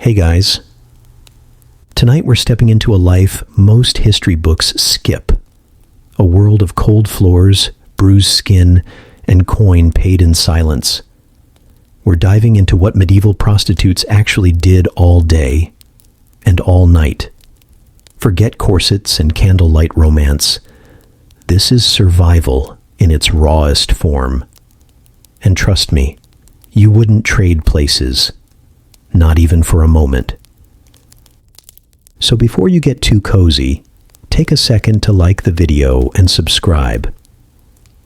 Hey guys. Tonight we're stepping into a life most history books skip. A world of cold floors, bruised skin, and coin paid in silence. We're diving into what medieval prostitutes actually did all day and all night. Forget corsets and candlelight romance. This is survival in its rawest form. And trust me, you wouldn't trade places. Not even for a moment. So before you get too cozy, take a second to like the video and subscribe.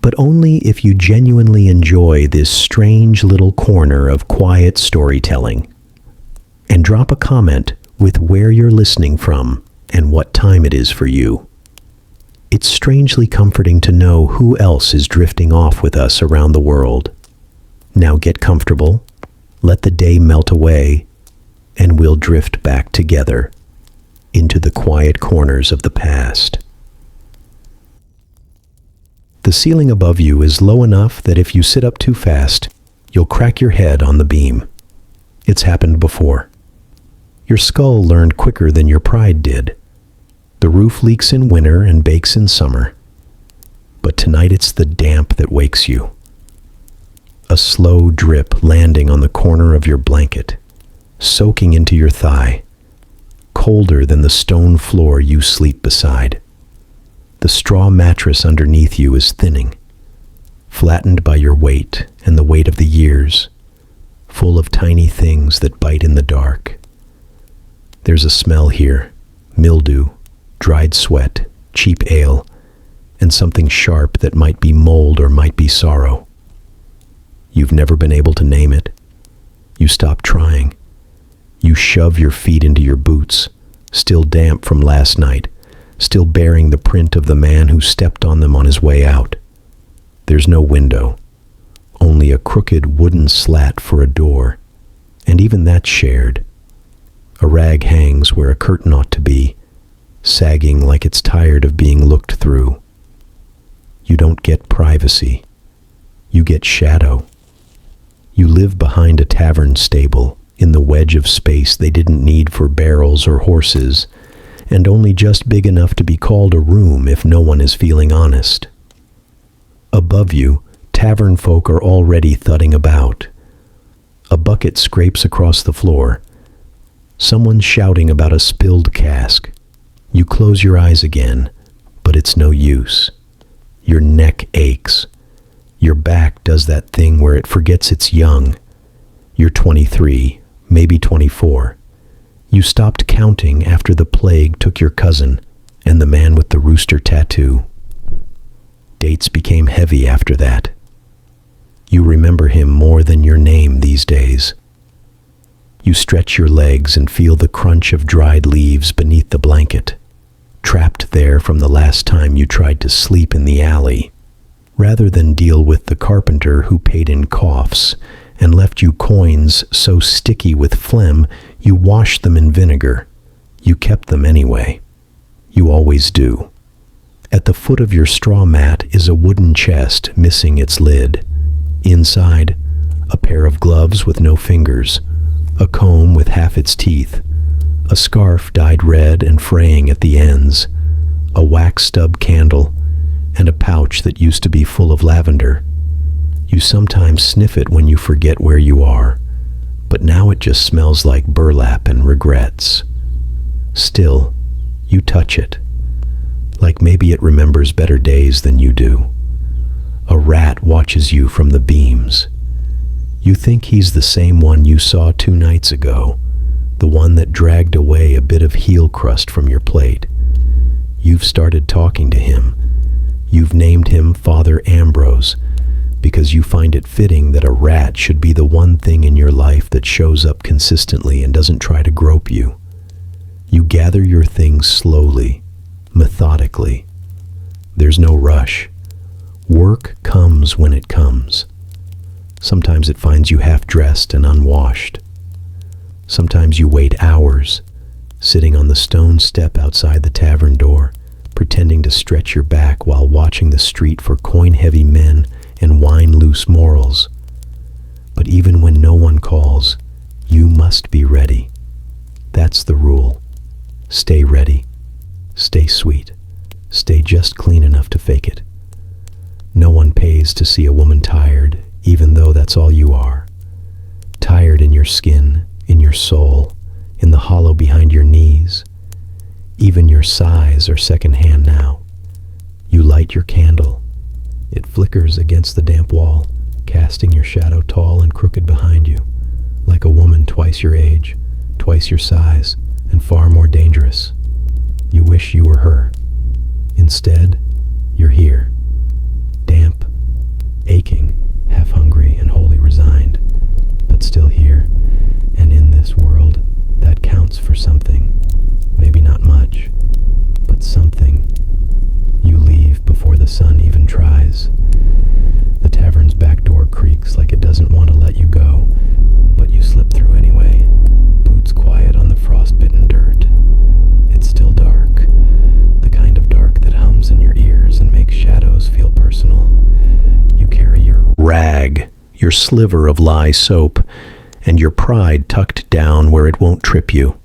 But only if you genuinely enjoy this strange little corner of quiet storytelling. And drop a comment with where you're listening from and what time it is for you. It's strangely comforting to know who else is drifting off with us around the world. Now get comfortable. Let the day melt away, and we'll drift back together into the quiet corners of the past. The ceiling above you is low enough that if you sit up too fast, you'll crack your head on the beam. It's happened before. Your skull learned quicker than your pride did. The roof leaks in winter and bakes in summer. But tonight it's the damp that wakes you. A slow drip landing on the corner of your blanket, soaking into your thigh, colder than the stone floor you sleep beside. The straw mattress underneath you is thinning, flattened by your weight and the weight of the years, full of tiny things that bite in the dark. There's a smell here, mildew, dried sweat, cheap ale, and something sharp that might be mold or might be sorrow. You've never been able to name it. You stop trying. You shove your feet into your boots, still damp from last night, still bearing the print of the man who stepped on them on his way out. There's no window, only a crooked wooden slat for a door, and even that's shared. A rag hangs where a curtain ought to be, sagging like it's tired of being looked through. You don't get privacy. You get shadow. You live behind a tavern stable, in the wedge of space they didn't need for barrels or horses, and only just big enough to be called a room if no one is feeling honest. Above you, tavern folk are already thudding about. A bucket scrapes across the floor. Someone's shouting about a spilled cask. You close your eyes again, but it's no use. Your neck aches. Your back does that thing where it forgets it's young. You're 23, maybe 24. You stopped counting after the plague took your cousin and the man with the rooster tattoo. Dates became heavy after that. You remember him more than your name these days. You stretch your legs and feel the crunch of dried leaves beneath the blanket, trapped there from the last time you tried to sleep in the alley. Rather than deal with the carpenter who paid in coughs and left you coins so sticky with phlegm you washed them in vinegar. You kept them anyway. You always do. At the foot of your straw mat is a wooden chest missing its lid. Inside, a pair of gloves with no fingers, a comb with half its teeth, a scarf dyed red and fraying at the ends, a wax stub candle, and a pouch that used to be full of lavender. You sometimes sniff it when you forget where you are, but now it just smells like burlap and regrets. Still, you touch it, like maybe it remembers better days than you do. A rat watches you from the beams. You think he's the same one you saw 2 nights ago, the one that dragged away a bit of heel crust from your plate. You've started talking to him. You've named him Father Ambrose because you find it fitting that a rat should be the one thing in your life that shows up consistently and doesn't try to grope you. You gather your things slowly, methodically. There's no rush. Work comes when it comes. Sometimes it finds you half-dressed and unwashed. Sometimes you wait hours, sitting on the stone step outside the tavern door, pretending to stretch your back while watching the street for coin-heavy men and wine-loose morals. But even when no one calls, you must be ready. That's the rule. Stay ready. Stay sweet. Stay just clean enough to fake it. No one pays to see a woman tired, even though that's all you are. Tired in your skin, in your soul, in the hollow behind your knees. Even your sighs are secondhand now. You light your candle. It flickers against the damp wall, casting your shadow tall and crooked behind you, like a woman twice your age, twice your size, and far more dangerous. You wish you were her. Instead, you're here, damp, aching, half-hungry, and wholly resigned, but still here, and in this world that counts for something. Maybe not much, but something. You leave before the sun even tries. The tavern's back door creaks like it doesn't want to let you go, but you slip through anyway, boots quiet on the frost-bitten dirt. It's still dark, the kind of dark that hums in your ears and makes shadows feel personal. You carry your rag, your sliver of lye soap, and your pride tucked down where it won't trip you.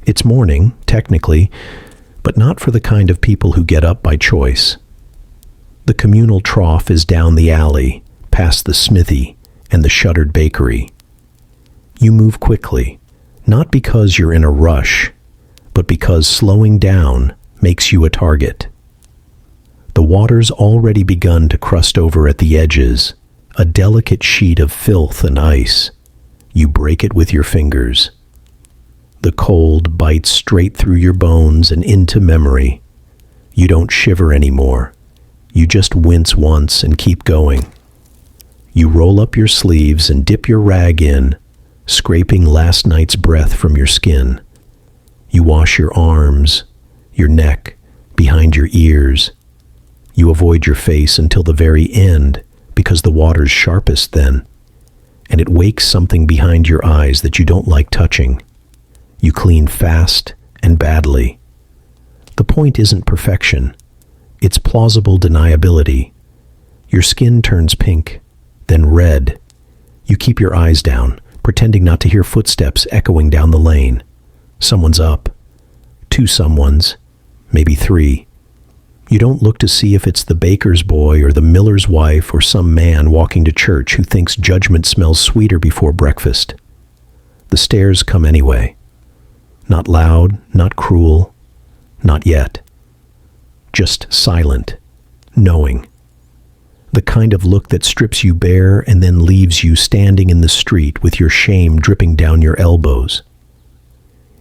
It's morning, technically, but not for the kind of people who get up by choice. The communal trough is down the alley, past the smithy and the shuttered bakery. You move quickly, not because you're in a rush, but because slowing down makes you a target. The water's already begun to crust over at the edges, a delicate sheet of filth and ice. You break it with your fingers. The cold bites straight through your bones and into memory. You don't shiver anymore. You just wince once and keep going. You roll up your sleeves and dip your rag in, scraping last night's breath from your skin. You wash your arms, your neck, behind your ears. You avoid your face until the very end because the water's sharpest then, and it wakes something behind your eyes that you don't like touching. You clean fast and badly. The point isn't perfection. It's plausible deniability. Your skin turns pink, then red. You keep your eyes down, pretending not to hear footsteps echoing down the lane. Someone's up. 2 someones, maybe 3. You don't look to see if it's the baker's boy or the miller's wife or some man walking to church who thinks judgment smells sweeter before breakfast. The stares come anyway. Not loud, not cruel, not yet. Just silent, knowing. The kind of look that strips you bare and then leaves you standing in the street with your shame dripping down your elbows.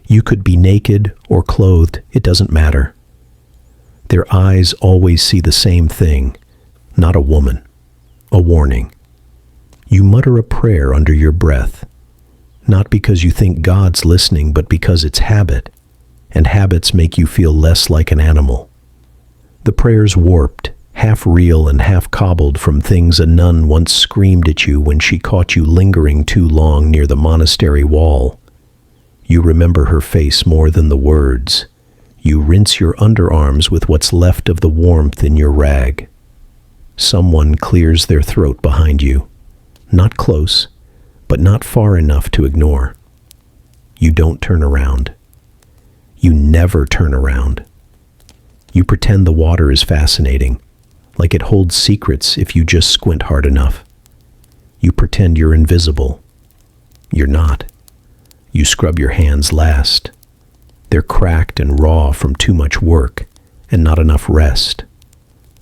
You could be naked or clothed, it doesn't matter. Their eyes always see the same thing, not a woman, a warning. You mutter a prayer under your breath, not because you think God's listening, but because it's habit, and habits make you feel less like an animal. The prayer's warped, half real and half cobbled from things a nun once screamed at you when she caught you lingering too long near the monastery wall. You remember her face more than the words. You rinse your underarms with what's left of the warmth in your rag. Someone clears their throat behind you. Not close, but not far enough to ignore. You don't turn around. You never turn around. You pretend the water is fascinating, like it holds secrets if you just squint hard enough. You pretend you're invisible. You're not. You scrub your hands last. They're cracked and raw from too much work and not enough rest.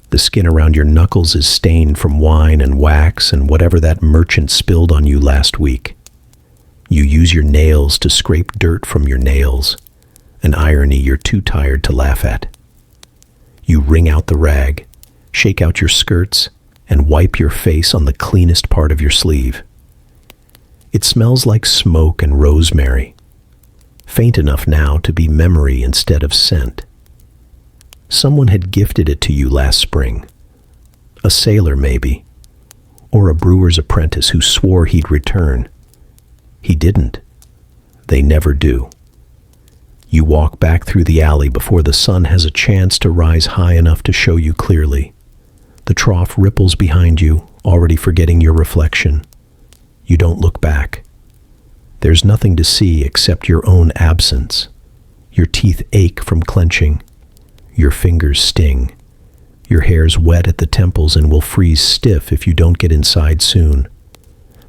The skin around your knuckles is stained from wine and wax and whatever that merchant spilled on you last week. You use your nails to scrape dirt from your nails, an irony you're too tired to laugh at. You wring out the rag, shake out your skirts, and wipe your face on the cleanest part of your sleeve. It smells like smoke and rosemary, faint enough now to be memory instead of scent. Someone had gifted it to you last spring. A sailor, maybe, or a brewer's apprentice who swore he'd return. He didn't. They never do. You walk back through the alley before the sun has a chance to rise high enough to show you clearly. The trough ripples behind you, already forgetting your reflection. You don't look back. There's nothing to see except your own absence. Your teeth ache from clenching. Your fingers sting. Your hair's wet at the temples and will freeze stiff if you don't get inside soon.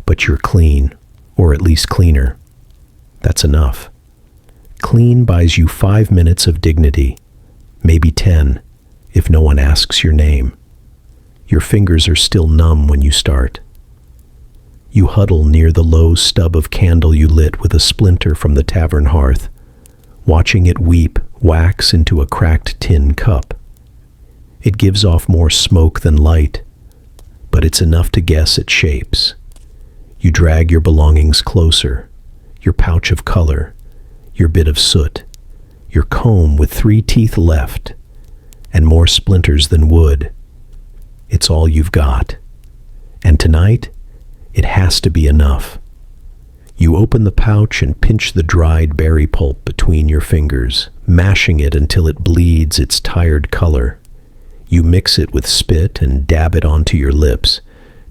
But you're clean, or at least cleaner. That's enough. Clean buys you 5 minutes of dignity, maybe 10, if no one asks your name. Your fingers are still numb when you start. You huddle near the low stub of candle you lit with a splinter from the tavern hearth, watching it weep wax into a cracked tin cup. It gives off more smoke than light, but it's enough to guess its shapes. You drag your belongings closer, your pouch of color, your bit of soot, your comb with 3 teeth left, and more splinters than wood. It's all you've got. And tonight, it has to be enough. You open the pouch and pinch the dried berry pulp between your fingers, mashing it until it bleeds its tired color. You mix it with spit and dab it onto your lips,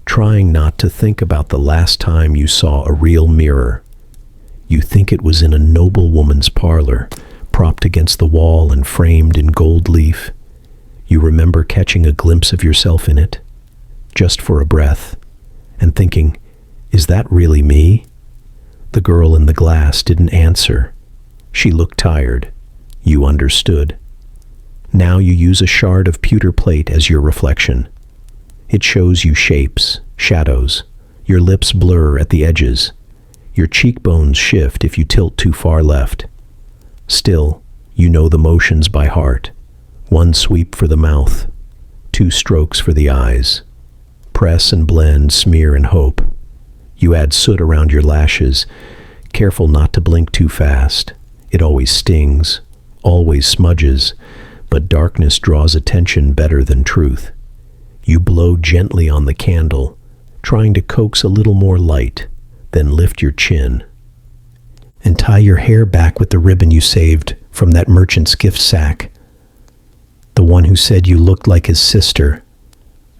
trying not to think about the last time you saw a real mirror. You think it was in a noble woman's parlor, propped against the wall and framed in gold leaf. You remember catching a glimpse of yourself in it, just for a breath, and thinking, is that really me? The girl in the glass didn't answer. She looked tired. You understood. Now you use a shard of pewter plate as your reflection. It shows you shapes, shadows. Your lips blur at the edges. Your cheekbones shift if you tilt too far left. Still, you know the motions by heart. 1 sweep for the mouth, 2 strokes for the eyes. Press and blend, smear and hope. You add soot around your lashes, careful not to blink too fast. It always stings, always smudges, but darkness draws attention better than truth. You blow gently on the candle, trying to coax a little more light, then lift your chin. And tie your hair back with the ribbon you saved from that merchant's gift sack. The one who said you looked like his sister,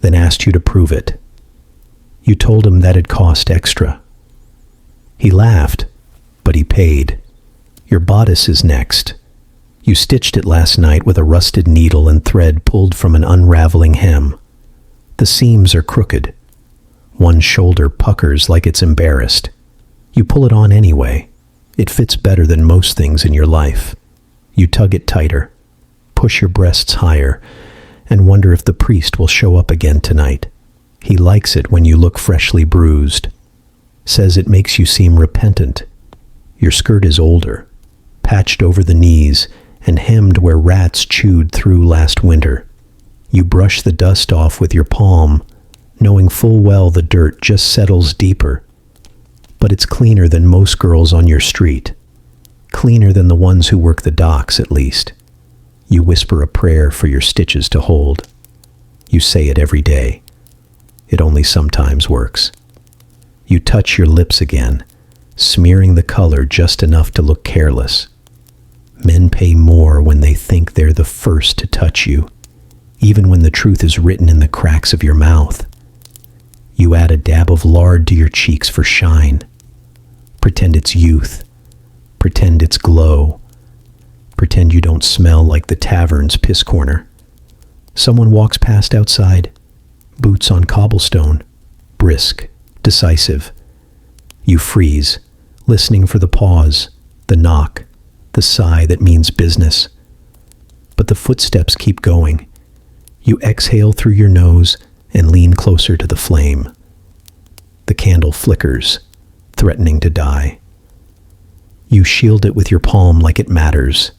then asked you to prove it. You told him that it cost extra. He laughed, but he paid. Your bodice is next. You stitched it last night with a rusted needle and thread pulled from an unraveling hem. The seams are crooked. One shoulder puckers like it's embarrassed. You pull it on anyway. It fits better than most things in your life. You tug it tighter, push your breasts higher, and wonder if the priest will show up again tonight. He likes it when you look freshly bruised. Says it makes you seem repentant. Your skirt is older, patched over the knees, and hemmed where rats chewed through last winter. You brush the dust off with your palm, knowing full well the dirt just settles deeper. But it's cleaner than most girls on your street. Cleaner than the ones who work the docks, at least. You whisper a prayer for your stitches to hold. You say it every day. It only sometimes works. You touch your lips again, smearing the color just enough to look careless. Men pay more when they think they're the first to touch you, even when the truth is written in the cracks of your mouth. You add a dab of lard to your cheeks for shine. Pretend it's youth. Pretend it's glow. Pretend you don't smell like the tavern's piss corner. Someone walks past outside, boots on cobblestone, brisk, decisive. You freeze, listening for the pause, the knock, the sigh that means business. But the footsteps keep going. You exhale through your nose and lean closer to the flame. The candle flickers, threatening to die. You shield it with your palm like it matters.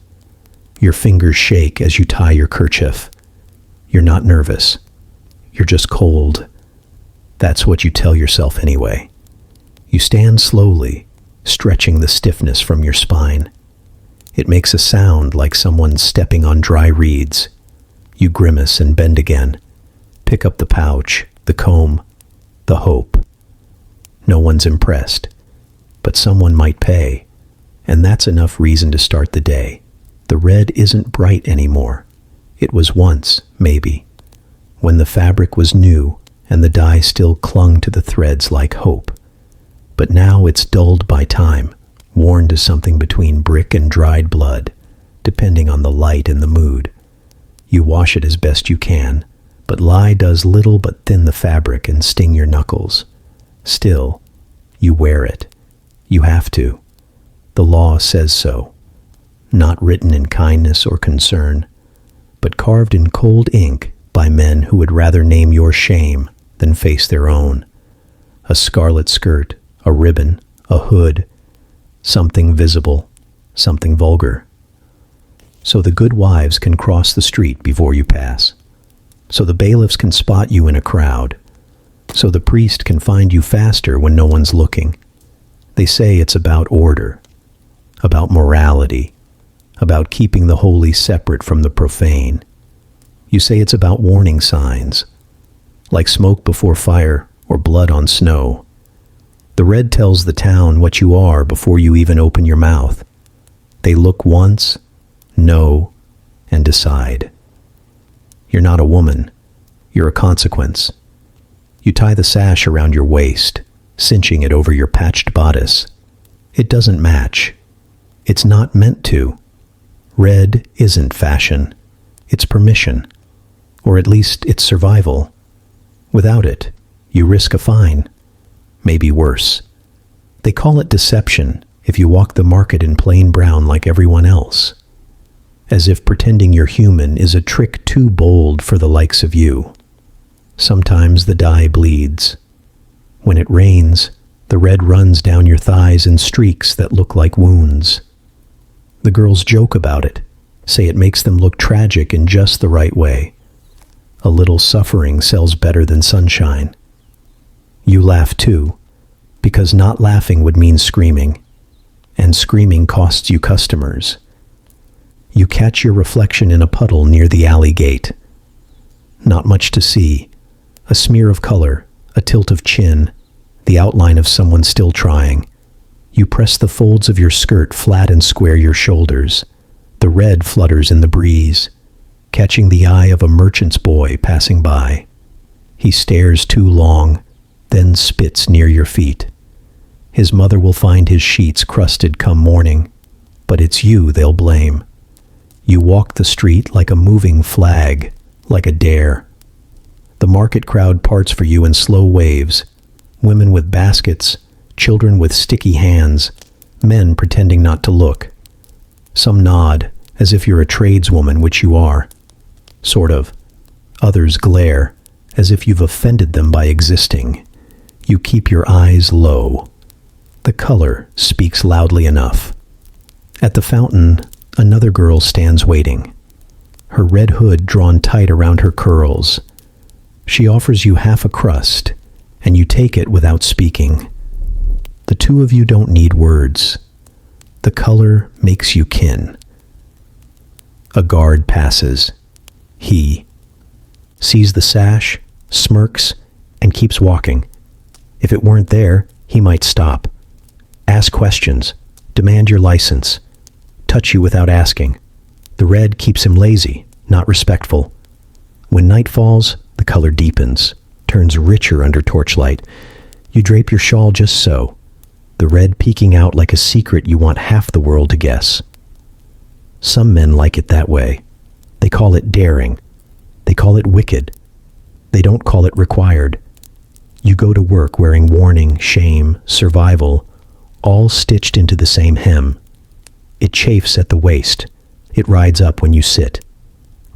Your fingers shake as you tie your kerchief. You're not nervous. You're just cold. That's what you tell yourself anyway. You stand slowly, stretching the stiffness from your spine. It makes a sound like someone stepping on dry reeds. You grimace and bend again. Pick up the pouch, the comb, the hope. No one's impressed, but someone might pay, and that's enough reason to start the day. The red isn't bright anymore. It was once, maybe, when the fabric was new and the dye still clung to the threads like hope. but now it's dulled by time, worn to something between brick and dried blood, depending on the light and the mood. You wash it as best you can, but lye does little but thin the fabric and sting your knuckles. Still, you wear it. You have to. The law says so. Not written in kindness or concern, but carved in cold ink by men who would rather name your shame than face their own. A scarlet skirt, a ribbon, a hood, something visible, something vulgar. So the good wives can cross the street before you pass. So the bailiffs can spot you in a crowd. So the priest can find you faster when no one's looking. They say it's about order, about morality, about keeping the holy separate from the profane. You say it's about warning signs, like smoke before fire or blood on snow. The red tells the town what you are before you even open your mouth. They look once, know, and decide. You're not a woman. You're a consequence. You tie the sash around your waist, cinching it over your patched bodice. It doesn't match. It's not meant to. Red isn't fashion. It's permission. Or at least it's survival. Without it, you risk a fine. Maybe worse. They call it deception if you walk the market in plain brown like everyone else. As if pretending you're human is a trick too bold for the likes of you. Sometimes the dye bleeds. When it rains, the red runs down your thighs in streaks that look like wounds. The girls joke about it, say it makes them look tragic in just the right way. A little suffering sells better than sunshine. You laugh too, because not laughing would mean screaming, and screaming costs you customers. You catch your reflection in a puddle near the alley gate. Not much to see. A smear of color, a tilt of chin, the outline of someone still trying. You press the folds of your skirt flat and square your shoulders. The red flutters in the breeze, catching the eye of a merchant's boy passing by. He stares too long, then spits near your feet. His mother will find his sheets crusted come morning, but it's you they'll blame. You walk the street like a moving flag, like a dare. The market crowd parts for you in slow waves, women with baskets, children with sticky hands, men pretending not to look. Some nod, as if you're a tradeswoman, which you are. Sort of. Others glare, as if you've offended them by existing. You keep your eyes low. The color speaks loudly enough. At the fountain, another girl stands waiting, her red hood drawn tight around her curls. She offers you half a crust, and you take it without speaking. The two of you don't need words. The color makes you kin. A guard passes. He sees the sash, smirks, and keeps walking. If it weren't there, he might stop. Ask questions. Demand your license. Touch you without asking. The red keeps him lazy, not respectful. When night falls, the color deepens, turns richer under torchlight. You drape your shawl just so, the red peeking out like a secret you want half the world to guess. Some men like it that way. They call it daring. They call it wicked. They don't call it required. You go to work wearing warning, shame, survival, all stitched into the same hem. It chafes at the waist. It rides up when you sit.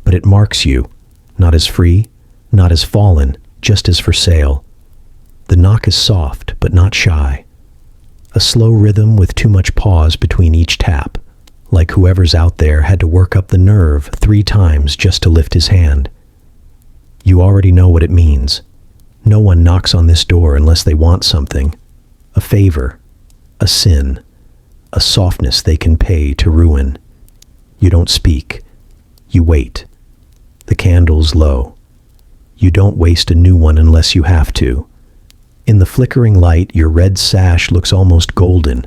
But it marks you, not as free, not as fallen, just as for sale. The knock is soft, but not shy. A slow rhythm with too much pause between each tap, like whoever's out there had to work up the nerve 3 times just to lift his hand. You already know what it means. No one knocks on this door unless they want something. A favor, a sin, a softness they can pay to ruin. You don't speak. You wait. The candle's low. You don't waste a new one unless you have to. In the flickering light, your red sash looks almost golden,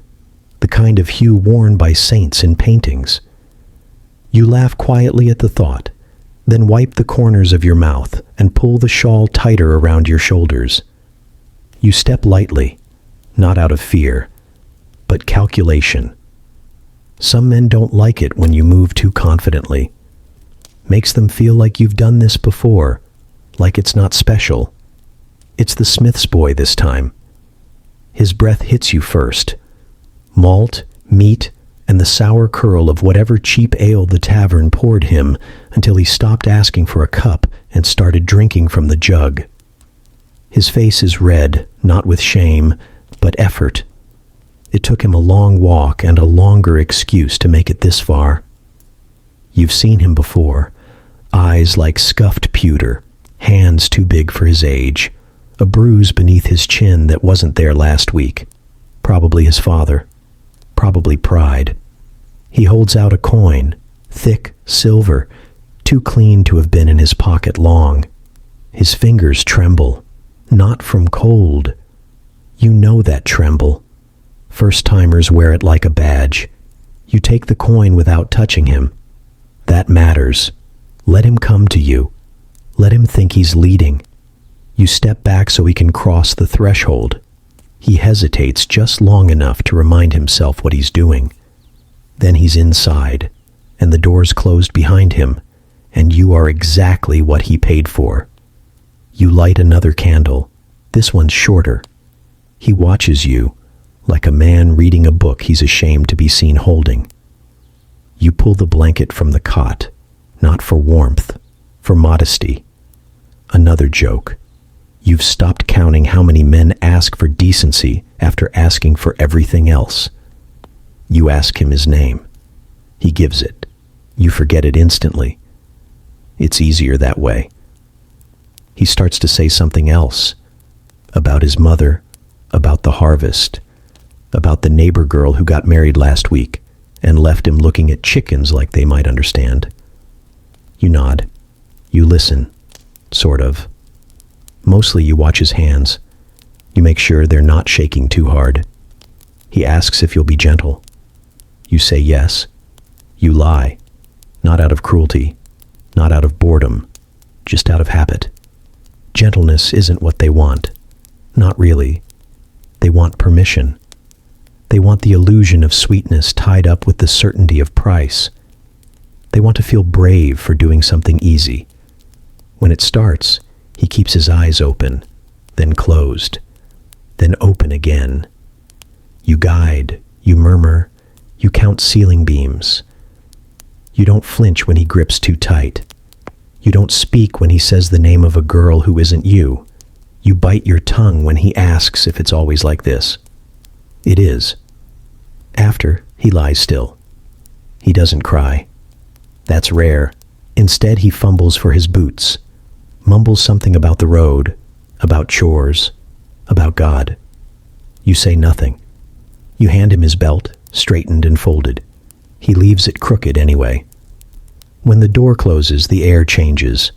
the kind of hue worn by saints in paintings. You laugh quietly at the thought, then wipe the corners of your mouth and pull the shawl tighter around your shoulders. You step lightly, not out of fear, but calculation. Some men don't like it when you move too confidently. Makes them feel like you've done this before, like it's not special. It's the Smith's boy this time. His breath hits you first. Malt, meat, and the sour curl of whatever cheap ale the tavern poured him until he stopped asking for a cup and started drinking from the jug. His face is red, not with shame, but effort. It took him a long walk and a longer excuse to make it this far. You've seen him before. Eyes like scuffed pewter, hands too big for his age, a bruise beneath his chin that wasn't there last week. Probably his father. Probably pride. He holds out a coin, thick, silver, too clean to have been in his pocket long. His fingers tremble, not from cold. You know that tremble. First-timers wear it like a badge. You take the coin without touching him. That matters. Let him come to you. Let him think he's leading. You step back so he can cross the threshold. He hesitates just long enough to remind himself what he's doing. Then he's inside, and the door's closed behind him, and you are exactly what he paid for. You light another candle. This one's shorter. He watches you, like a man reading a book he's ashamed to be seen holding. You pull the blanket from the cot, not for warmth, for modesty. Another joke. You've stopped counting how many men ask for decency after asking for everything else. You ask him his name. He gives it. You forget it instantly. It's easier that way. He starts to say something else. About his mother, about the harvest, about the neighbor girl who got married last week and left him looking at chickens like they might understand. You nod. You listen. Sort of. Mostly you watch his hands. You make sure they're not shaking too hard. He asks if you'll be gentle. You say yes. You lie. Not out of cruelty. Not out of boredom. Just out of habit. Gentleness isn't what they want. Not really. They want permission. They want the illusion of sweetness tied up with the certainty of price. They want to feel brave for doing something easy. When it starts, he keeps his eyes open, then closed, then open again. You guide, you murmur, you count ceiling beams. You don't flinch when he grips too tight. You don't speak when he says the name of a girl who isn't you. You bite your tongue when he asks if it's always like this. It is. After, he lies still. He doesn't cry. That's rare. Instead, he fumbles for his boots, mumbles something about the road, about chores, about God. You say nothing. You hand him his belt, straightened and folded. He leaves it crooked anyway. When the door closes, the air changes.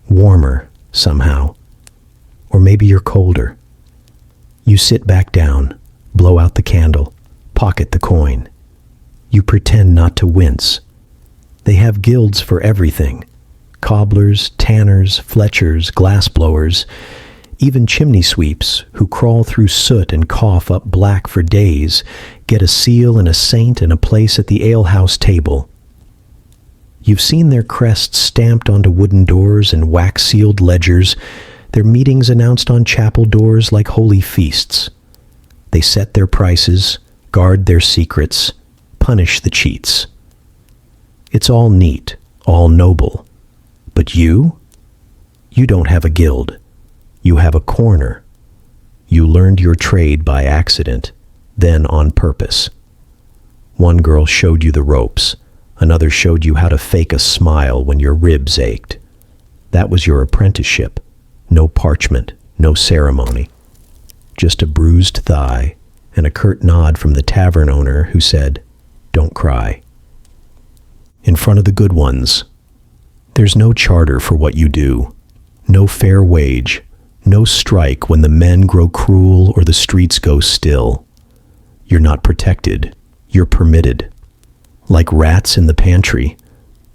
Warmer, somehow. Or maybe you're colder. You sit back down, blow out the candle, pocket the coin. You pretend not to wince. They have guilds for everything. Cobblers, tanners, fletchers, glassblowers, even chimney sweeps who crawl through soot and cough up black for days get a seal and a saint and a place at the alehouse table. You've seen their crests stamped onto wooden doors and wax-sealed ledgers, their meetings announced on chapel doors like holy feasts. They set their prices, guard their secrets, punish the cheats. It's all neat, all noble. But you don't have a guild. You have a corner. You learned your trade by accident, then on purpose. One girl showed you the ropes. Another showed you how to fake a smile when your ribs ached. That was your apprenticeship. No parchment, no ceremony. Just a bruised thigh and a curt nod from the tavern owner who said, "Don't cry." In front of the good ones, there's no charter for what you do, no fair wage, no strike when the men grow cruel or the streets go still. You're not protected, you're permitted. Like rats in the pantry,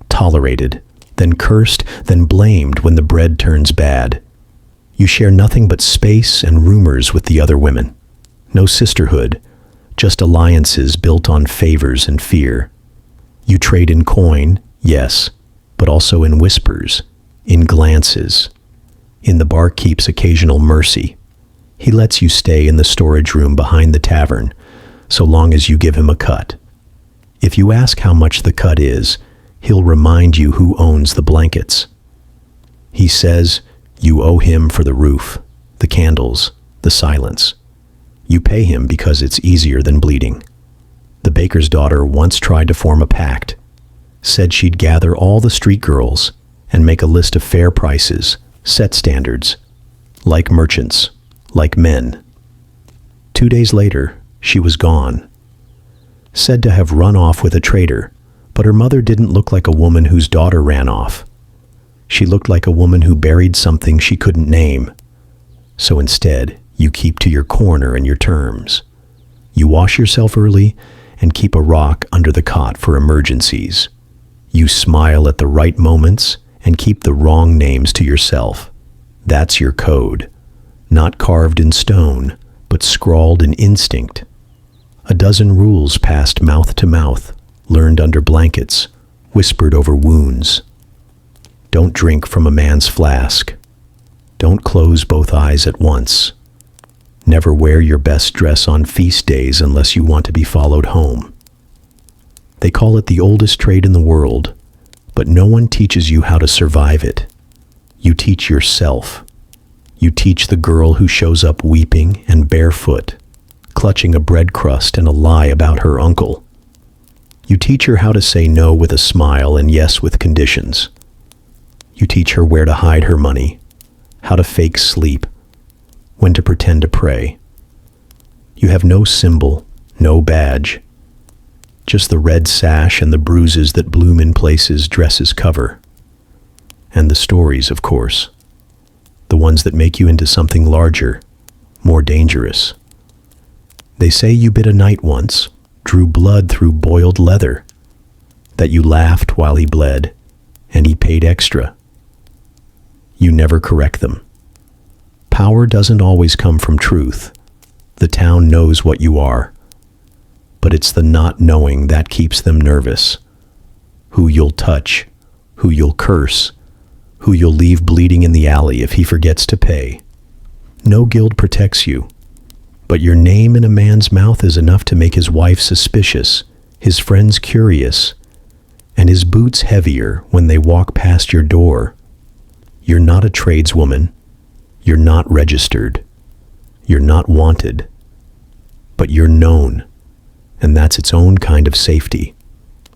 tolerated, then cursed, then blamed when the bread turns bad. You share nothing but space and rumors with the other women. No sisterhood, just alliances built on favors and fear. You trade in coin, yes, but also in whispers, in glances. In the barkeep's occasional mercy. He lets you stay in the storage room behind the tavern, so long as you give him a cut. If you ask how much the cut is, he'll remind you who owns the blankets. He says you owe him for the roof, the candles, the silence. You pay him because it's easier than bleeding. The baker's daughter once tried to form a pact, said she'd gather all the street girls and make a list of fair prices, set standards, like merchants, like men. 2 days later, she was gone. Said to have run off with a trader, but her mother didn't look like a woman whose daughter ran off. She looked like a woman who buried something she couldn't name. So instead, you keep to your corner and your terms. You wash yourself early and keep a rock under the cot for emergencies. You smile at the right moments and keep the wrong names to yourself. That's your code. Not carved in stone, but scrawled in instinct. A dozen rules passed mouth to mouth, learned under blankets, whispered over wounds. Don't drink from a man's flask. Don't close both eyes at once. Never wear your best dress on feast days unless you want to be followed home. They call it the oldest trade in the world, but no one teaches you how to survive it. You teach yourself. You teach the girl who shows up weeping and barefoot, clutching a bread crust and a lie about her uncle. You teach her how to say no with a smile and yes with conditions. You teach her where to hide her money, how to fake sleep, when to pretend to pray. You have no symbol, no badge, just the red sash and the bruises that bloom in places dresses cover. And the stories, of course. The ones that make you into something larger, more dangerous. They say you bit a knight once, drew blood through boiled leather, that you laughed while he bled, and he paid extra. You never correct them. Power doesn't always come from truth. The town knows what you are, but it's the not knowing that keeps them nervous. Who you'll touch, who you'll curse, who you'll leave bleeding in the alley if he forgets to pay. No guild protects you, but your name in a man's mouth is enough to make his wife suspicious, his friends curious, and his boots heavier when they walk past your door. You're not a tradeswoman. You're not registered. You're not wanted. But you're known, and that's its own kind of safety,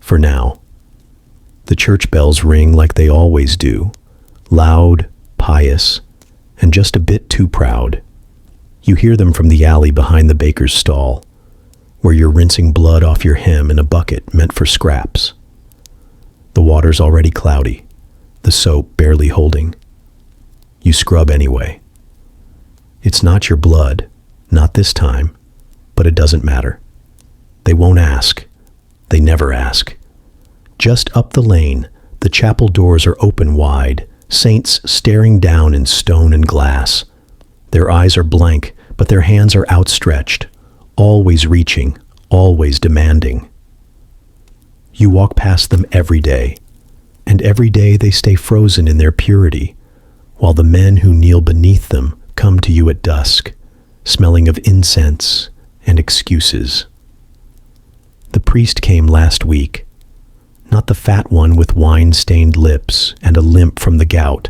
for now. The church bells ring like they always do, loud, pious, and just a bit too proud. You hear them from the alley behind the baker's stall, where you're rinsing blood off your hem in a bucket meant for scraps. The water's already cloudy, the soap barely holding. You scrub anyway. It's not your blood, not this time, but it doesn't matter. They won't ask. They never ask. Just up the lane, the chapel doors are open wide, saints staring down in stone and glass. Their eyes are blank, but their hands are outstretched, always reaching, always demanding. You walk past them every day, and every day they stay frozen in their purity, while the men who kneel beneath them come to you at dusk, smelling of incense and excuses. The priest came last week, not the fat one with wine-stained lips and a limp from the gout,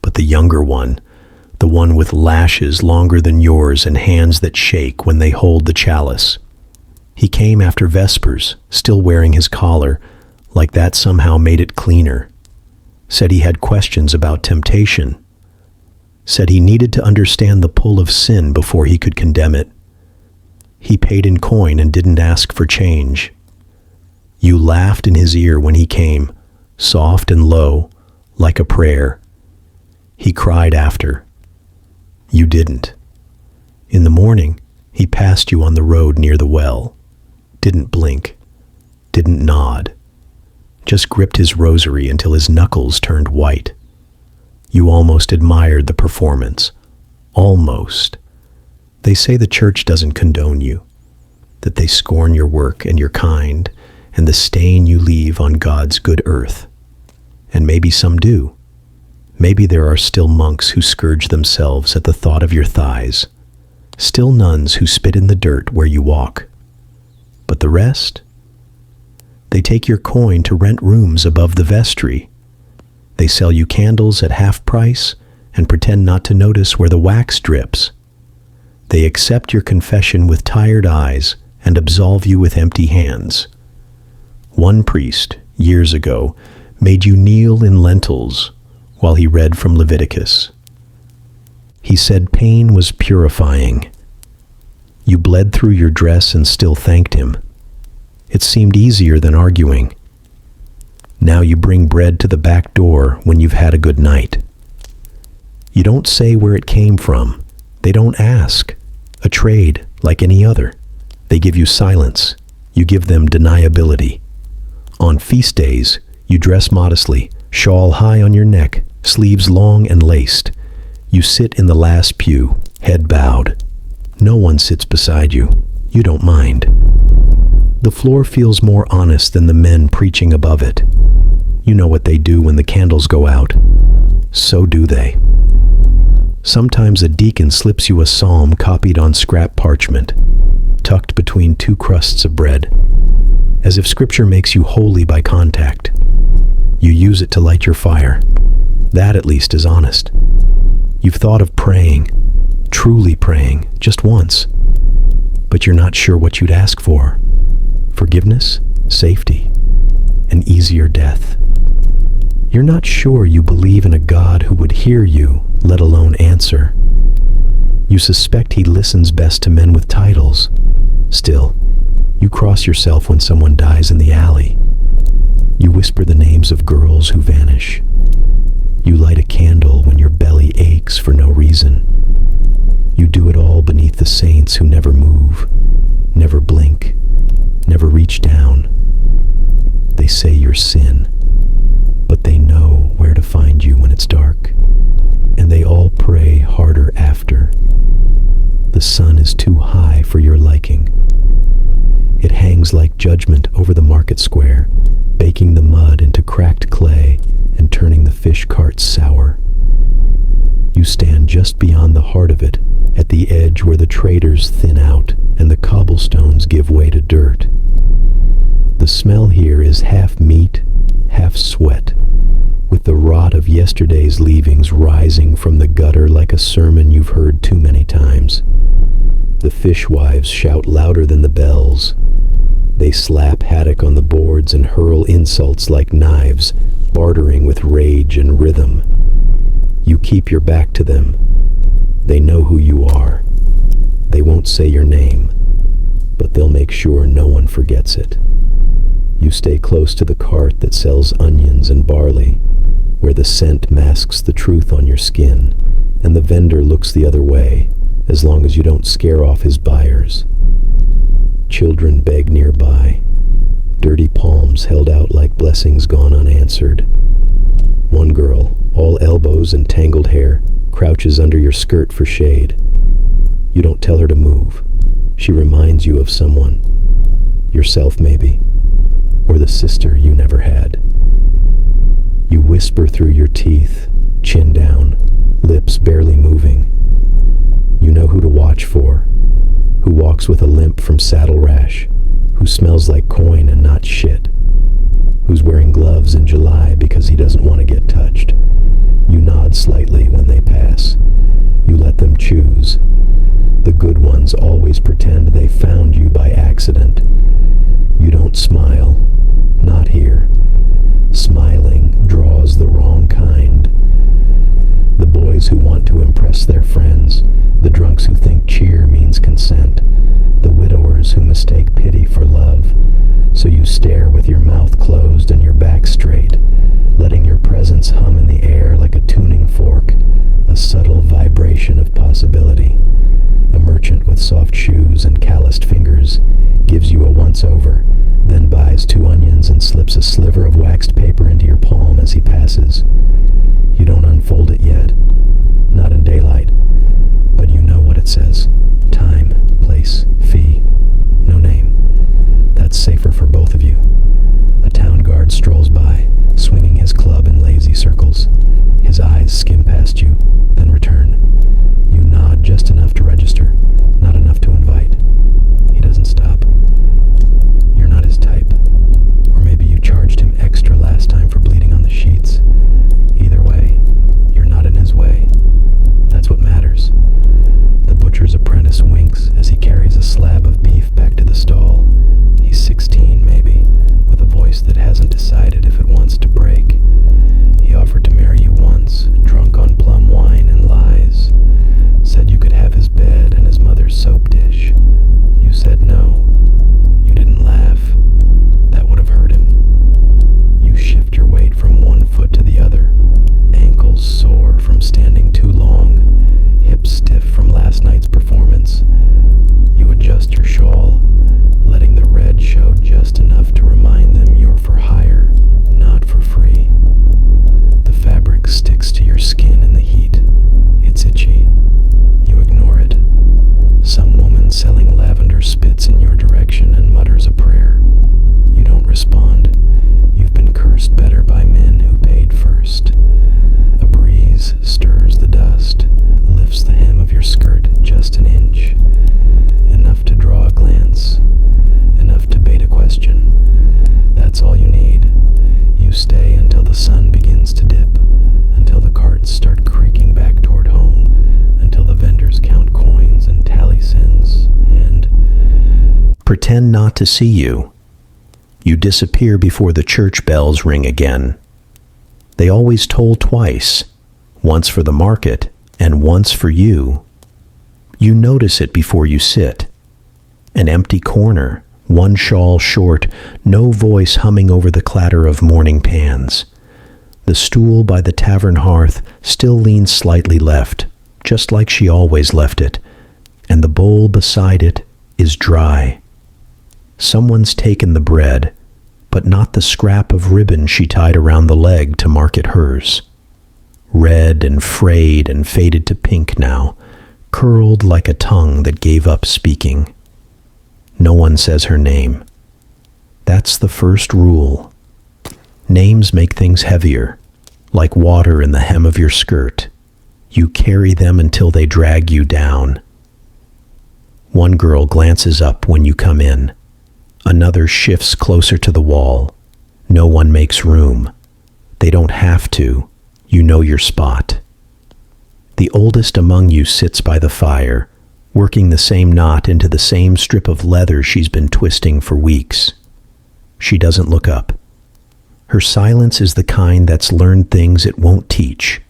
but the younger one, the one with lashes longer than yours and hands that shake when they hold the chalice. He came after Vespers, still wearing his collar, like that somehow made it cleaner. Said he had questions about temptation. Said he needed to understand the pull of sin before he could condemn it. He paid in coin and didn't ask for change. You laughed in his ear when he came, soft and low, like a prayer. He cried after. You didn't. In the morning, he passed you on the road near the well. Didn't blink. Didn't nod. Just gripped his rosary until his knuckles turned white. You almost admired the performance. Almost. They say the church doesn't condone you, that they scorn your work and your kind, and the stain you leave on God's good earth. And maybe some do. Maybe there are still monks who scourge themselves at the thought of your thighs, still nuns who spit in the dirt where you walk. But the rest? They take your coin to rent rooms above the vestry. They sell you candles at half price and pretend not to notice where the wax drips. They accept your confession with tired eyes and absolve you with empty hands. One priest, years ago, made you kneel in lentils while he read from Leviticus. He said pain was purifying. You bled through your dress and still thanked him. It seemed easier than arguing. Now you bring bread to the back door when you've had a good night. You don't say where it came from. They don't ask. A trade, like any other. They give you silence. You give them deniability. On feast days, you dress modestly, shawl high on your neck, sleeves long and laced. You sit in the last pew, head bowed. No one sits beside you. You don't mind. The floor feels more honest than the men preaching above it. You know what they do when the candles go out. So do they. Sometimes a deacon slips you a psalm copied on scrap parchment, tucked between two crusts of bread, as if scripture makes you holy by contact. You use it to light your fire. That at least is honest. You've thought of praying, truly praying, just once, but you're not sure what you'd ask for. Forgiveness, safety, an easier death. You're not sure you believe in a God who would hear you, let alone answer. You suspect he listens best to men with titles. Still, you cross yourself when someone dies in the alley. You whisper the names of girls who vanish. You light a candle when your belly aches for no reason. You do it all beneath the saints who never move, never blink, never reach down. They say you're sin, but they know where to find you when it's dark, and they all pray harder after. The sun is too high for your liking. It hangs like judgment over the market square, baking the mud into cracked clay and turning the fish carts sour. You stand just beyond the heart of it, at the edge where the traders thin out and the cobblestones give way to dirt. The smell here is half meat, half sweat, with the rot of yesterday's leavings rising from the gutter like a sermon you've heard too many times. The fishwives shout louder than the bells. They slap haddock on the boards and hurl insults like knives, bartering with rage and rhythm. You keep your back to them. They know who you are. They won't say your name, but they'll make sure no one forgets it. You stay close to the cart that sells onions and barley, where the scent masks the truth on your skin, and the vendor looks the other way, as long as you don't scare off his buyers. Children beg nearby, dirty palms held out like blessings gone unanswered. One girl, all elbows and tangled hair, crouches under your skirt for shade. You don't tell her to move. She reminds you of someone. Yourself, maybe. Or the sister you never had. You whisper through your teeth, chin down, lips barely moving. You know who to watch for, who walks with a limp from saddle rash, who smells like coin and not shit, who's wearing gloves in July because he doesn't want to get touched. You nod slightly when they pass. You let them choose. The good ones always pretend they found you by accident. You don't smile. Not here. Smiling draws the wrong kind. The boys who want to impress their friends, the drunks who think cheer means consent, the widowers who mistake pity for love. So you stare with your mouth closed and your back straight, letting your presence hum in the air like a tuning fork, a subtle vibration of possibility. A merchant with soft shoes and calloused fingers gives you a once-over, then buys 2 onions and slips a sliver of waxed paper into your palm as he passes. You don't unfold it yet, not in daylight, but you know what it says. Time. strolls by, swinging his club in lazy circles. His eyes skim past you, then return. You nod just enough to register, not enough to invite. He doesn't stop. You're not his type. Or maybe you charged him extra last time for bleeding on the sheets. Either way, you're not in his way. That's what matters. The butcher's apprentice winks as he carries a slab of beef back to the stall. He's 16, maybe, with a voice that hasn't decided if it wants to break. He offered to marry you once, drunk on plum wine and lies. Said you could have his bed and his mother's soap dish. You said no. You didn't laugh. That would have hurt him. You shift your weight from one foot to the other. Ankles sore from standing too long. Hips stiff from last night's performance. You adjust your shawl, letting the red show just enough to remind them you're for hire, not for free. The fabric sticks to your skin in the heat. It's itchy. You ignore it. Some woman selling lavender spits in your direction and mutters a prayer. You don't respond. You've been cursed better by men who paid first. A breeze stirs the dust, lifts the hem of your skirt just an inch. Enough to draw a glance, enough to bait a question. That's all you need. You stay until the sun begins to dip, until the carts start creaking back toward home, until the vendors count coins and tally cents, and pretend not to see you. You disappear before the church bells ring again. They always toll twice, once for the market and once for you. You notice it before you sit. An empty corner, one shawl short, no voice humming over the clatter of morning pans. The stool by the tavern hearth still leans slightly left, just like she always left it, and the bowl beside it is dry. Someone's taken the bread, but not the scrap of ribbon she tied around the leg to mark it hers. Red and frayed and faded to pink now, curled like a tongue that gave up speaking. No one says her name. That's the first rule. Names make things heavier, like water in the hem of your skirt. You carry them until they drag you down. One girl glances up when you come in. Another shifts closer to the wall. No one makes room. They don't have to. You know your spot. The oldest among you sits by the fire, working the same knot into the same strip of leather she's been twisting for weeks. She doesn't look up. Her silence is the kind that's learned things it won't teach.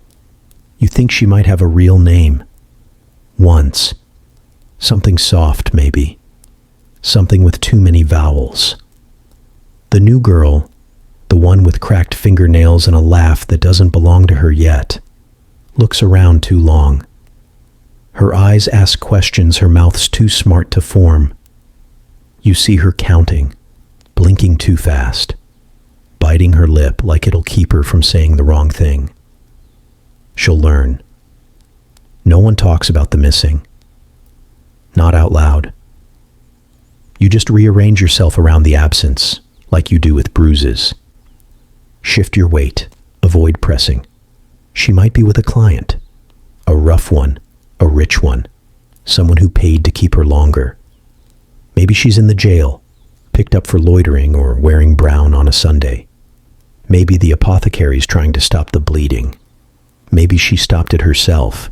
You think she might have a real name. Once. Something soft, maybe. Something with too many vowels. The new girl, the one with cracked fingernails and a laugh that doesn't belong to her yet, looks around too long. Her eyes ask questions her mouth's too smart to form. You see her counting, blinking too fast, biting her lip like it'll keep her from saying the wrong thing. She'll learn. No one talks about the missing. Not out loud. You just rearrange yourself around the absence, like you do with bruises. Shift your weight. Avoid pressing. She might be with a client. A rough one. A rich one. Someone who paid to keep her longer. Maybe she's in the jail, picked up for loitering or wearing brown on a Sunday. Maybe the apothecary's trying to stop the bleeding. Maybe she stopped it herself.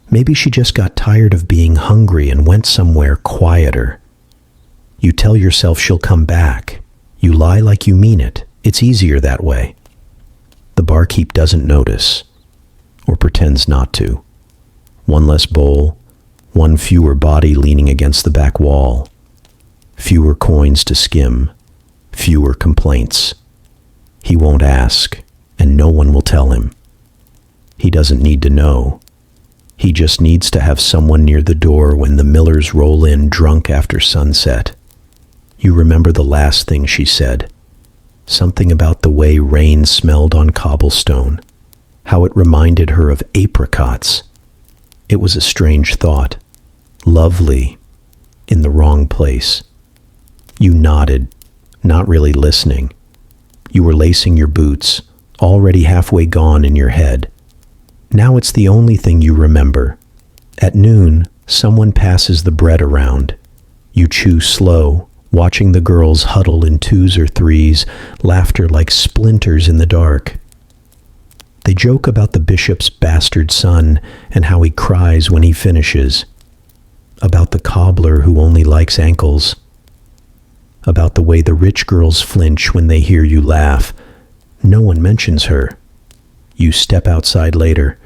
Maybe she just got tired of being hungry and went somewhere quieter. You tell yourself she'll come back. You lie like you mean it. It's easier that way. The barkeep doesn't notice, or pretends not to. One less bowl, one fewer body leaning against the back wall. Fewer coins to skim, fewer complaints. He won't ask, and no one will tell him. He doesn't need to know. He just needs to have someone near the door when the Millers roll in drunk after sunset. You remember the last thing she said. Something about the way rain smelled on cobblestone. How it reminded her of apricots. It was a strange thought. Lovely. In the wrong place. You nodded, not really listening. You were lacing your boots, already halfway gone in your head. Now it's the only thing you remember. At noon, someone passes the bread around. You chew slow, watching the girls huddle in twos or threes, laughter like splinters in the dark. They joke about the bishop's bastard son and how he cries when he finishes. About the cobbler who only likes ankles. About the way the rich girls flinch when they hear you laugh. No one mentions her. You step outside later,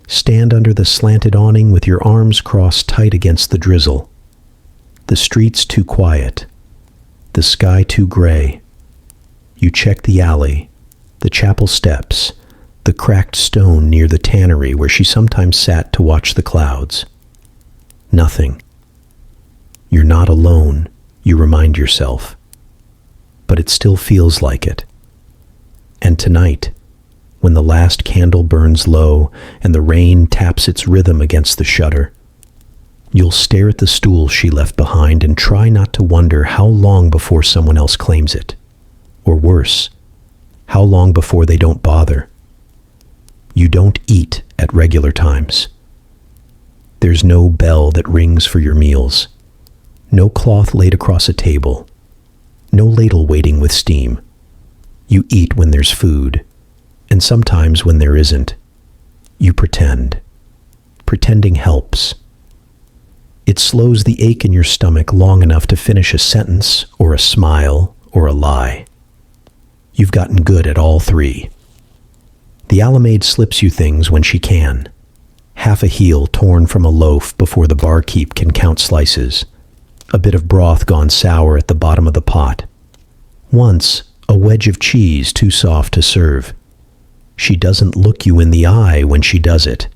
stand under the slanted awning with your arms crossed tight against the drizzle. The street's too quiet. The sky too gray. You check the alley, the chapel steps, the cracked stone near the tannery where she sometimes sat to watch the clouds. Nothing. You're not alone, you remind yourself. But it still feels like it. And tonight, when the last candle burns low and the rain taps its rhythm against the shutter, you'll stare at the stool she left behind and try not to wonder how long before someone else claims it. Or worse, how long before they don't bother. You don't eat at regular times. There's no bell that rings for your meals. No cloth laid across a table. No ladle waiting with steam. You eat when there's food, and sometimes when there isn't. You pretend. Pretending helps. It slows the ache in your stomach long enough to finish a sentence, or a smile, or a lie. You've gotten good at all three. The Alamaid slips you things when she can. Half a heel torn from a loaf before the barkeep can count slices. A bit of broth gone sour at the bottom of the pot. Once, a wedge of cheese too soft to serve. She doesn't look you in the eye when she does it,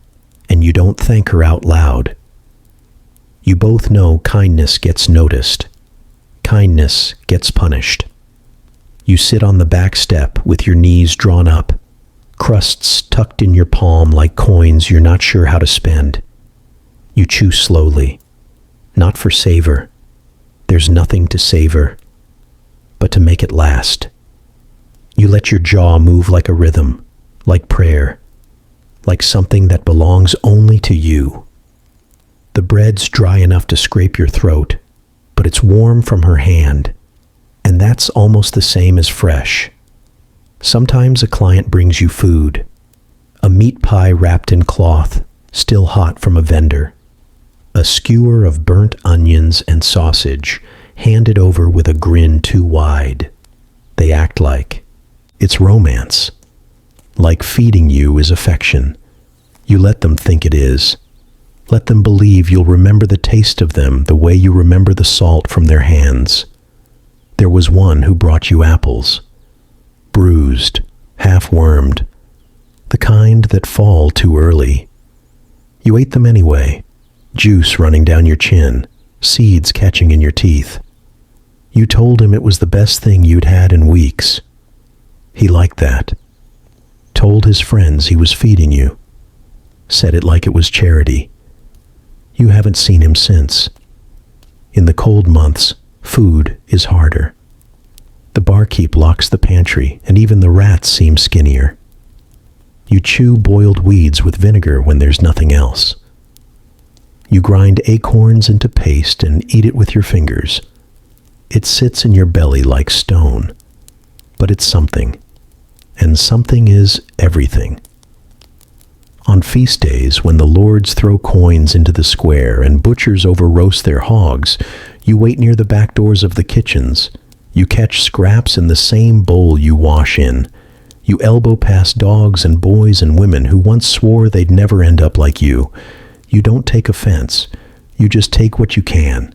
and you don't thank her out loud. You both know kindness gets noticed. Kindness gets punished. You sit on the back step with your knees drawn up, crusts tucked in your palm like coins you're not sure how to spend. You chew slowly, not for savor. There's nothing to savor, but to make it last. You let your jaw move like a rhythm, like prayer, like something that belongs only to you. The bread's dry enough to scrape your throat, but it's warm from her hand, and that's almost the same as fresh. Sometimes a client brings you food, a meat pie wrapped in cloth, still hot from a vendor, a skewer of burnt onions and sausage, handed over with a grin too wide. They act like it's romance. Like feeding you is affection. You let them think it is. Let them believe you'll remember the taste of them the way you remember the salt from their hands. There was one who brought you apples. Bruised, half-wormed, the kind that fall too early. You ate them anyway, juice running down your chin, seeds catching in your teeth. You told him it was the best thing you'd had in weeks. He liked that. Told his friends he was feeding you. Said it like it was charity. You haven't seen him since. In the cold months, food is harder. The barkeep locks the pantry, and even the rats seem skinnier. You chew boiled weeds with vinegar when there's nothing else. You grind acorns into paste and eat it with your fingers. It sits in your belly like stone, but it's something, and something is everything. On feast days, when the lords throw coins into the square and butchers over-roast their hogs, you wait near the back doors of the kitchens. You catch scraps in the same bowl you wash in. You elbow past dogs and boys and women who once swore they'd never end up like you. You don't take offense. You just take what you can.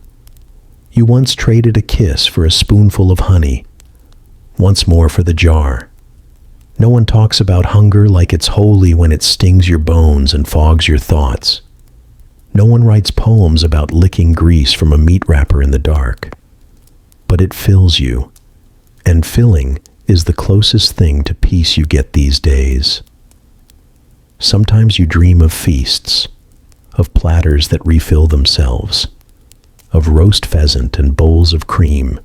You once traded a kiss for a spoonful of honey. Once more for the jar. No one talks about hunger like it's holy when it stings your bones and fogs your thoughts. No one writes poems about licking grease from a meat wrapper in the dark. But it fills you, and filling is the closest thing to peace you get these days. Sometimes you dream of feasts, of platters that refill themselves, of roast pheasant and bowls of cream.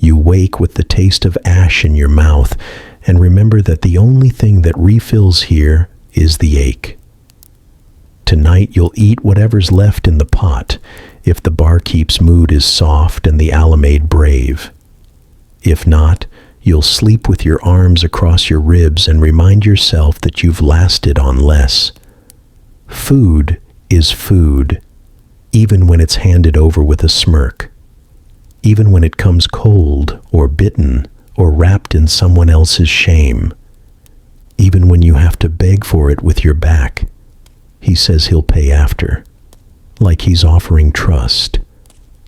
You wake with the taste of ash in your mouth and remember that the only thing that refills here is the ache. Tonight you'll eat whatever's left in the pot if the barkeep's mood is soft and the alamade brave. If not, you'll sleep with your arms across your ribs and remind yourself that you've lasted on less. Food is food, even when it's handed over with a smirk, even when it comes cold or bitten or wrapped in someone else's shame, even when you have to beg for it with your back. He says he'll pay after, like he's offering trust,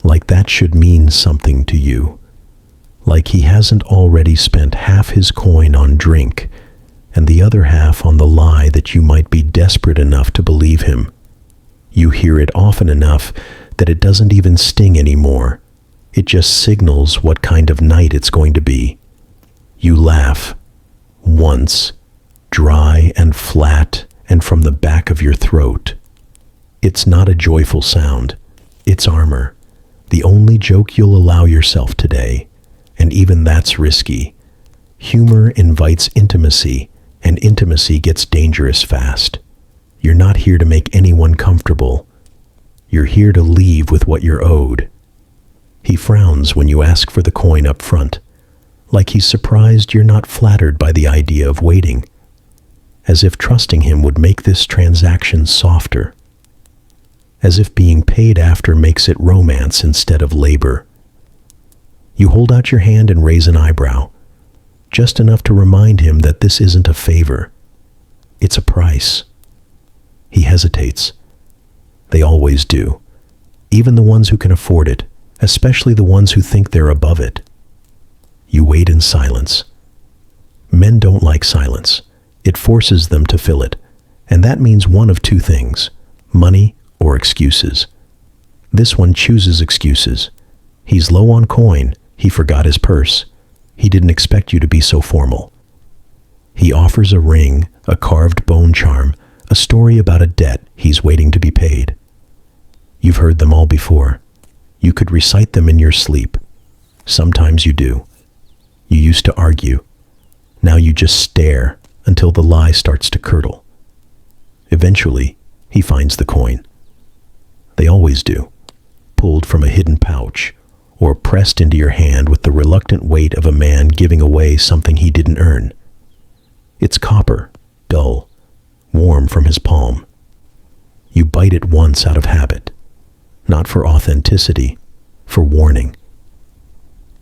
like that should mean something to you, like he hasn't already spent half his coin on drink and the other half on the lie that you might be desperate enough to believe him. You hear it often enough that it doesn't even sting anymore. It just signals what kind of night it's going to be. You laugh, once, dry and flat and from the back of your throat. It's not a joyful sound. It's armor. The only joke you'll allow yourself today, and even that's risky. Humor invites intimacy, and intimacy gets dangerous fast. You're not here to make anyone comfortable. You're here to leave with what you're owed. He frowns when you ask for the coin up front, like he's surprised you're not flattered by the idea of waiting, as if trusting him would make this transaction softer, as if being paid after makes it romance instead of labor. You hold out your hand and raise an eyebrow, just enough to remind him that this isn't a favor. It's a price. He hesitates. They always do, even the ones who can afford it, especially the ones who think they're above it. You wait in silence. Men don't like silence. It forces them to fill it, and that means one of two things: money or excuses. This one chooses excuses. He's low on coin. He forgot his purse. He didn't expect you to be so formal. He offers a ring, a carved bone charm, a story about a debt he's waiting to be paid. You've heard them all before. You could recite them in your sleep. Sometimes you do. You used to argue. Now you just stare until the lie starts to curdle. Eventually, he finds the coin. They always do, pulled from a hidden pouch or pressed into your hand with the reluctant weight of a man giving away something he didn't earn. It's copper, dull, warm from his palm. You bite it once out of habit, not for authenticity, for warning.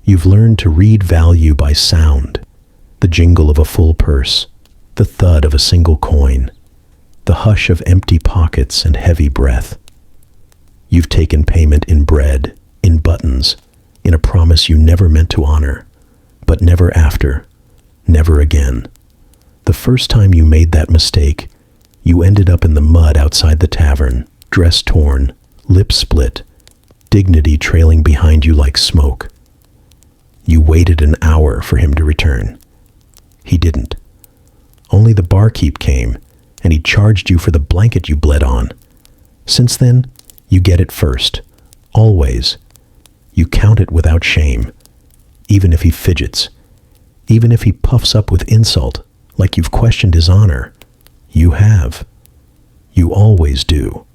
You've learned to read value by sound, the jingle of a full purse, the thud of a single coin, the hush of empty pockets and heavy breath. You've taken payment in bread, in buttons, in a promise you never meant to honor, but never after, never again. The first time you made that mistake, you ended up in the mud outside the tavern, dress torn, lips split, dignity trailing behind you like smoke. You waited an hour for him to return. He didn't. Only the barkeep came, and he charged you for the blanket you bled on. Since then, you get it first, always. You count it without shame, even if he fidgets, even if he puffs up with insult, like you've questioned his honor. You have. You always do.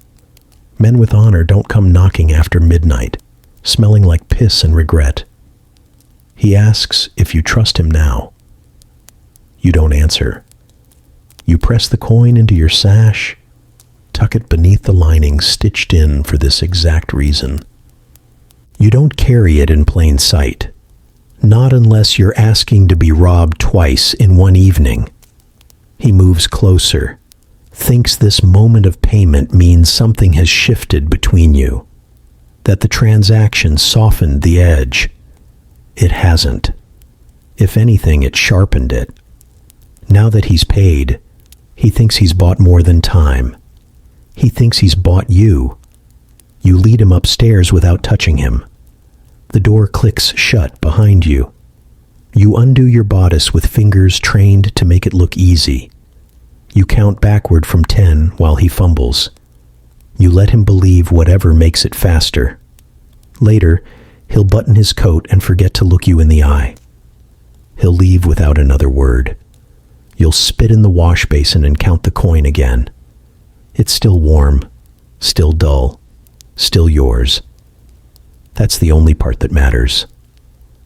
Men with honor don't come knocking after midnight, smelling like piss and regret. He asks if you trust him now. You don't answer. You press the coin into your sash, tuck it beneath the lining stitched in for this exact reason. You don't carry it in plain sight, not unless you're asking to be robbed twice in one evening. He moves closer, thinks this moment of payment means something has shifted between you, that the transaction softened the edge. It hasn't. If anything, it sharpened it. Now that he's paid, he thinks he's bought more than time. He thinks he's bought you. You lead him upstairs without touching him. The door clicks shut behind you. You undo your bodice with fingers trained to make it look easy. You count backward from 10 while he fumbles. You let him believe whatever makes it faster. Later, He'll button his coat and forget to look you in the eye. He'll leave without another word. You'll spit in the wash basin and count the coin again. It's still warm, still dull, still yours. That's the only part that matters.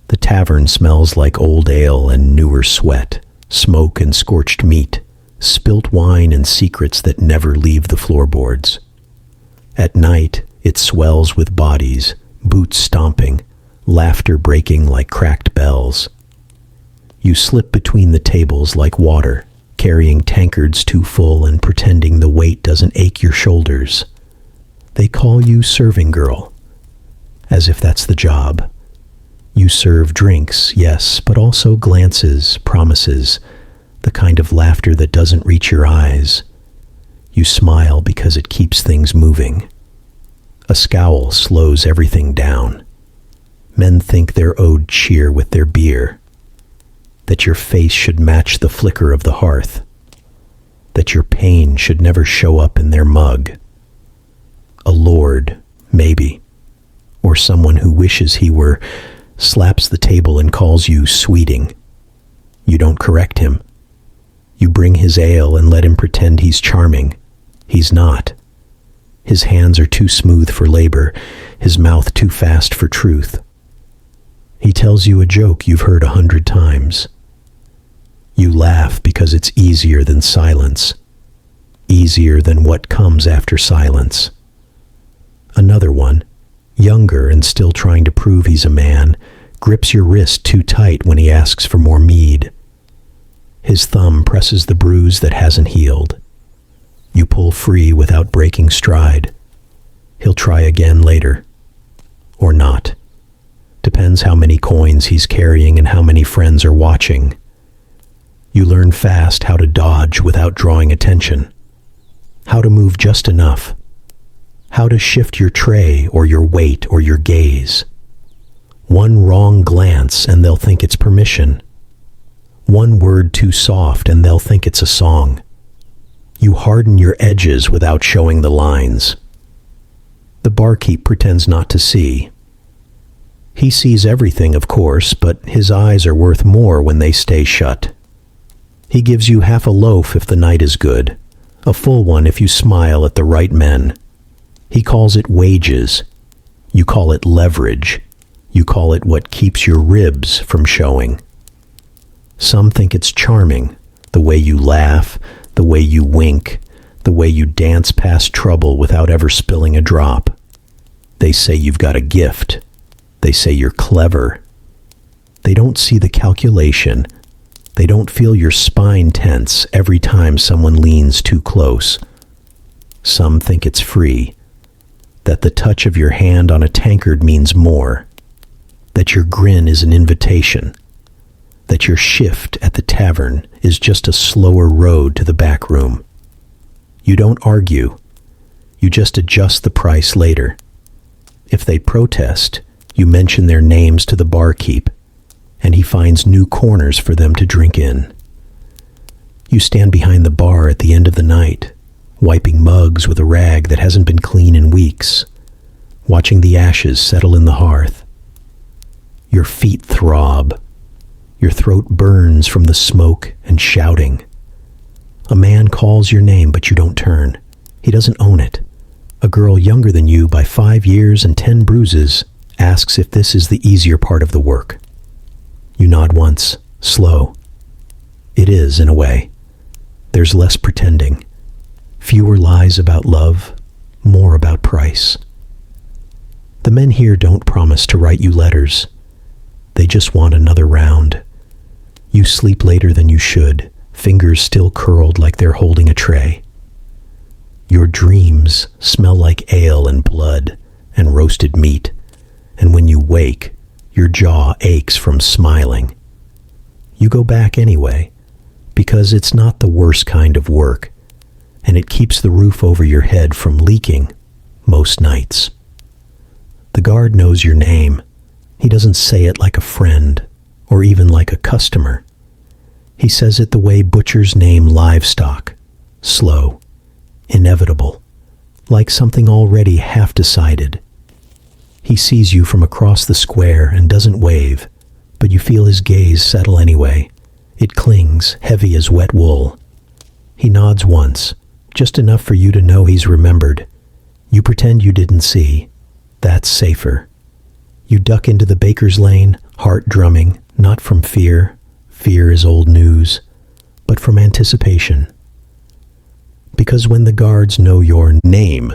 The tavern smells like old ale and newer sweat, smoke and scorched meat, spilt wine and secrets that never leave the floorboards. At night, it swells with bodies, boots stomping, laughter breaking like cracked bells. You slip between the tables like water, carrying tankards too full and pretending the weight doesn't ache your shoulders. They call you serving girl, as if that's the job. You serve drinks, yes, but also glances, promises, the kind of laughter that doesn't reach your eyes. You smile because it keeps things moving. A scowl slows everything down. Men think they're owed cheer with their beer, that your face should match the flicker of the hearth, that your pain should never show up in their mug. A lord, maybe, or someone who wishes he were, slaps the table and calls you sweeting. You don't correct him. You bring his ale and let him pretend he's charming. He's not. His hands are too smooth for labor, his mouth too fast for truth. He tells you a joke you've heard 100 times. You laugh because it's easier than silence, easier than what comes after silence. Another one, younger and still trying to prove he's a man, grips your wrist too tight when he asks for more mead. His thumb presses the bruise that hasn't healed. You pull free without breaking stride. He'll try again later. Or not. Depends how many coins he's carrying and how many friends are watching. You learn fast how to dodge without drawing attention. How to move just enough. How to shift your tray or your weight or your gaze. One wrong glance and they'll think it's permission. One word too soft and they'll think it's a song. You harden your edges without showing the lines. The barkeep pretends not to see. He sees everything, of course, but his eyes are worth more when they stay shut. He gives you half a loaf if the night is good, a full one if you smile at the right men. He calls it wages. You call it leverage. You call it what keeps your ribs from showing. Some think it's charming, the way you laugh, the way you wink, the way you dance past trouble without ever spilling a drop. They say you've got a gift. They say you're clever. They don't see the calculation. They don't feel your spine tense every time someone leans too close. Some think it's free, that the touch of your hand on a tankard means more, that your grin is an invitation, that your shift at the tavern is just a slower road to the back room. You don't argue. You just adjust the price later. If they protest, you mention their names to the barkeep, and he finds new corners for them to drink in. You stand behind the bar at the end of the night, wiping mugs with a rag that hasn't been clean in weeks, watching the ashes settle in the hearth. Your feet throb. Your throat burns from the smoke and shouting. A man calls your name, but you don't turn. He doesn't own it. A girl younger than you by 5 years and 10 bruises asks if this is the easier part of the work. You nod once, slow. It is, in a way. There's less pretending. Fewer lies about love, more about price. The men here don't promise to write you letters. They just want another round. You sleep later than you should, fingers still curled like they're holding a tray. Your dreams smell like ale and blood and roasted meat, and when you wake, your jaw aches from smiling. You go back anyway, because it's not the worst kind of work, and it keeps the roof over your head from leaking most nights. The guard knows your name. He doesn't say it like a friend, or even like a customer. He says it the way butchers name livestock, slow, inevitable, like something already half decided. He sees you from across the square and doesn't wave, but you feel his gaze settle anyway. It clings, heavy as wet wool. He nods once, just enough for you to know he's remembered. You pretend you didn't see. That's safer. You duck into the baker's lane, heart drumming, not from fear. Fear is old news, but from anticipation. Because when the guards know your name,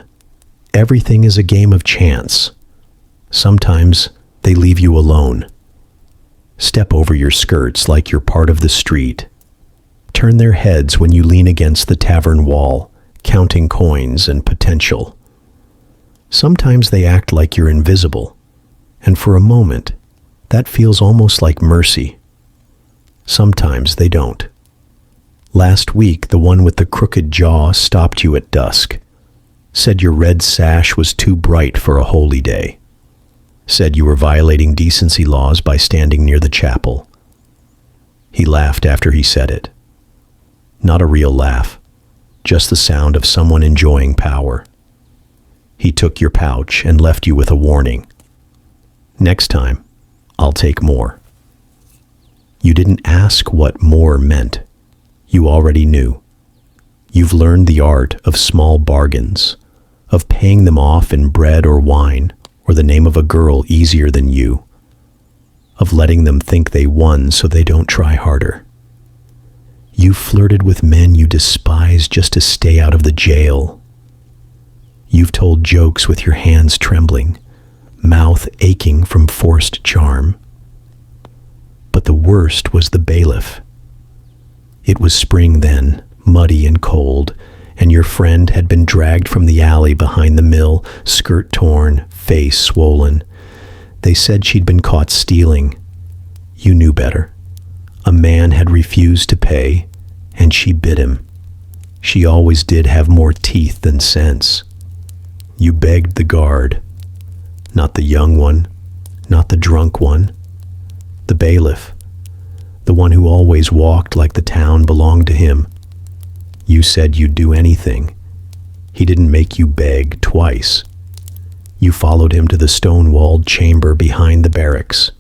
everything is a game of chance. Sometimes they leave you alone. Step over your skirts like you're part of the street. Turn their heads when you lean against the tavern wall, counting coins and potential. Sometimes they act like you're invisible, and for a moment, that feels almost like mercy. Sometimes they don't. Last week, the one with the crooked jaw stopped you at dusk, said your red sash was too bright for a holy day, said you were violating decency laws by standing near the chapel. He laughed after he said it. Not a real laugh, just the sound of someone enjoying power. He took your pouch and left you with a warning. Next time, I'll take more. You didn't ask what more meant. You already knew. You've learned the art of small bargains, of paying them off in bread or wine, or the name of a girl easier than you, of letting them think they won so they don't try harder. You flirted with men you despise just to stay out of the jail. You've told jokes with your hands trembling, mouth aching from forced charm. But the worst was the bailiff. It was spring then, muddy and cold, and your friend had been dragged from the alley behind the mill, skirt torn, face swollen. They said she'd been caught stealing. You knew better. A man had refused to pay, and she bit him. She always did have more teeth than sense. You begged the guard. Not the young one, not the drunk one. The bailiff, the one who always walked like the town belonged to him. You said you'd do anything. He didn't make you beg twice. You followed him to the stone-walled chamber behind the barracks,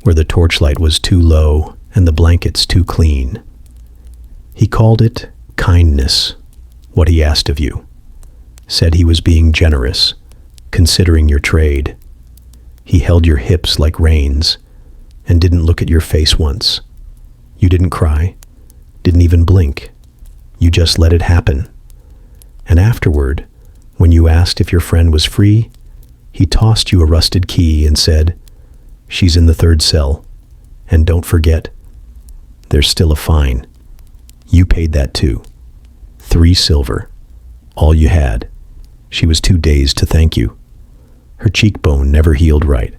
where the torchlight was too low and the blankets too clean. He called it kindness, what he asked of you. Said he was being generous, considering your trade. He held your hips like reins and didn't look at your face once. You didn't cry, didn't even blink. You just let it happen. And afterward, when you asked if your friend was free, he tossed you a rusted key and said, "She's in the third cell. And don't forget, there's still a fine." You paid that too. 3 silver. All you had. She was too dazed to thank you. Her cheekbone never healed right.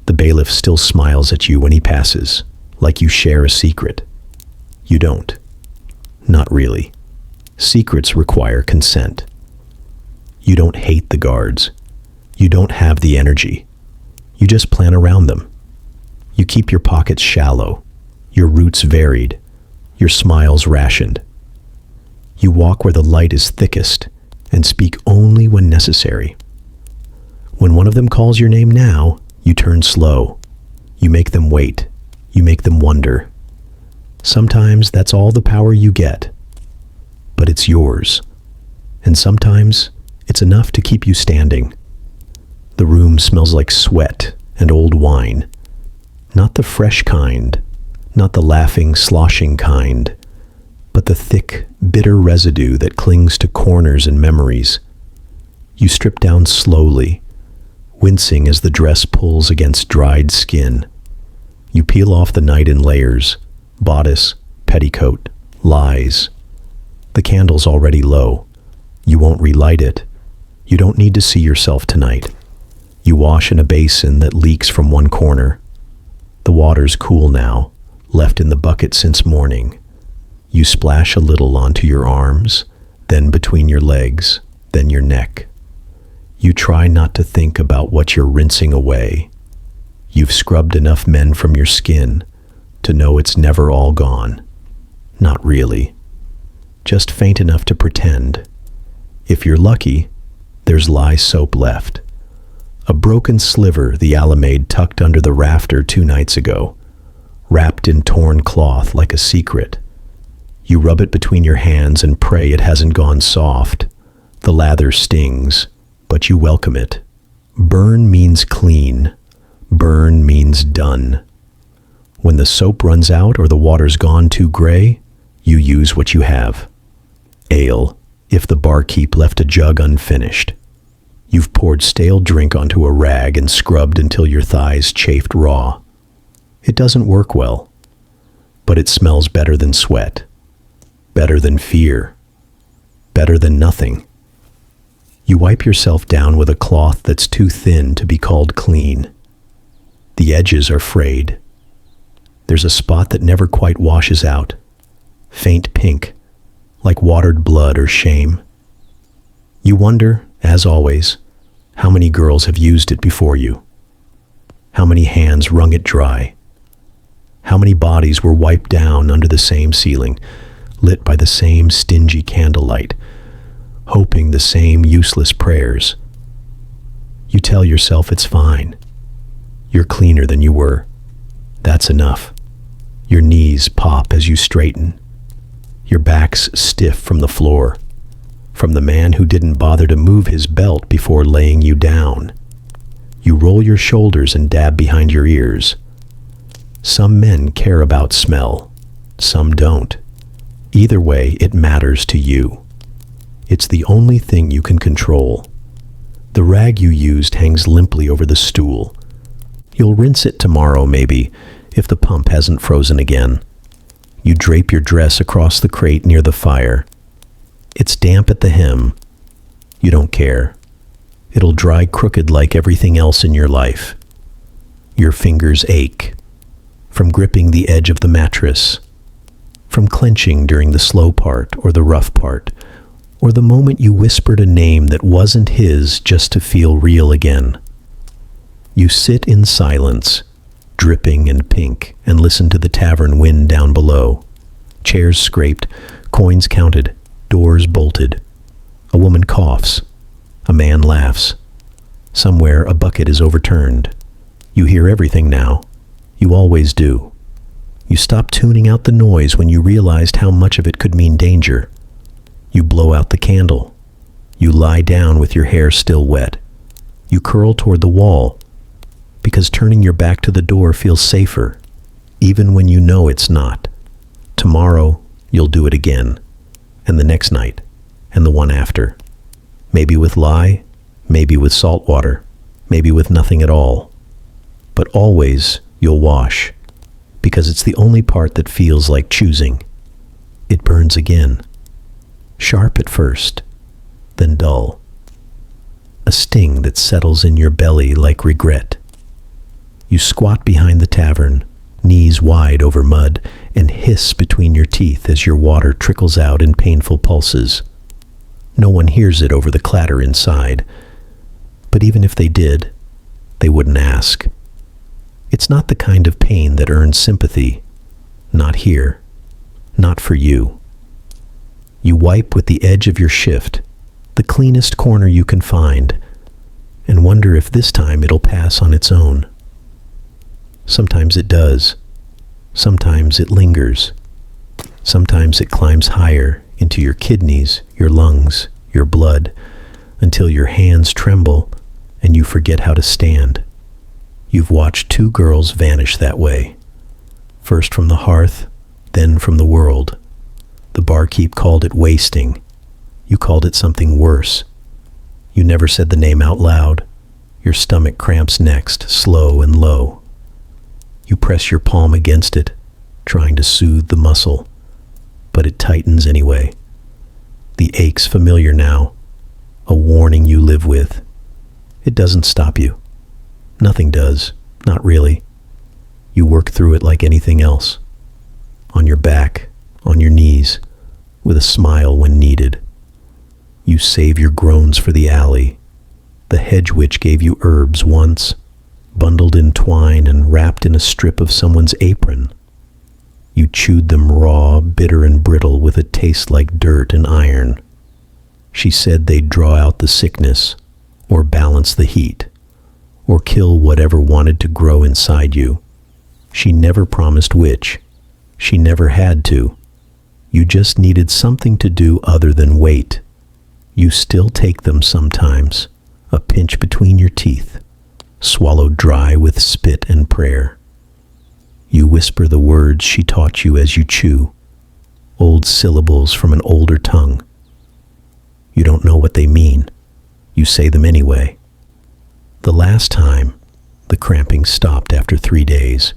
The bailiff still smiles at you when he passes, like you share a secret. You don't. Not really. Secrets require consent. You don't hate the guards. You don't have the energy. You just plan around them. You keep your pockets shallow, your roots varied, your smiles rationed. You walk where the light is thickest and speak only when necessary. When one of them calls your name now, you turn slow. You make them wait. You make them wonder. Sometimes that's all the power you get, but it's yours. And sometimes it's enough to keep you standing. The room smells like sweat and old wine. Not the fresh kind, not the laughing, sloshing kind, but the thick, bitter residue that clings to corners and memories. You strip down slowly, wincing as the dress pulls against dried skin. You peel off the night in layers, bodice, petticoat, lies. The candle's already low. You won't relight it. You don't need to see yourself tonight. You wash in a basin that leaks from one corner. The water's cool now, left in the bucket since morning. You splash a little onto your arms, then between your legs, then your neck. You try not to think about what you're rinsing away. You've scrubbed enough men from your skin to know it's never all gone. Not really. Just faint enough to pretend. If you're lucky, there's lye soap left. A broken sliver the Alameda tucked under the rafter 2 nights ago, wrapped in torn cloth like a secret. You rub it between your hands and pray it hasn't gone soft. The lather stings, but you welcome it. Burn means clean. Burn means done. When the soap runs out or the water's gone too gray, you use what you have. Ale, if the barkeep left a jug unfinished. You've poured stale drink onto a rag and scrubbed until your thighs chafed raw. It doesn't work well, but it smells better than sweat, better than fear, better than nothing. You wipe yourself down with a cloth that's too thin to be called clean. The edges are frayed. There's a spot that never quite washes out, faint pink, like watered blood or shame. You wonder, as always, how many girls have used it before you, how many hands wrung it dry, how many bodies were wiped down under the same ceiling, lit by the same stingy candlelight, hoping the same useless prayers. You tell yourself it's fine. You're cleaner than you were. That's enough. Your knees pop as you straighten. Your back's stiff from the floor, from the man who didn't bother to move his belt before laying you down. You roll your shoulders and dab behind your ears. Some men care about smell, some don't. Either way, it matters to you. It's the only thing you can control. The rag you used hangs limply over the stool. You'll rinse it tomorrow, maybe, if the pump hasn't frozen again. You drape your dress across the crate near the fire. It's damp at the hem. You don't care. It'll dry crooked like everything else in your life. Your fingers ache from gripping the edge of the mattress, from clenching during the slow part or the rough part, or the moment you whispered a name that wasn't his just to feel real again. You sit in silence, dripping and pink, and listen to the tavern wind down below. Chairs scraped, coins counted, doors bolted. A woman coughs. A man laughs. Somewhere a bucket is overturned. You hear everything now. You always do. You stop tuning out the noise when you realized how much of it could mean danger. You blow out the candle. You lie down with your hair still wet. You curl toward the wall, because turning your back to the door feels safer, even when you know it's not. Tomorrow, you'll do it again, and the next night, and the one after. Maybe with lye, maybe with salt water, maybe with nothing at all. But always, you'll wash, because it's the only part that feels like choosing. It burns again. Sharp at first, then dull. A sting that settles in your belly like regret. You squat behind the tavern, knees wide over mud, and hiss between your teeth as your water trickles out in painful pulses. No one hears it over the clatter inside, but even if they did, they wouldn't ask. It's not the kind of pain that earns sympathy. Not here. Not for you. You wipe with the edge of your shift, the cleanest corner you can find, and wonder if this time it'll pass on its own. Sometimes it does. Sometimes it lingers. Sometimes it climbs higher into your kidneys, your lungs, your blood, until your hands tremble and you forget how to stand. You've watched 2 girls vanish that way, first from the hearth, then from the world. The barkeep called it wasting. You called it something worse. You never said the name out loud. Your stomach cramps next, slow and low. You press your palm against it, trying to soothe the muscle, but it tightens anyway. The ache's familiar now, a warning you live with. It doesn't stop you. Nothing does, not really. You work through it like anything else. On your back, on your knees, with a smile when needed. You save your groans for the alley, the hedge witch gave you herbs once, bundled in twine and wrapped in a strip of someone's apron. You chewed them raw, bitter and brittle with a taste like dirt and iron. She said they'd draw out the sickness or balance the heat, or kill whatever wanted to grow inside you. She never promised which. She never had to. You just needed something to do other than wait. You still take them sometimes, a pinch between your teeth, swallowed dry with spit and prayer. You whisper the words she taught you as you chew, old syllables from an older tongue. You don't know what they mean. You say them anyway. The last time, the cramping stopped after 3 days.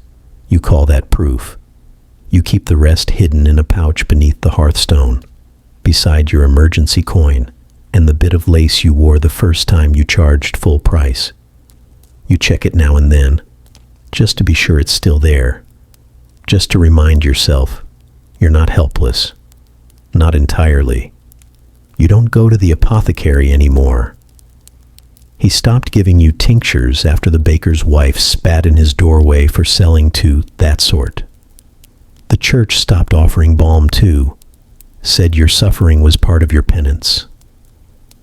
You call that proof. You keep the rest hidden in a pouch beneath the hearthstone, beside your emergency coin and the bit of lace you wore the first time you charged full price. You check it now and then, just to be sure it's still there, just to remind yourself you're not helpless, not entirely. You don't go to the apothecary anymore. He stopped giving you tinctures after the baker's wife spat in his doorway for selling to that sort. The church stopped offering balm too, said your suffering was part of your penance.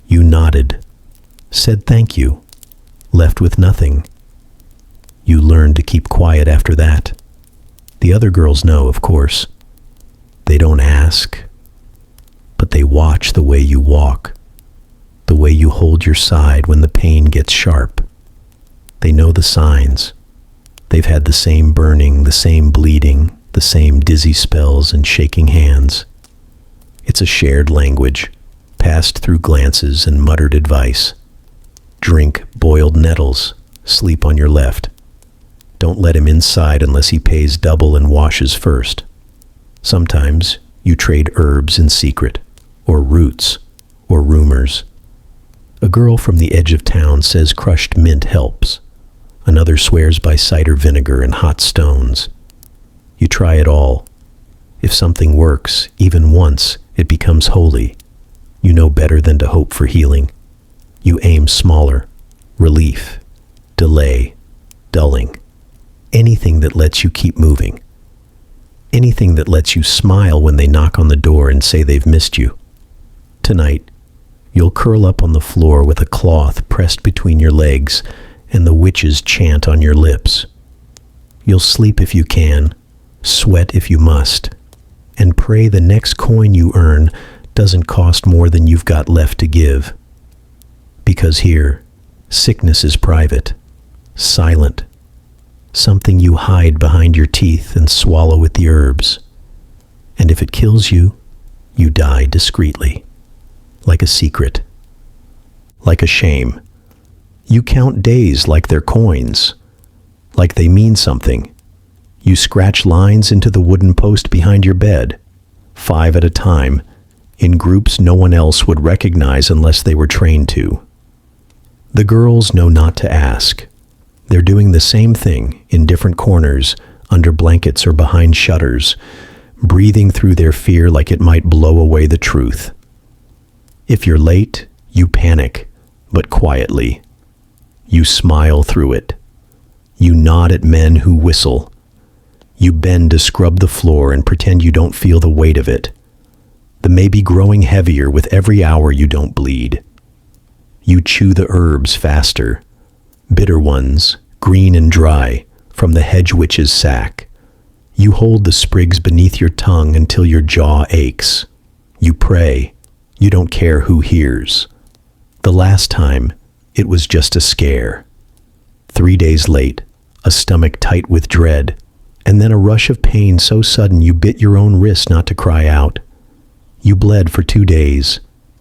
You nodded, said thank you, left with nothing. You learned to keep quiet after that. The other girls know, of course. They don't ask, but they watch the way you walk, the way you hold your side when the pain gets sharp. They know the signs. They've had the same burning, the same bleeding, the same dizzy spells and shaking hands. It's a shared language, passed through glances and muttered advice. Drink boiled nettles, sleep on your left. Don't let him inside unless he pays double and washes first. Sometimes you trade herbs in secret, or roots, or rumors. A girl from the edge of town says crushed mint helps. Another swears by cider vinegar and hot stones. You try it all. If something works, even once, it becomes holy. You know better than to hope for healing. You aim smaller. Relief. Delay. Dulling. Anything that lets you keep moving. Anything that lets you smile when they knock on the door and say they've missed you. Tonight, you'll curl up on the floor with a cloth pressed between your legs and the witches chant on your lips. You'll sleep if you can, sweat if you must, and pray the next coin you earn doesn't cost more than you've got left to give. Because here, sickness is private, silent, something you hide behind your teeth and swallow with the herbs. And if it kills you, you die discreetly, like a secret, like a shame. You count days like they're coins, like they mean something. You scratch lines into the wooden post behind your bed, 5 at a time, in groups no one else would recognize unless they were trained to. The girls know not to ask. They're doing the same thing in different corners, under blankets or behind shutters, breathing through their fear like it might blow away the truth. If you're late, you panic, but quietly. You smile through it. You nod at men who whistle. You bend to scrub the floor and pretend you don't feel the weight of it. The may be growing heavier with every hour you don't bleed. You chew the herbs faster, bitter ones, green and dry, from the hedge witch's sack. You hold the sprigs beneath your tongue until your jaw aches. You pray. You don't care who hears. The last time, it was just a scare. 3 days late, a stomach tight with dread, and then a rush of pain so sudden you bit your own wrist not to cry out. You bled for 2 days,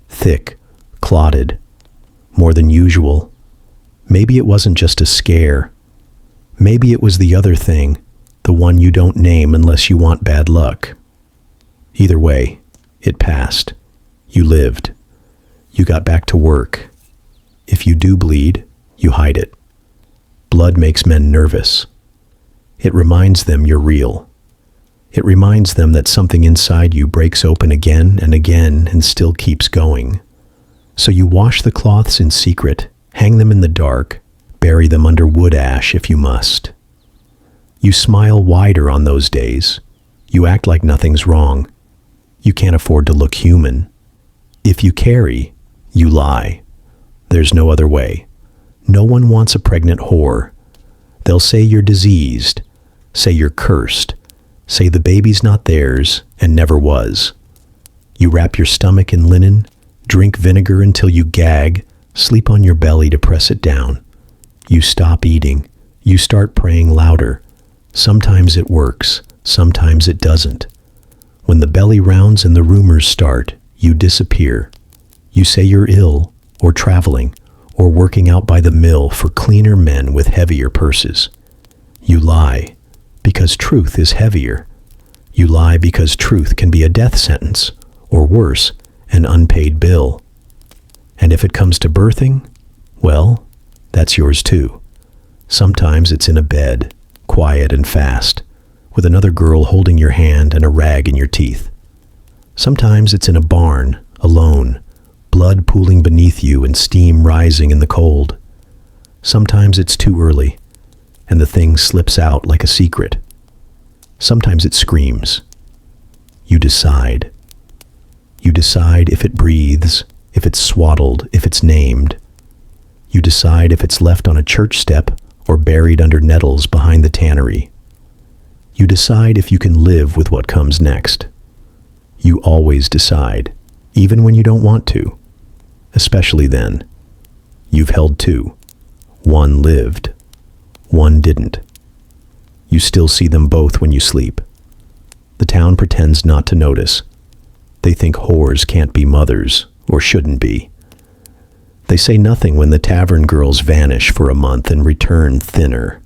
thick, clotted, more than usual. Maybe it wasn't just a scare. Maybe it was the other thing, the one you don't name unless you want bad luck. Either way, it passed. You lived. You got back to work. If you do bleed, you hide it. Blood makes men nervous. It reminds them you're real. It reminds them that something inside you breaks open again and again and still keeps going. So you wash the cloths in secret, hang them in the dark, bury them under wood ash if you must. You smile wider on those days. You act like nothing's wrong. You can't afford to look human. If you carry, you lie. There's no other way. No one wants a pregnant whore. They'll say you're diseased, say you're cursed, say the baby's not theirs and never was. You wrap your stomach in linen, drink vinegar until you gag, sleep on your belly to press it down. You stop eating. You start praying louder. Sometimes it works, sometimes it doesn't. When the belly rounds and the rumors start, you disappear. You say you're ill, or traveling, or working out by the mill for cleaner men with heavier purses. You lie, because truth is heavier. You lie because truth can be a death sentence, or worse, an unpaid bill. And if it comes to birthing, well, that's yours too. Sometimes it's in a bed, quiet and fast, with another girl holding your hand and a rag in your teeth. Sometimes it's in a barn, alone, blood pooling beneath you and steam rising in the cold. Sometimes it's too early, and the thing slips out like a secret. Sometimes it screams. You decide. You decide if it breathes, if it's swaddled, if it's named. You decide if it's left on a church step or buried under nettles behind the tannery. You decide if you can live with what comes next. You always decide, even when you don't want to. Especially then. You've held two. One lived. One didn't. You still see them both when you sleep. The town pretends not to notice. They think whores can't be mothers, or shouldn't be. They say nothing when the tavern girls vanish for a month and return thinner.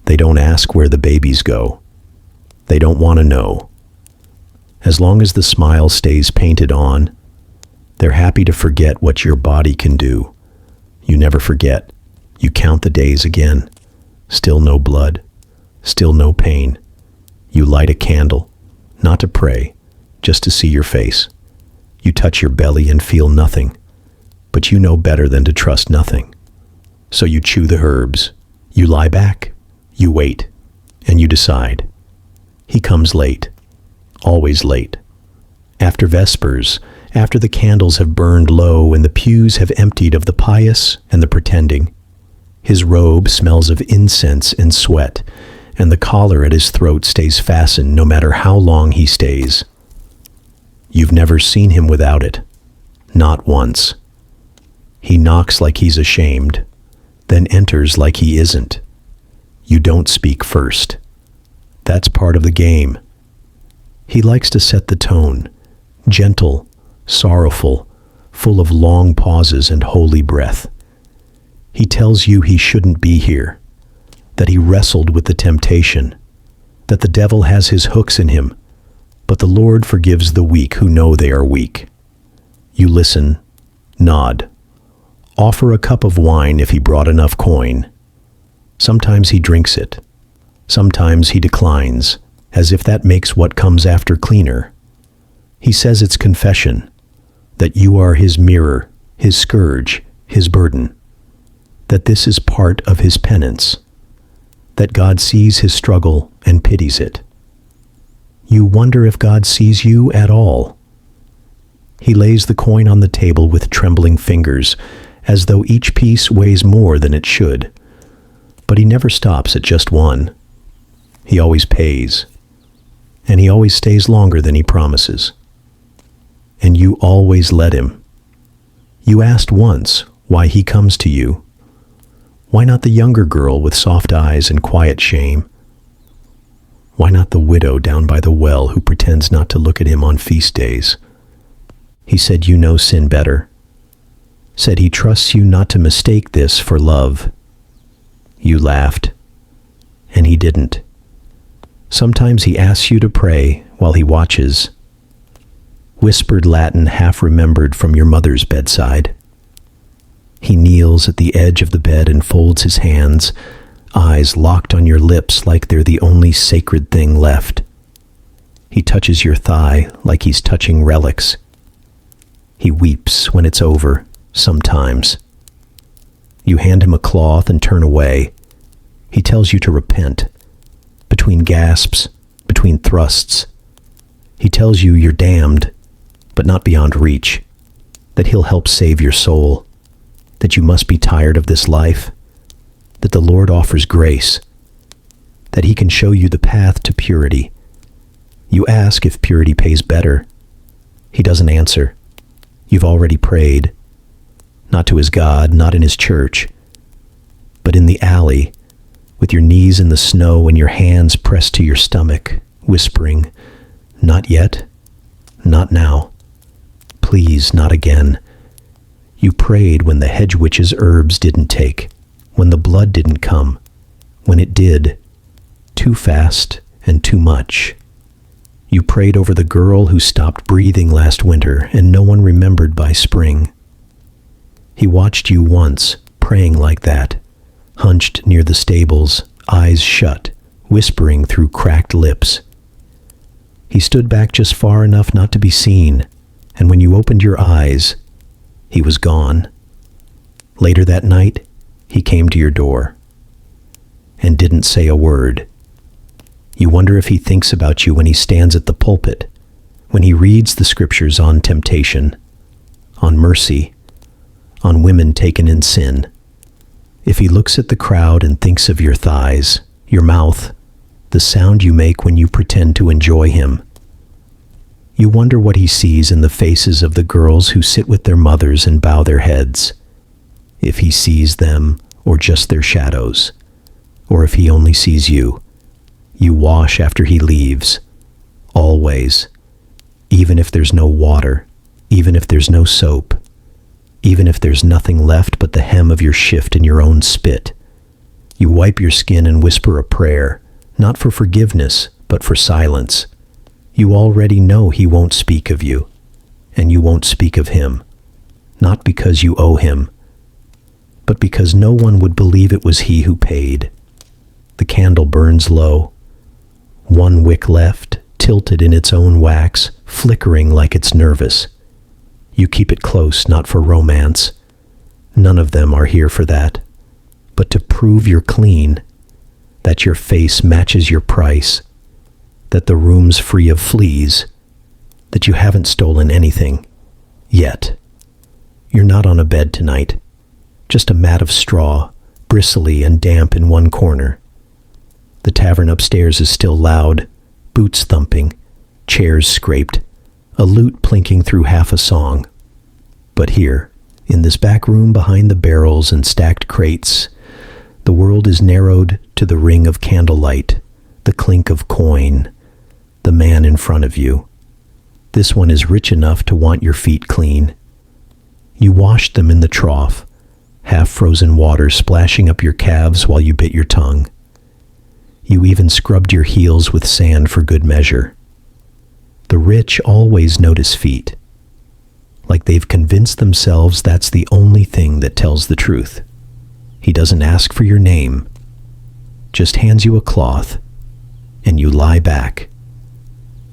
They don't ask where the babies go. They don't want to know. As long as the smile stays painted on, they're happy to forget what your body can do. You never forget. You count the days again. Still no blood. Still no pain. You light a candle, not to pray, just to see your face. You touch your belly and feel nothing, but you know better than to trust nothing. So you chew the herbs. You lie back. You wait. And you decide. He comes late. Always late. After Vespers, after the candles have burned low and the pews have emptied of the pious and the pretending. His robe smells of incense and sweat, and the collar at his throat stays fastened no matter how long he stays. You've never seen him without it. Not once. He knocks like he's ashamed, then enters like he isn't. You don't speak first. That's part of the game. He likes to set the tone, gentle, sorrowful, full of long pauses and holy breath. He tells you he shouldn't be here, that he wrestled with the temptation, that the devil has his hooks in him, but the Lord forgives the weak who know they are weak. You listen, nod, offer a cup of wine if he brought enough coin. Sometimes he drinks it. Sometimes he declines, as if that makes what comes after cleaner. He says it's confession, that you are his mirror, his scourge, his burden, that this is part of his penance, that God sees his struggle and pities it. You wonder if God sees you at all. He lays the coin on the table with trembling fingers, as though each piece weighs more than it should. But he never stops at just one. He always pays. And he always stays longer than he promises. And you always let him. You asked once why he comes to you. Why not the younger girl with soft eyes and quiet shame? Why not the widow down by the well who pretends not to look at him on feast days? He said you know sin better. Said he trusts you not to mistake this for love. You laughed. And he didn't. Sometimes he asks you to pray while he watches. Whispered Latin half remembered from your mother's bedside. He kneels at the edge of the bed and folds his hands, eyes locked on your lips like they're the only sacred thing left. He touches your thigh like he's touching relics. He weeps when it's over, sometimes. You hand him a cloth and turn away. He tells you to repent. Between gasps, between thrusts. He tells you you're damned, but not beyond reach, that he'll help save your soul. that you must be tired of this life, that the Lord offers grace, that he can show you the path to purity. You ask if purity pays better. He doesn't answer. You've already prayed, not to his God, not in his church, but in the alley, with your knees in the snow and your hands pressed to your stomach, whispering, "Not yet, not now, please, not again." You prayed when the hedge witch's herbs didn't take, when the blood didn't come, when it did, too fast and too much. You prayed over the girl who stopped breathing last winter and no one remembered by spring. He watched you once, praying like that, hunched near the stables, eyes shut, whispering through cracked lips. He stood back just far enough not to be seen, and when you opened your eyes, he was gone. Later that night, he came to your door and didn't say a word. You wonder if he thinks about you when he stands at the pulpit, when he reads the scriptures on temptation, on mercy, on women taken in sin. If he looks at the crowd and thinks of your thighs, your mouth, the sound you make when you pretend to enjoy him. You wonder what he sees in the faces of the girls who sit with their mothers and bow their heads. If he sees them, or just their shadows, or if he only sees you. You wash after he leaves, always, even if there's no water, even if there's no soap, even if there's nothing left but the hem of your shift and your own spit. You wipe your skin and whisper a prayer, not for forgiveness, but for silence. You already know he won't speak of you, and you won't speak of him, not because you owe him, but because no one would believe it was he who paid. The candle burns low, one wick left, tilted in its own wax, flickering like it's nervous. You keep it close, not for romance. None of them are here for that, but to prove you're clean, that your face matches your price, that the room's free of fleas, that you haven't stolen anything, yet. You're not on a bed tonight, just a mat of straw, bristly and damp in one corner. The tavern upstairs is still loud, boots thumping, chairs scraped, a lute plinking through half a song. But here, in this back room behind the barrels and stacked crates, the world is narrowed to the ring of candlelight, the clink of coin, the man in front of you. This one is rich enough to want your feet clean. You washed them in the trough, half-frozen water splashing up your calves while you bit your tongue. You even scrubbed your heels with sand for good measure. The rich always notice feet, like they've convinced themselves that's the only thing that tells the truth. He doesn't ask for your name, just hands you a cloth, and you lie back.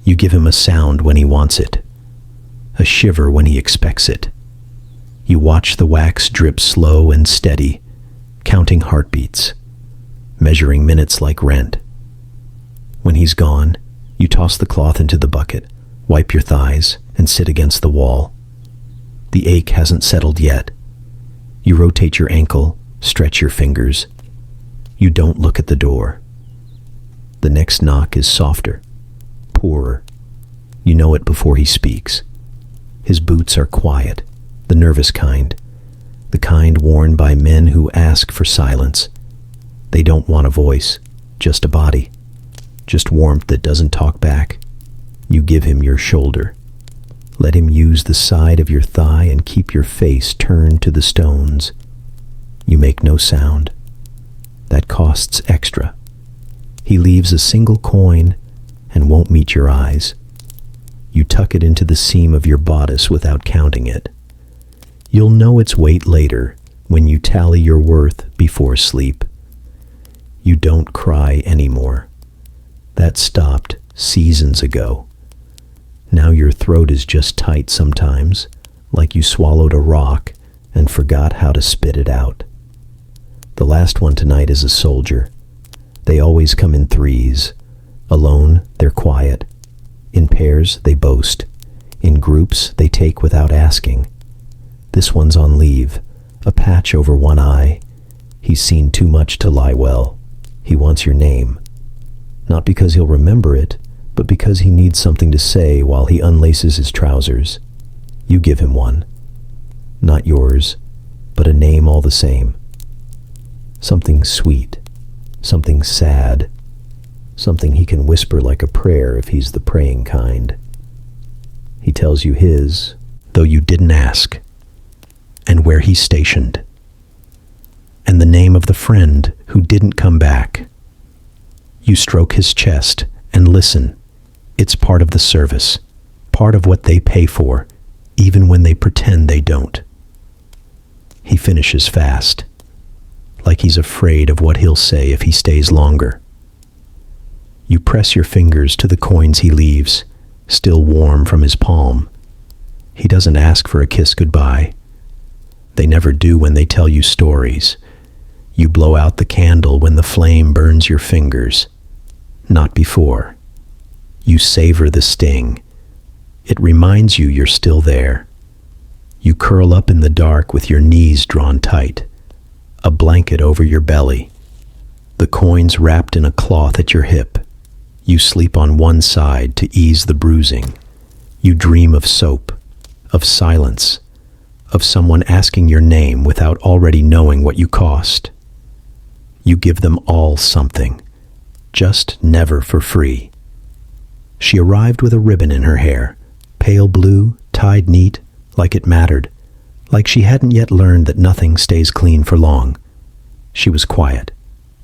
You give him a sound when he wants it, a shiver when he expects it. You watch the wax drip slow and steady, counting heartbeats, measuring minutes like rent. When he's gone, you toss the cloth into the bucket, wipe your thighs, and sit against the wall. The ache hasn't settled yet. You rotate your ankle, stretch your fingers. You don't look at the door. The next knock is softer, poorer. You know it before he speaks. His boots are quiet, the nervous kind, the kind worn by men who ask for silence. They don't want a voice, just a body, just warmth that doesn't talk back. You give him your shoulder. Let him use the side of your thigh and keep your face turned to the stones. You make no sound. That costs extra. He leaves a single coin and won't meet your eyes. You tuck it into the seam of your bodice without counting it. You'll know its weight later when you tally your worth before sleep. You don't cry anymore. That stopped seasons ago. Now your throat is just tight sometimes, like you swallowed a rock and forgot how to spit it out. The last one tonight is a soldier. They always come in threes. Alone, they're quiet. In pairs, they boast. In groups, they take without asking. This one's on leave, a patch over one eye. He's seen too much to lie well. He wants your name. Not because he'll remember it, but because he needs something to say while he unlaces his trousers. You give him one. Not yours, but a name all the same. Something sweet, something sad, something he can whisper like a prayer if he's the praying kind. He tells you his, though you didn't ask, and where he's stationed, and the name of the friend who didn't come back. You stroke his chest and listen. It's part of the service, part of what they pay for, even when they pretend they don't. He finishes fast, like he's afraid of what he'll say if he stays longer. You press your fingers to the coins he leaves, still warm from his palm. He doesn't ask for a kiss goodbye. They never do when they tell you stories. You blow out the candle when the flame burns your fingers. Not before. You savor the sting. It reminds you you're still there. You curl up in the dark with your knees drawn tight, a blanket over your belly, the coins wrapped in a cloth at your hip. You sleep on one side to ease the bruising. You dream of soap, of silence, of someone asking your name without already knowing what you cost. You give them all something, just never for free. She arrived with a ribbon in her hair, pale blue, tied neat, like it mattered, like she hadn't yet learned that nothing stays clean for long. She was quiet,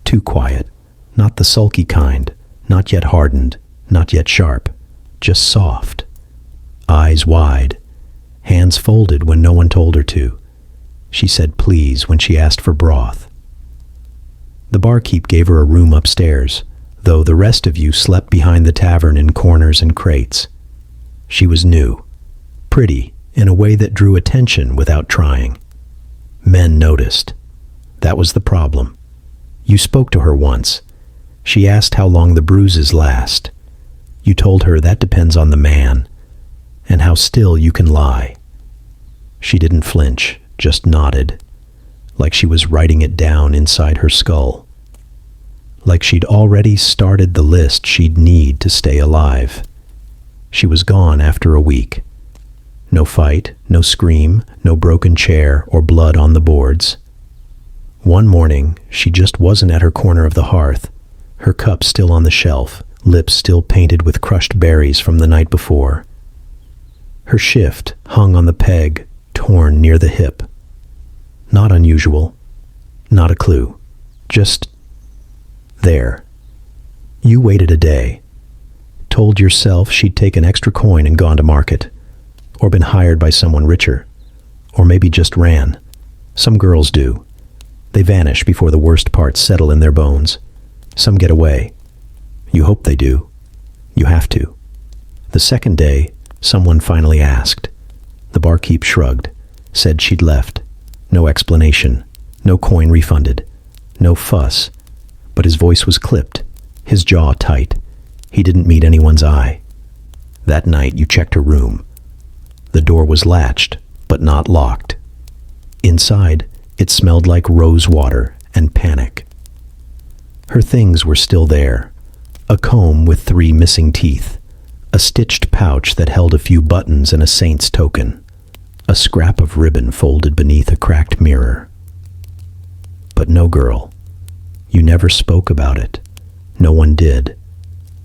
too quiet, not the sulky kind, not yet hardened, not yet sharp, just soft. Eyes wide, hands folded when no one told her to. She said please when she asked for broth. The barkeep gave her a room upstairs, though the rest of you slept behind the tavern in corners and crates. She was new, pretty, in a way that drew attention without trying. Men noticed. That was the problem. You spoke to her once. She asked how long the bruises last. You told her that depends on the man, and how still you can lie. She didn't flinch, just nodded, like she was writing it down inside her skull. Like she'd already started the list she'd need to stay alive. She was gone after a week. No fight, no scream, no broken chair or blood on the boards. One morning, she just wasn't at her corner of the hearth, her cup still on the shelf, lips still painted with crushed berries from the night before. Her shift hung on the peg, torn near the hip. Not unusual, not a clue, just there. You waited a day, told yourself she'd take an extra coin and gone to market, or been hired by someone richer, or maybe just ran. Some girls do. They vanish before the worst parts settle in their bones. Some get away. You hope they do. You have to. The second day, someone finally asked. The barkeep shrugged, said she'd left. No explanation, no coin refunded, no fuss, but his voice was clipped, his jaw tight. He didn't meet anyone's eye. That night you checked her room. The door was latched, but not locked. Inside, it smelled like rose water and panic. Her things were still there. A comb with 3 missing teeth, a stitched pouch that held a few buttons and a saint's token, a scrap of ribbon folded beneath a cracked mirror. But no girl. You never spoke about it. No one did.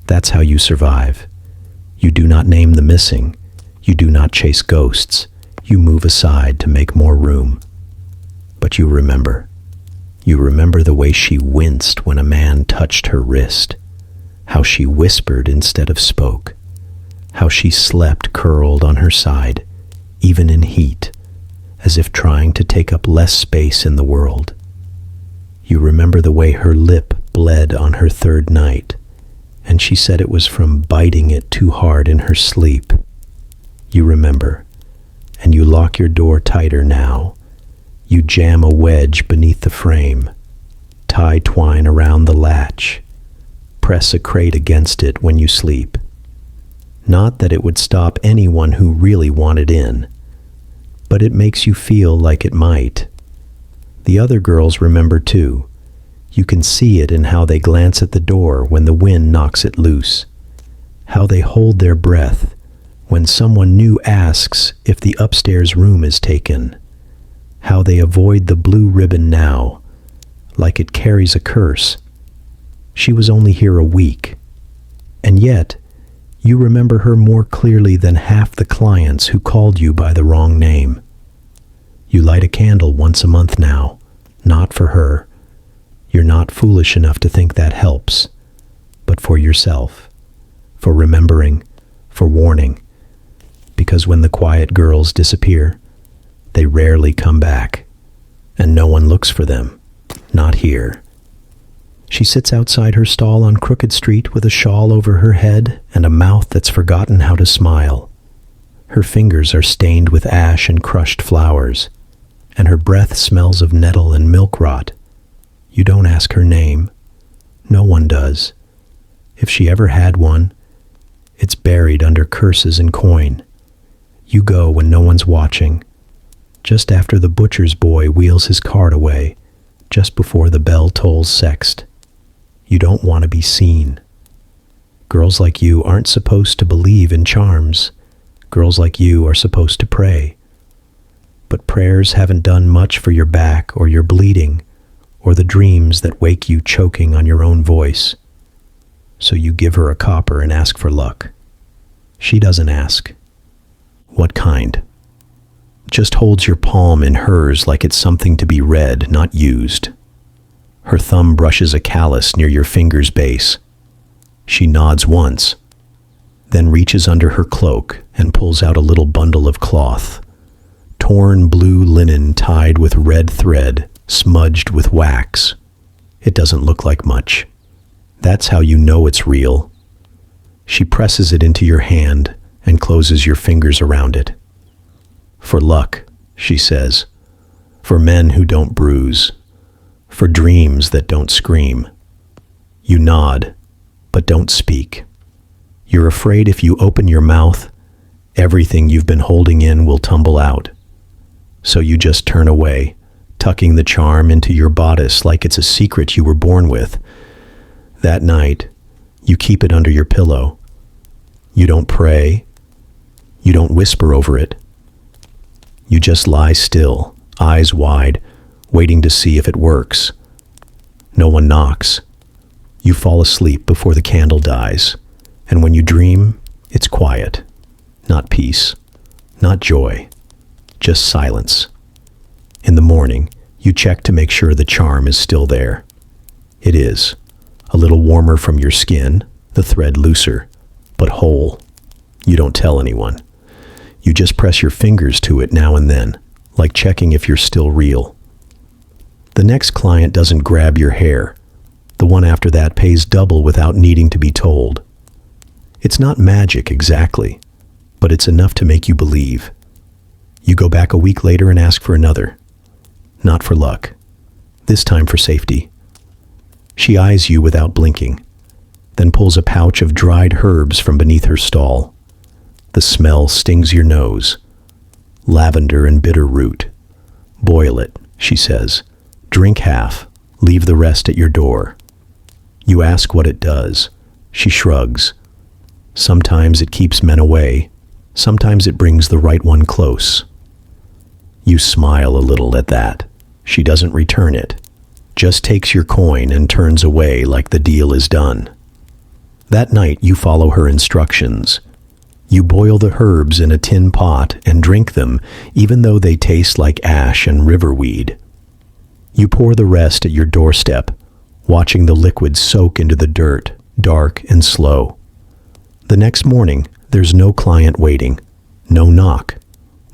That's how you survive. You do not name the missing. You do not chase ghosts. You move aside to make more room. But you remember. You remember the way she winced when a man touched her wrist, how she whispered instead of spoke, how she slept curled on her side, even in heat, as if trying to take up less space in the world. You remember the way her lip bled on her 3rd night, and she said it was from biting it too hard in her sleep. You remember, and you lock your door tighter now. You jam a wedge beneath the frame, tie twine around the latch, press a crate against it when you sleep. Not that it would stop anyone who really wanted in, but it makes you feel like it might. The other girls remember too. You can see it in how they glance at the door when the wind knocks it loose, how they hold their breath when someone new asks if the upstairs room is taken, how they avoid the blue ribbon now, like it carries a curse. She was only here a week, and yet you remember her more clearly than half the clients who called you by the wrong name. You light a candle once a month now, not for her. You're not foolish enough to think that helps, but for yourself, for remembering, for warning, because when the quiet girls disappear, they rarely come back, and no one looks for them, not here. She sits outside her stall on Crooked Street with a shawl over her head and a mouth that's forgotten how to smile. Her fingers are stained with ash and crushed flowers, and her breath smells of nettle and milk rot. You don't ask her name. No one does. If she ever had one, it's buried under curses and coin. You go when no one's watching, just after the butcher's boy wheels his cart away, just before the bell tolls sext. You don't want to be seen. Girls like you aren't supposed to believe in charms. Girls like you are supposed to pray. But prayers haven't done much for your back or your bleeding, or the dreams that wake you choking on your own voice. So you give her a copper and ask for luck. She doesn't ask. What kind? Just holds your palm in hers like it's something to be read, not used. Her thumb brushes a callus near your finger's base. She nods once, then reaches under her cloak and pulls out a little bundle of cloth. Torn blue linen tied with red thread, smudged with wax. It doesn't look like much. That's how you know it's real. She presses it into your hand and closes your fingers around it. For luck, she says. For men who don't bruise. For dreams that don't scream. You nod, but don't speak. You're afraid if you open your mouth, everything you've been holding in will tumble out. So you just turn away, tucking the charm into your bodice like it's a secret you were born with. That night, you keep it under your pillow. You don't pray. You don't whisper over it. You just lie still, eyes wide, waiting to see if it works. No one knocks. You fall asleep before the candle dies, and when you dream, it's quiet. Not peace, not joy, just silence. In the morning, you check to make sure the charm is still there. It is. A little warmer from your skin, the thread looser, but whole. You don't tell anyone. You just press your fingers to it now and then, like checking if you're still real. The next client doesn't grab your hair. The one after that pays double without needing to be told. It's not magic exactly, but it's enough to make you believe. You go back a week later and ask for another. Not for luck. This time for safety. She eyes you without blinking, then pulls a pouch of dried herbs from beneath her stall. The smell stings your nose. Lavender and bitter root. Boil it, she says. Drink half. Leave the rest at your door. You ask what it does. She shrugs. Sometimes it keeps men away. Sometimes it brings the right one close. You smile a little at that. She doesn't return it. Just takes your coin and turns away like the deal is done. That night you follow her instructions. You boil the herbs in a tin pot and drink them, even though they taste like ash and riverweed. You pour the rest at your doorstep, watching the liquid soak into the dirt, dark and slow. The next morning, there's no client waiting, no knock,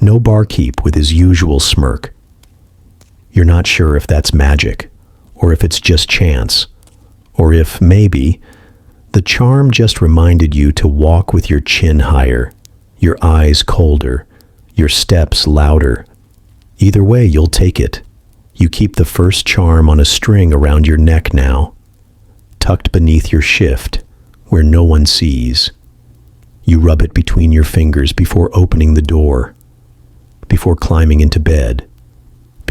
no barkeep with his usual smirk. You're not sure if that's magic, or if it's just chance, or if, maybe, the charm just reminded you to walk with your chin higher, your eyes colder, your steps louder. Either way, you'll take it. You keep the first charm on a string around your neck now, tucked beneath your shift, where no one sees. You rub it between your fingers before opening the door, before climbing into bed,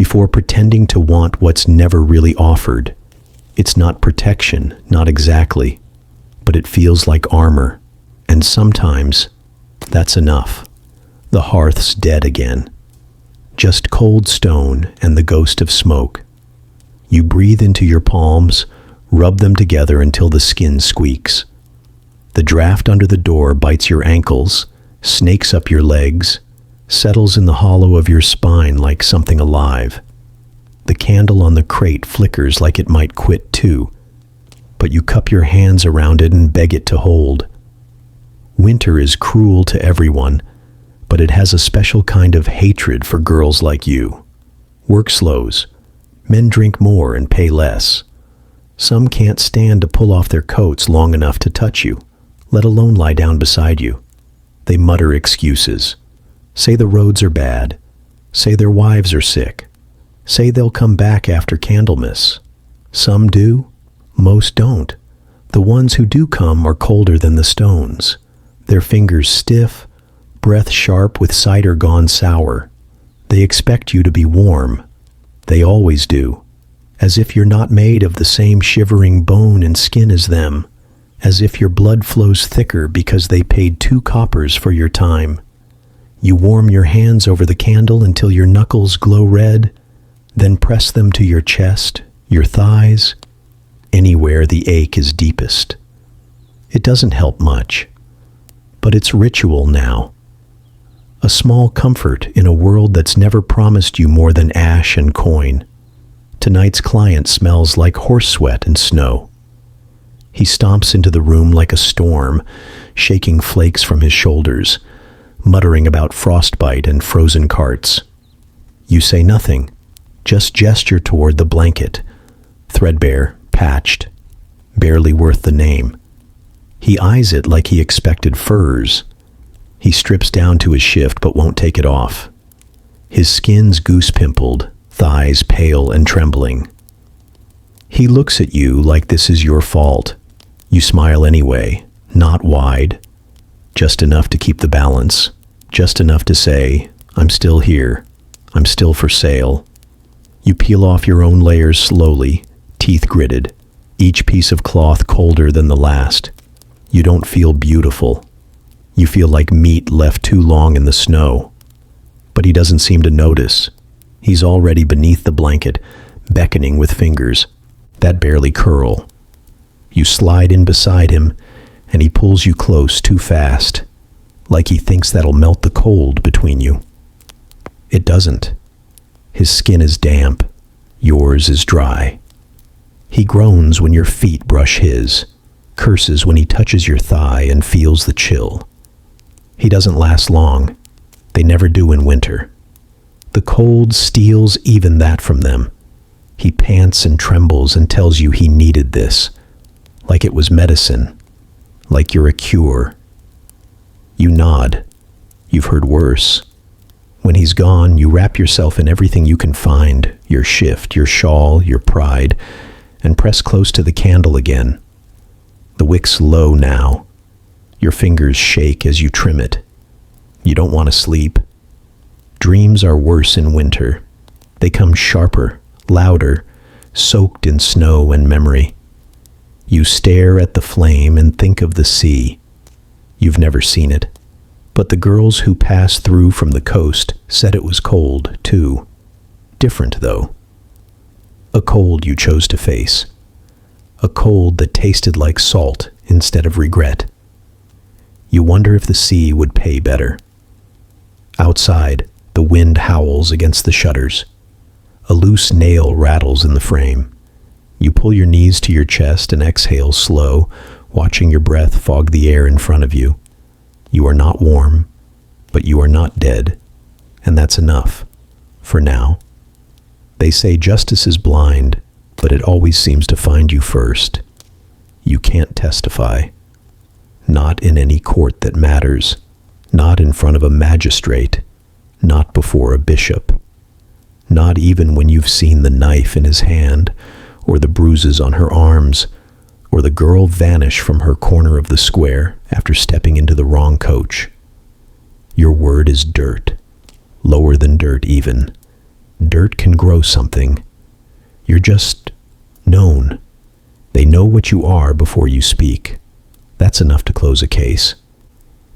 before pretending to want what's never really offered. It's not protection, not exactly, but it feels like armor, and sometimes that's enough. The hearth's dead again. Just cold stone and the ghost of smoke. You breathe into your palms, rub them together until the skin squeaks. The draft under the door bites your ankles, snakes up your legs, settles in the hollow of your spine like something alive. The candle on the crate flickers like it might quit too, but you cup your hands around it and beg it to hold. Winter is cruel to everyone, but it has a special kind of hatred for girls like you. Work slows. Men drink more and pay less. Some can't stand to pull off their coats long enough to touch you, let alone lie down beside you. They mutter excuses. Say the roads are bad. Say their wives are sick. Say they'll come back after Candlemas. Some do, most don't. The ones who do come are colder than the stones. Their fingers stiff, breath sharp with cider gone sour. They expect you to be warm. They always do. As if you're not made of the same shivering bone and skin as them. As if your blood flows thicker because they paid 2 coppers for your time. You warm your hands over the candle until your knuckles glow red, then press them to your chest, your thighs, anywhere the ache is deepest. It doesn't help much, but it's ritual now. A small comfort in a world that's never promised you more than ash and coin. Tonight's client smells like horse sweat and snow. He stomps into the room like a storm, shaking flakes from his shoulders, muttering about frostbite and frozen carts. You say nothing, just gesture toward the blanket, threadbare, patched, barely worth the name. He eyes it like he expected furs. He strips down to his shift but won't take it off. His skin's goose-pimpled, thighs pale and trembling. He looks at you like this is your fault. You smile anyway, not wide, just enough to keep the balance, just enough to say, I'm still here, I'm still for sale. You peel off your own layers slowly, teeth gritted, each piece of cloth colder than the last. You don't feel beautiful. You feel like meat left too long in the snow. But he doesn't seem to notice. He's already beneath the blanket, beckoning with fingers that barely curl. You slide in beside him, and he pulls you close too fast, like he thinks that'll melt the cold between you. It doesn't. His skin is damp. Yours is dry. He groans when your feet brush his, curses when he touches your thigh and feels the chill. He doesn't last long. They never do in winter. The cold steals even that from them. He pants and trembles and tells you he needed this, like it was medicine, like you're a cure. You nod. You've heard worse. When he's gone, you wrap yourself in everything you can find, your shift, your shawl, your pride, and press close to the candle again. The wick's low now. Your fingers shake as you trim it. You don't want to sleep. Dreams are worse in winter. They come sharper, louder, soaked in snow and memory. You stare at the flame and think of the sea. You've never seen it, but the girls who passed through from the coast said it was cold, too. Different, though. A cold you chose to face. A cold that tasted like salt instead of regret. You wonder if the sea would pay better. Outside, the wind howls against the shutters. A loose nail rattles in the frame. You pull your knees to your chest and exhale slow, watching your breath fog the air in front of you. You are not warm, but you are not dead, and that's enough, for now. They say justice is blind, but it always seems to find you first. You can't testify. Not in any court that matters, not in front of a magistrate, not before a bishop. Not even when you've seen the knife in his hand, or the bruises on her arms, or the girl vanish from her corner of the square after stepping into the wrong coach. Your word is dirt, lower than dirt even, dirt can grow something. You're just known. They know what you are before you speak. That's enough to close a case.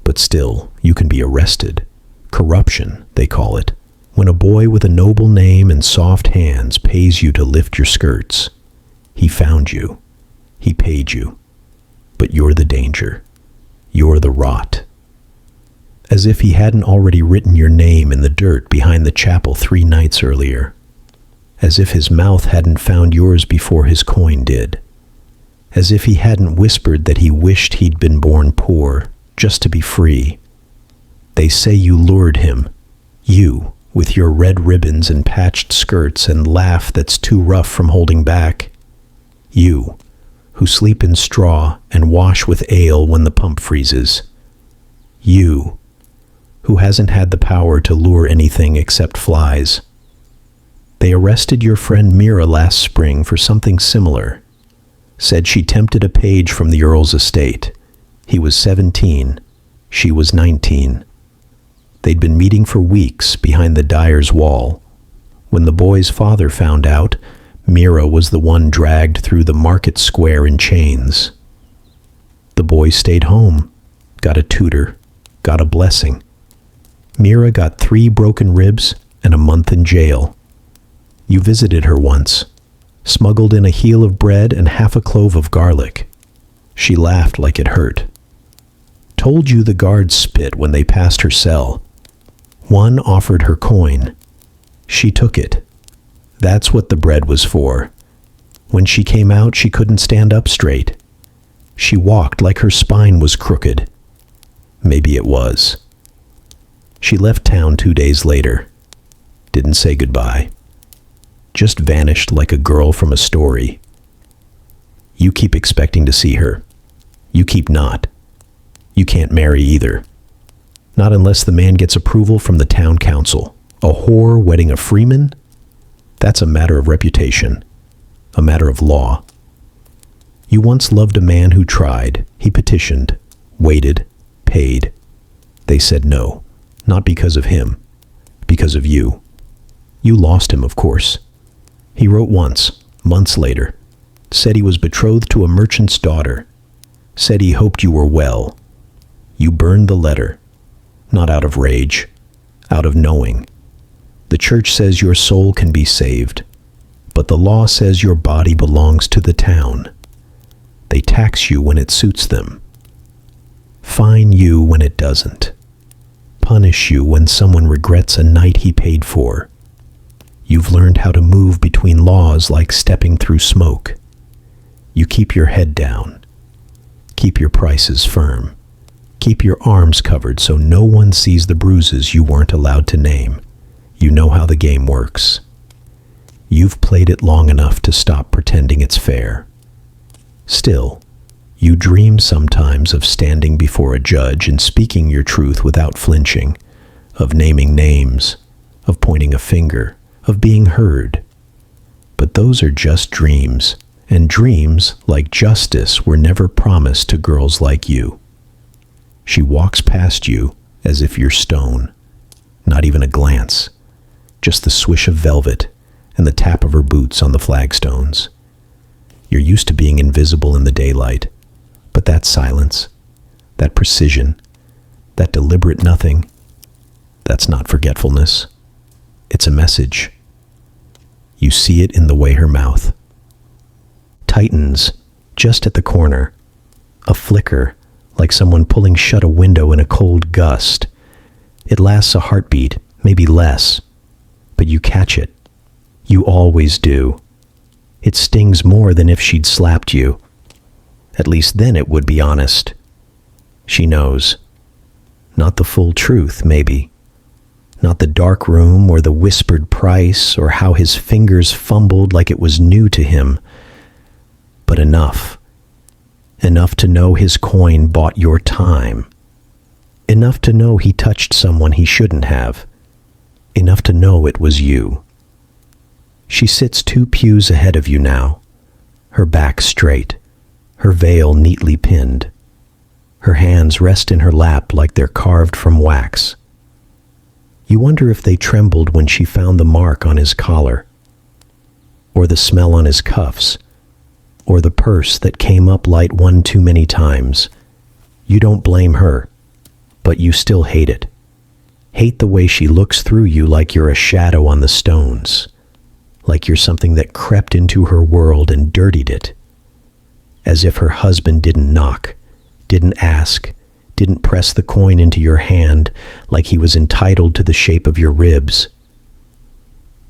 But still, you can be arrested. Corruption, they call it. When a boy with a noble name and soft hands pays you to lift your skirts. He found you. He paid you. But you're the danger. You're the rot. As if he hadn't already written your name in the dirt behind the chapel 3 nights earlier. As if his mouth hadn't found yours before his coin did. As if he hadn't whispered that he wished he'd been born poor, just to be free. They say you lured him. You, with your red ribbons and patched skirts and laugh that's too rough from holding back. You, who sleep in straw and wash with ale when the pump freezes. You, who hasn't had the power to lure anything except flies. They arrested your friend Mira last spring for something similar. Said she tempted a page from the Earl's estate. He was 17. She was 19. They'd been meeting for weeks behind the dyer's wall. When the boy's father found out, Mira was the one dragged through the market square in chains. The boy stayed home, got a tutor, got a blessing. Mira got 3 broken ribs and a month in jail. You visited her once, smuggled in a heel of bread and half a clove of garlic. She laughed like it hurt. Told you the guards spit when they passed her cell. One offered her coin. She took it. That's what the bread was for. When she came out, she couldn't stand up straight. She walked like her spine was crooked. Maybe it was. She left town 2 days later. Didn't say goodbye. Just vanished like a girl from a story. You keep expecting to see her. You keep not. You can't marry either. Not unless the man gets approval from the town council. A whore wedding a freeman? That's a matter of reputation. A matter of law. You once loved a man who tried. He petitioned, waited, paid. They said no, not because of him, because of you. You lost him, of course. He wrote once, months later, said he was betrothed to a merchant's daughter, said he hoped you were well. You burned the letter, not out of rage, out of knowing. The church says your soul can be saved, but the law says your body belongs to the town. They tax you when it suits them, fine you when it doesn't, punish you when someone regrets a night he paid for. You've learned how to move between laws like stepping through smoke. You keep your head down, keep your prices firm, keep your arms covered so no one sees the bruises you weren't allowed to name. You know how the game works. You've played it long enough to stop pretending it's fair. Still, you dream sometimes of standing before a judge and speaking your truth without flinching, of naming names, of pointing a finger, of being heard. But those are just dreams, and dreams, like justice, were never promised to girls like you. She walks past you as if you're stone. Not even a glance. Just the swish of velvet and the tap of her boots on the flagstones. You're used to being invisible in the daylight, but that silence, that precision, that deliberate nothing, that's not forgetfulness. It's a message. You see it in the way her mouth tightens just at the corner, a flicker like someone pulling shut a window in a cold gust. It lasts a heartbeat, maybe less, but you catch it. You always do. It stings more than if she'd slapped you. At least then it would be honest. She knows. Not the full truth, maybe. Not the dark room or the whispered price or how his fingers fumbled like it was new to him. But enough. Enough to know his coin bought your time. Enough to know he touched someone he shouldn't have. Enough to know it was you. She sits 2 pews ahead of you now, her back straight, her veil neatly pinned. Her hands rest in her lap like they're carved from wax. You wonder if they trembled when she found the mark on his collar, or the smell on his cuffs, or the purse that came up light one too many times. You don't blame her, but you still hate it. Hate the way she looks through you like you're a shadow on the stones, like you're something that crept into her world and dirtied it, as if her husband didn't knock, didn't ask, didn't press the coin into your hand like he was entitled to the shape of your ribs.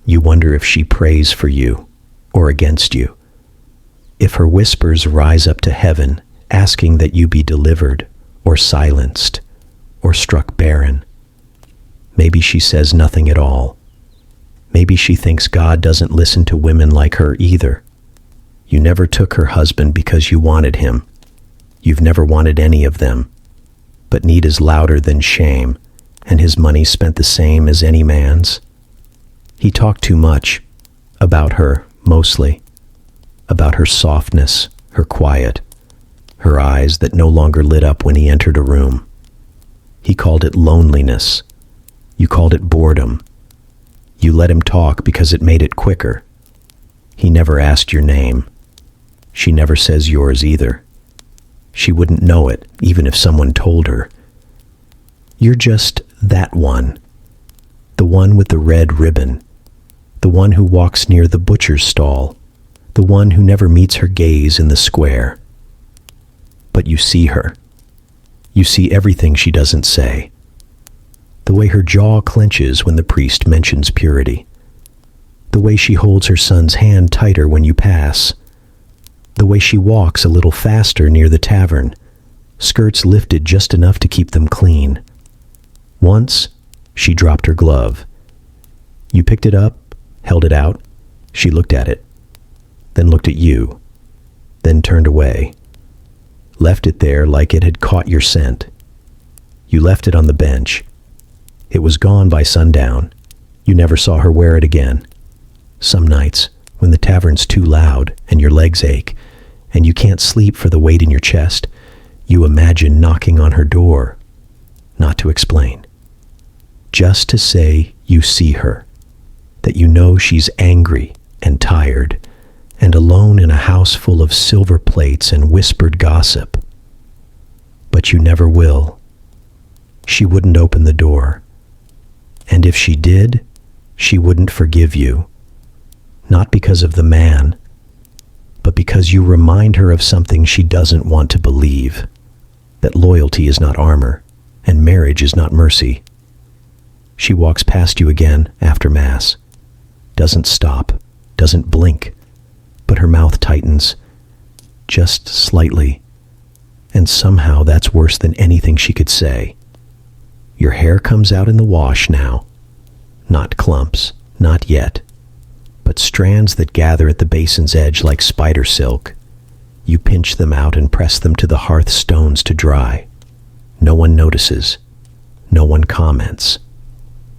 You wonder if she prays for you or against you, if her whispers rise up to heaven asking that you be delivered or silenced or struck barren. Maybe she says nothing at all. Maybe she thinks God doesn't listen to women like her either. You never took her husband because you wanted him. You've never wanted any of them. But need is louder than shame, and his money spent the same as any man's. He talked too much, about her, mostly, about her softness, her quiet, her eyes that no longer lit up when he entered a room. He called it loneliness. You called it boredom. You let him talk because it made it quicker. He never asked your name. She never says yours either. She wouldn't know it, even if someone told her. You're just that one. The one with the red ribbon. The one who walks near the butcher's stall. The one who never meets her gaze in the square. But you see her. You see everything she doesn't say. The way her jaw clenches when the priest mentions purity. The way she holds her son's hand tighter when you pass. The way she walks a little faster near the tavern, skirts lifted just enough to keep them clean. Once, she dropped her glove. You picked it up, held it out. She looked at it, then looked at you, then turned away. Left it there like it had caught your scent. You left it on the bench. It was gone by sundown. You never saw her wear it again. Some nights, when the tavern's too loud and your legs ache, and you can't sleep for the weight in your chest, you imagine knocking on her door, not to explain. Just to say you see her, that you know she's angry and tired, and alone in a house full of silver plates and whispered gossip. But you never will. She wouldn't open the door. And if she did, she wouldn't forgive you. Not because of the man, but because you remind her of something she doesn't want to believe, that loyalty is not armor, and marriage is not mercy. She walks past you again after Mass, doesn't stop, doesn't blink, but her mouth tightens, just slightly, and somehow that's worse than anything she could say. Your hair comes out in the wash now, not clumps, not yet, but strands that gather at the basin's edge like spider silk. You pinch them out and press them to the hearth stones to dry. No one notices. No one comments.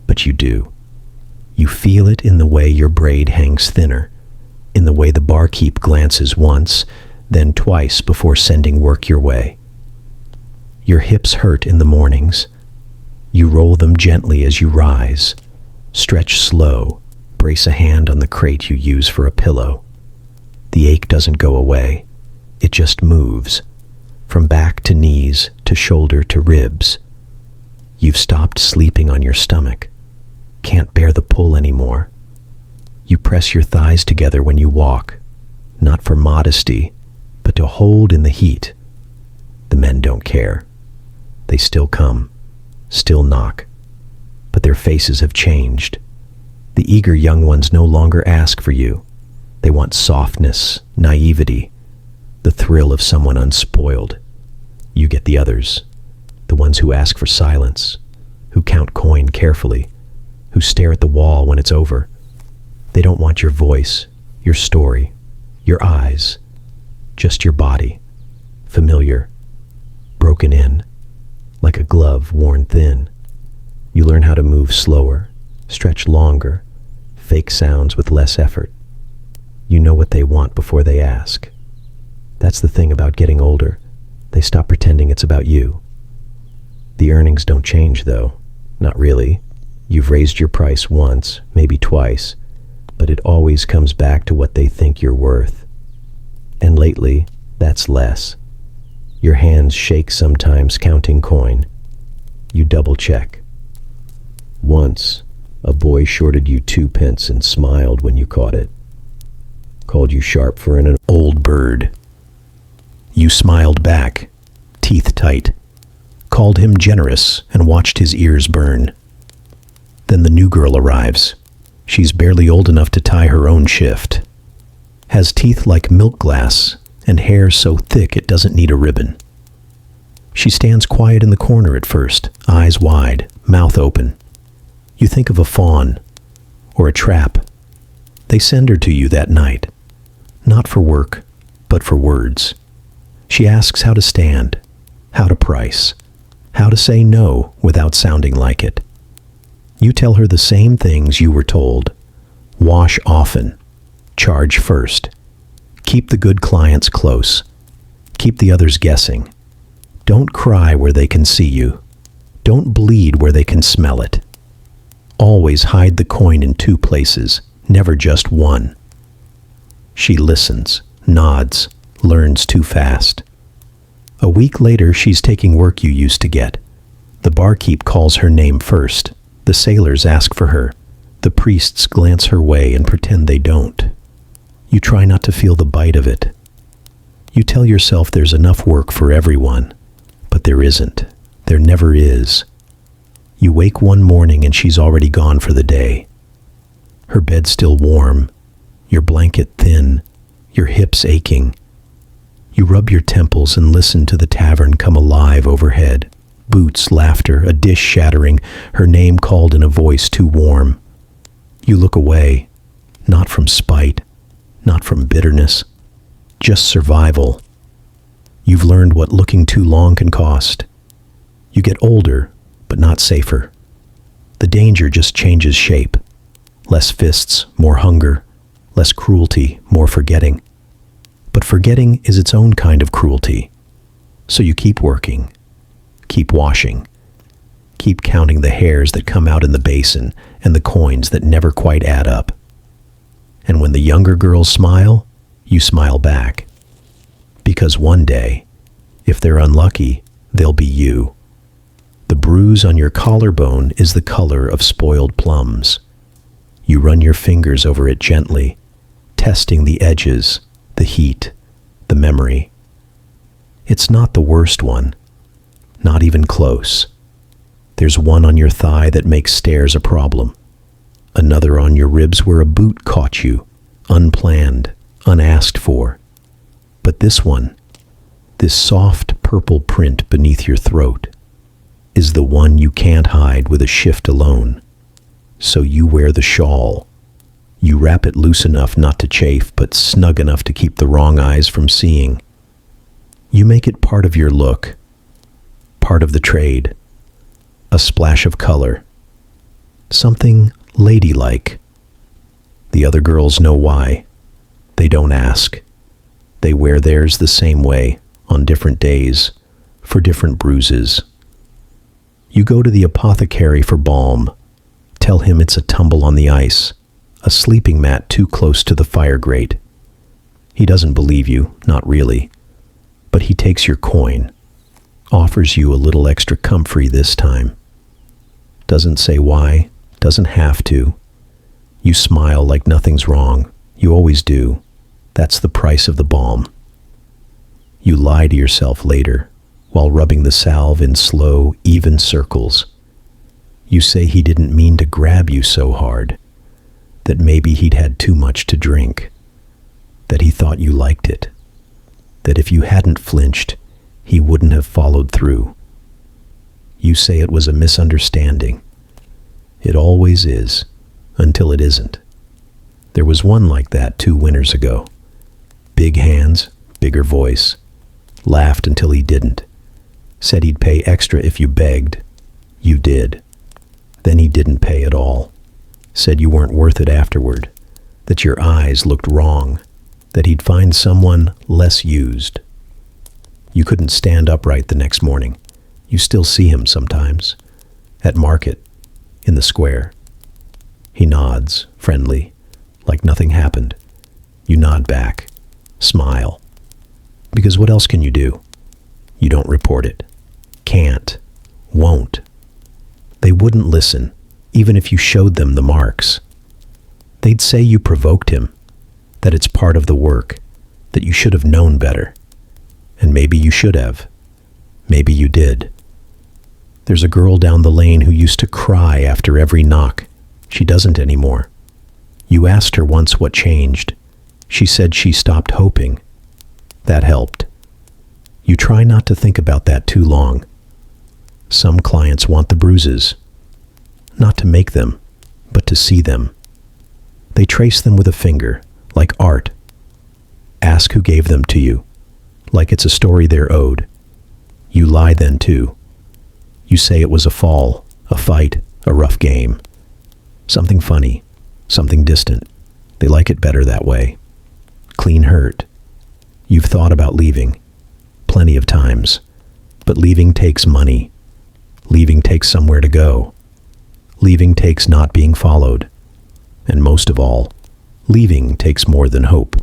But you do. You feel it in the way your braid hangs thinner, in the way the barkeep glances once, then twice before sending work your way. Your hips hurt in the mornings. You roll them gently as you rise. Stretch slow. Brace a hand on the crate you use for a pillow. The ache doesn't go away. It just moves, from back to knees, to shoulder to ribs. You've stopped sleeping on your stomach. Can't bear the pull anymore. You press your thighs together when you walk, not for modesty, but to hold in the heat. The men don't care. They still come, still knock, but their faces have changed. The eager young ones no longer ask for you. They want softness, naivety, the thrill of someone unspoiled. You get the others, the ones who ask for silence, who count coin carefully, who stare at the wall when it's over. They don't want your voice, your story, your eyes, just your body, familiar, broken in, like a glove worn thin. You learn how to move slower, stretch longer, fake sounds with less effort. You know what they want before they ask. That's the thing about getting older. They stop pretending it's about you. The earnings don't change, though. Not really. You've raised your price once, maybe twice, but it always comes back to what they think you're worth. And lately, that's less. Your hands shake sometimes counting coin. You double-check. Once, a boy shorted you 2 pence and smiled when you caught it. Called you sharp for an old bird. You smiled back, teeth tight. Called him generous and watched his ears burn. Then the new girl arrives. She's barely old enough to tie her own shift. Has teeth like milk glass and hair so thick it doesn't need a ribbon. She stands quiet in the corner at first, eyes wide, mouth open. You think of a fawn or a trap. They send her to you that night, not for work, but for words. She asks how to stand, how to price, how to say no without sounding like it. You tell her the same things you were told. Wash often. Charge first. Keep the good clients close. Keep the others guessing. Don't cry where they can see you. Don't bleed where they can smell it. Always hide the coin in 2 places, never just one. She listens, nods, learns too fast. A week later, she's taking work you used to get. The barkeep calls her name first. The sailors ask for her. The priests glance her way and pretend they don't. You try not to feel the bite of it. You tell yourself there's enough work for everyone, but there isn't. There never is. You wake one morning and she's already gone for the day. Her bed still warm, your blanket thin, your hips aching. You rub your temples and listen to the tavern come alive overhead. Boots, laughter, a dish shattering, her name called in a voice too warm. You look away, not from spite, not from bitterness, just survival. You've learned what looking too long can cost. You get older, but not safer. The danger just changes shape. Less fists, more hunger. Less cruelty, more forgetting. But forgetting is its own kind of cruelty. So you keep working, keep washing, keep counting the hairs that come out in the basin and the coins that never quite add up. And when the younger girls smile, you smile back. Because one day, if they're unlucky, they'll be you. The bruise on your collarbone is the color of spoiled plums. You run your fingers over it gently, testing the edges, the heat, the memory. It's not the worst one, not even close. There's one on your thigh that makes stairs a problem. Another on your ribs where a boot caught you, unplanned, unasked for. But this one, this soft purple print beneath your throat, is the one you can't hide with a shift alone. So you wear the shawl. You wrap it loose enough not to chafe, but snug enough to keep the wrong eyes from seeing. You make it part of your look, part of the trade, a splash of color, something ladylike. The other girls know why. They don't ask. They wear theirs the same way, on different days, for different bruises. You go to the apothecary for balm. Tell him it's a tumble on the ice, a sleeping mat too close to the fire grate. He doesn't believe you, not really. But he takes your coin, offers you a little extra comfrey this time. Doesn't say why, doesn't have to. You smile like nothing's wrong. You always do. That's the price of the balm. You lie to yourself later, while rubbing the salve in slow, even circles. You say he didn't mean to grab you so hard, that maybe he'd had too much to drink, that he thought you liked it, that if you hadn't flinched, he wouldn't have followed through. You say it was a misunderstanding. It always is, until it isn't. There was one like that 2 winters ago. Big hands, bigger voice. Laughed until he didn't. Said he'd pay extra if you begged. You did. Then he didn't pay at all. Said you weren't worth it afterward. That your eyes looked wrong. That he'd find someone less used. You couldn't stand upright the next morning. You still see him sometimes. At market. in the square. He nods, friendly, like nothing happened. You nod back, smile. Because what else can you do? You don't report it. Can't. Won't. They wouldn't listen, even if you showed them the marks. They'd say you provoked him, that it's part of the work, that you should have known better. And maybe you should have. Maybe you did. There's a girl down the lane who used to cry after every knock. She doesn't anymore. You asked her once what changed. She said she stopped hoping. That helped. You try not to think about that too long. Some clients want the bruises. Not to make them, but to see them. They trace them with a finger, like art. Ask who gave them to you, like it's a story they're owed. You lie then too. You say it was a fall, a fight, a rough game. Something funny, something distant. They like it better that way. Clean hurt. You've thought about leaving, plenty of times. But leaving takes money. Leaving takes somewhere to go. Leaving takes not being followed. And most of all, leaving takes more than hope.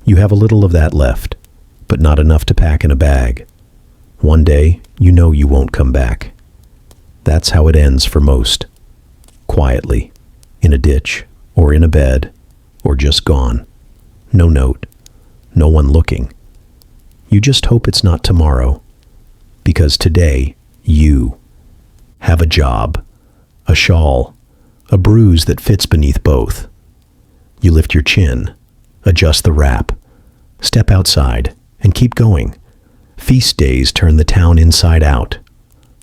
You have a little of that left, but not enough to pack in a bag. One day, you know you won't come back. That's how it ends for most. Quietly, in a ditch, or in a bed, or just gone. No note, no one looking. You just hope it's not tomorrow, because today, you have a job, a shawl, a bruise that fits beneath both. You lift your chin, adjust the wrap, step outside, and keep going. Feast days turn the town inside out.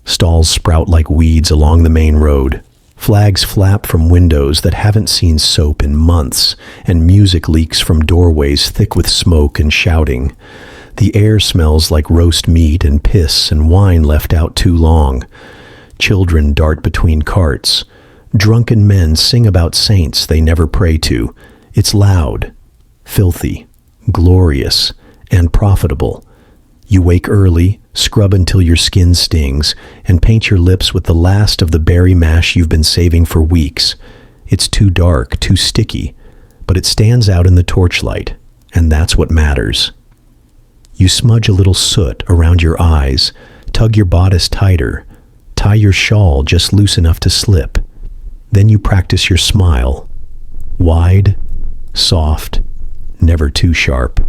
Stalls sprout like weeds along the main road. Flags flap from windows that haven't seen soap in months, and music leaks from doorways thick with smoke and shouting. The air smells like roast meat and piss and wine left out too long. Children dart between carts. Drunken men sing about saints they never pray to. It's loud, filthy, glorious, and profitable. You wake early, scrub until your skin stings, and paint your lips with the last of the berry mash you've been saving for weeks. It's too dark, too sticky, but it stands out in the torchlight, and that's what matters. You smudge a little soot around your eyes, tug your bodice tighter, tie your shawl just loose enough to slip. Then you practice your smile. Wide, soft, never too sharp.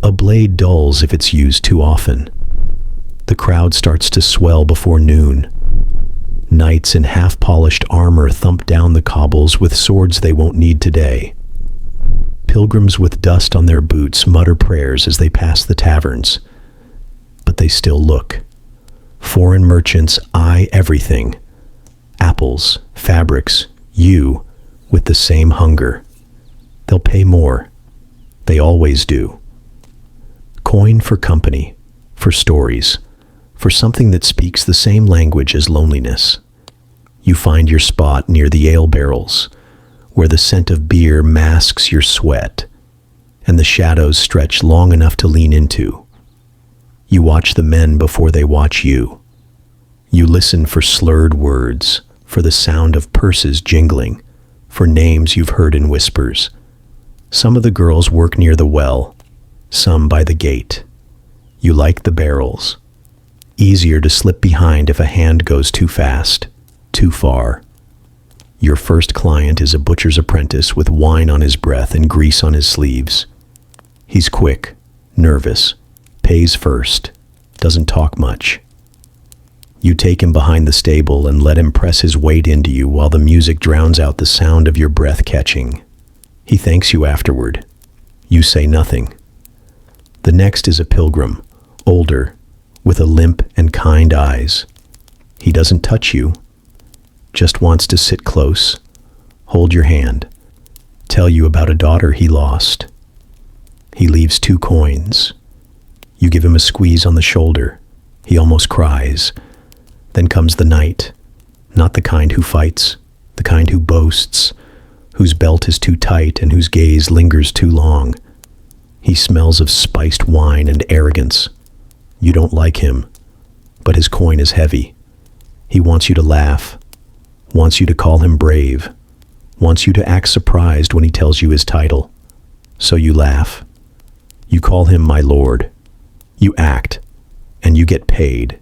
A blade dulls if it's used too often. The crowd starts to swell before noon. Knights in half-polished armor thump down the cobbles with swords they won't need today. Pilgrims with dust on their boots mutter prayers as they pass the taverns. But they still look. Foreign merchants eye everything. Apples, fabrics, you, with the same hunger. They'll pay more. They always do. Coin for company, for stories, for something that speaks the same language as loneliness. You find your spot near the ale barrels, where the scent of beer masks your sweat, and the shadows stretch long enough to lean into. You watch the men before they watch you. You listen for slurred words, for the sound of purses jingling, for names you've heard in whispers. Some of the girls work near the well, some by the gate. You like the barrels. Easier to slip behind if a hand goes too fast, too far. Your first client is a butcher's apprentice with wine on his breath and grease on his sleeves. He's quick, nervous, pays first, doesn't talk much. You take him behind the stable and let him press his weight into you while the music drowns out the sound of your breath catching. He thanks you afterward. You say nothing. The next is a pilgrim, older, with a limp and kind eyes. He doesn't touch you, just wants to sit close, hold your hand, tell you about a daughter he lost. He leaves 2 coins. You give him a squeeze on the shoulder. He almost cries. Then comes the knight, not the kind who fights, the kind who boasts, whose belt is too tight and whose gaze lingers too long. He smells of spiced wine and arrogance. You don't like him, but his coin is heavy. He wants you to laugh, wants you to call him brave, wants you to act surprised when he tells you his title. So you laugh. You call him my lord. You act, and you get paid.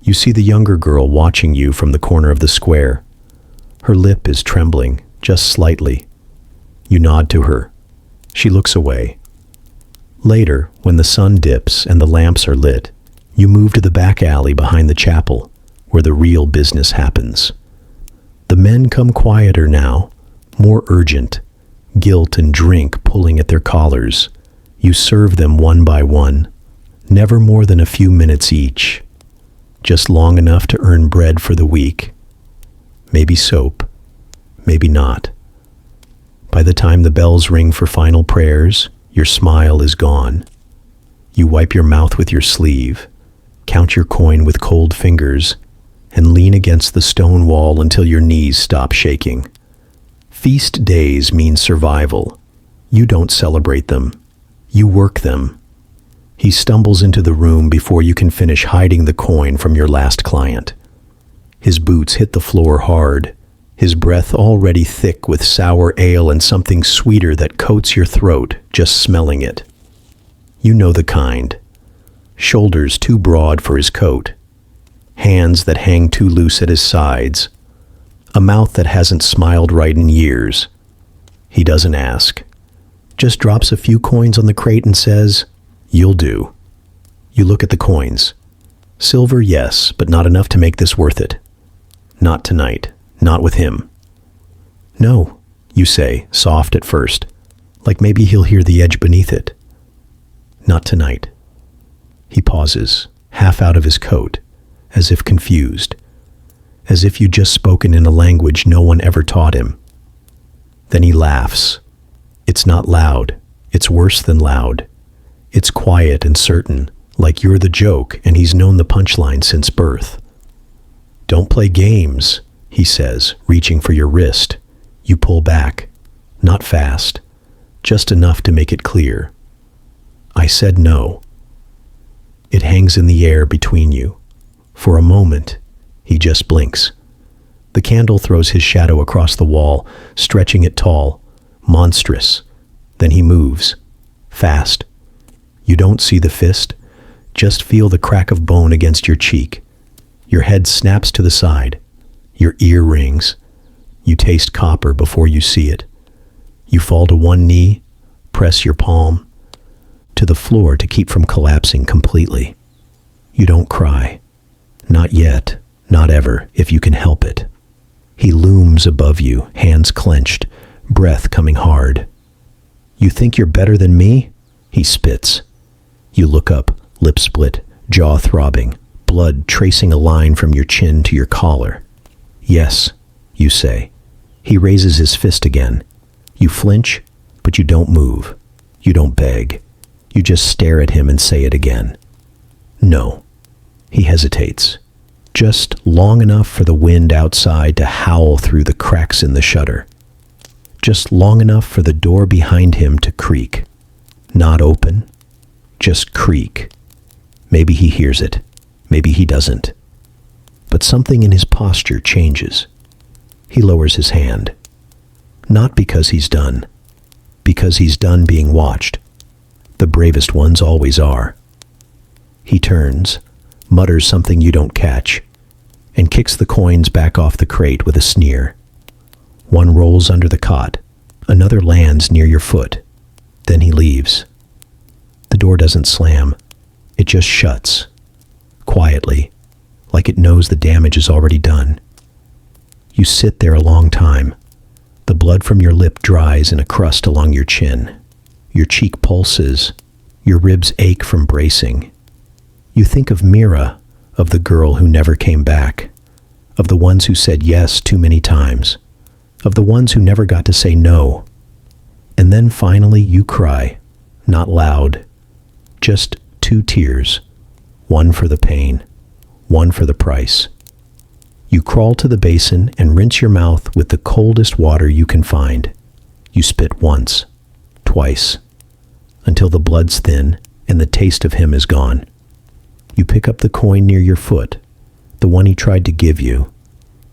You see the younger girl watching you from the corner of the square. Her lip is trembling, just slightly. You nod to her. She looks away. Later, when the sun dips and the lamps are lit, you move to the back alley behind the chapel, where the real business happens. The men come quieter now, more urgent, guilt and drink pulling at their collars. You serve them one by one, never more than a few minutes each, just long enough to earn bread for the week. Maybe soap, maybe not. By the time the bells ring for final prayers, your smile is gone. You wipe your mouth with your sleeve, count your coin with cold fingers, and lean against the stone wall until your knees stop shaking. Feast days mean survival. You don't celebrate them. You work them. He stumbles into the room before you can finish hiding the coin from your last client. His boots hit the floor hard, his breath already thick with sour ale and something sweeter that coats your throat just smelling it. You know the kind. Shoulders too broad for his coat, hands that hang too loose at his sides, a mouth that hasn't smiled right in years. He doesn't ask, just drops a few coins on the crate and says, "You'll do." You look at the coins. Silver, yes, but not enough to make this worth it. Not tonight, not with him. "No," you say, soft at first, like maybe he'll hear the edge beneath it. "Not tonight." He pauses, half out of his coat, as if confused, as if you'd just spoken in a language no one ever taught him. Then he laughs. It's not loud, it's worse than loud. It's quiet and certain, like you're the joke and he's known the punchline since birth. "Don't play games," he says, reaching for your wrist. You pull back, not fast, just enough to make it clear. "I said no." It hangs in the air between you. For a moment, he just blinks. The candle throws his shadow across the wall, stretching it tall, monstrous. Then he moves, fast. You don't see the fist, just feel the crack of bone against your cheek. Your head snaps to the side. Your ear rings. You taste copper before you see it. You fall to one knee, press your palm to the floor to keep from collapsing completely. You don't cry. Not yet, not ever, if you can help it. He looms above you, hands clenched, breath coming hard. "You think you're better than me?" He spits. You look up, lip split, jaw throbbing, blood tracing a line from your chin to your collar. "Yes," you say. He raises his fist again. You flinch, but you don't move. You don't beg. You just stare at him and say it again. "No." He hesitates, just long enough for the wind outside to howl through the cracks in the shutter. Just long enough for the door behind him to creak. Not open, just creak. Maybe he hears it, maybe he doesn't. But something in his posture changes. He lowers his hand. Not because he's done, because he's done being watched. The bravest ones always are. He turns, mutters something you don't catch, and kicks the coins back off the crate with a sneer. One rolls under the cot, another lands near your foot. Then he leaves. The door doesn't slam, it just shuts, quietly, like it knows the damage is already done. You sit there a long time. The blood from your lip dries in a crust along your chin. Your cheek pulses. Your ribs ache from bracing. You think of Mira, of the girl who never came back, of the ones who said yes too many times, of the ones who never got to say no. And then finally you cry, not loud, just 2 tears, one for the pain, one for the price. You crawl to the basin and rinse your mouth with the coldest water you can find. You spit once, twice, until the blood's thin and the taste of him is gone. You pick up the coin near your foot, the one he tried to give you.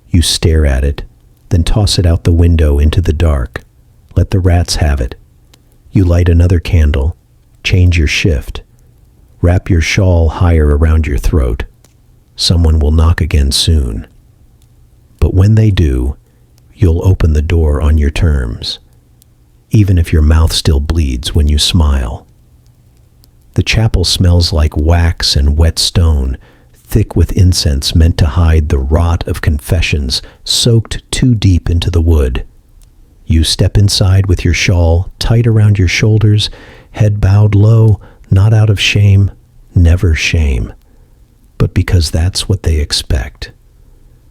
You stare at it, then toss it out the window into the dark. Let the rats have it. You light another candle, change your shift, wrap your shawl higher around your throat. Someone will knock again soon. But when they do, you'll open the door on your terms, even if your mouth still bleeds when you smile. The chapel smells like wax and wet stone, thick with incense meant to hide the rot of confessions soaked too deep into the wood. You step inside with your shawl tight around your shoulders, head bowed low, not out of shame, never shame, but because that's what they expect.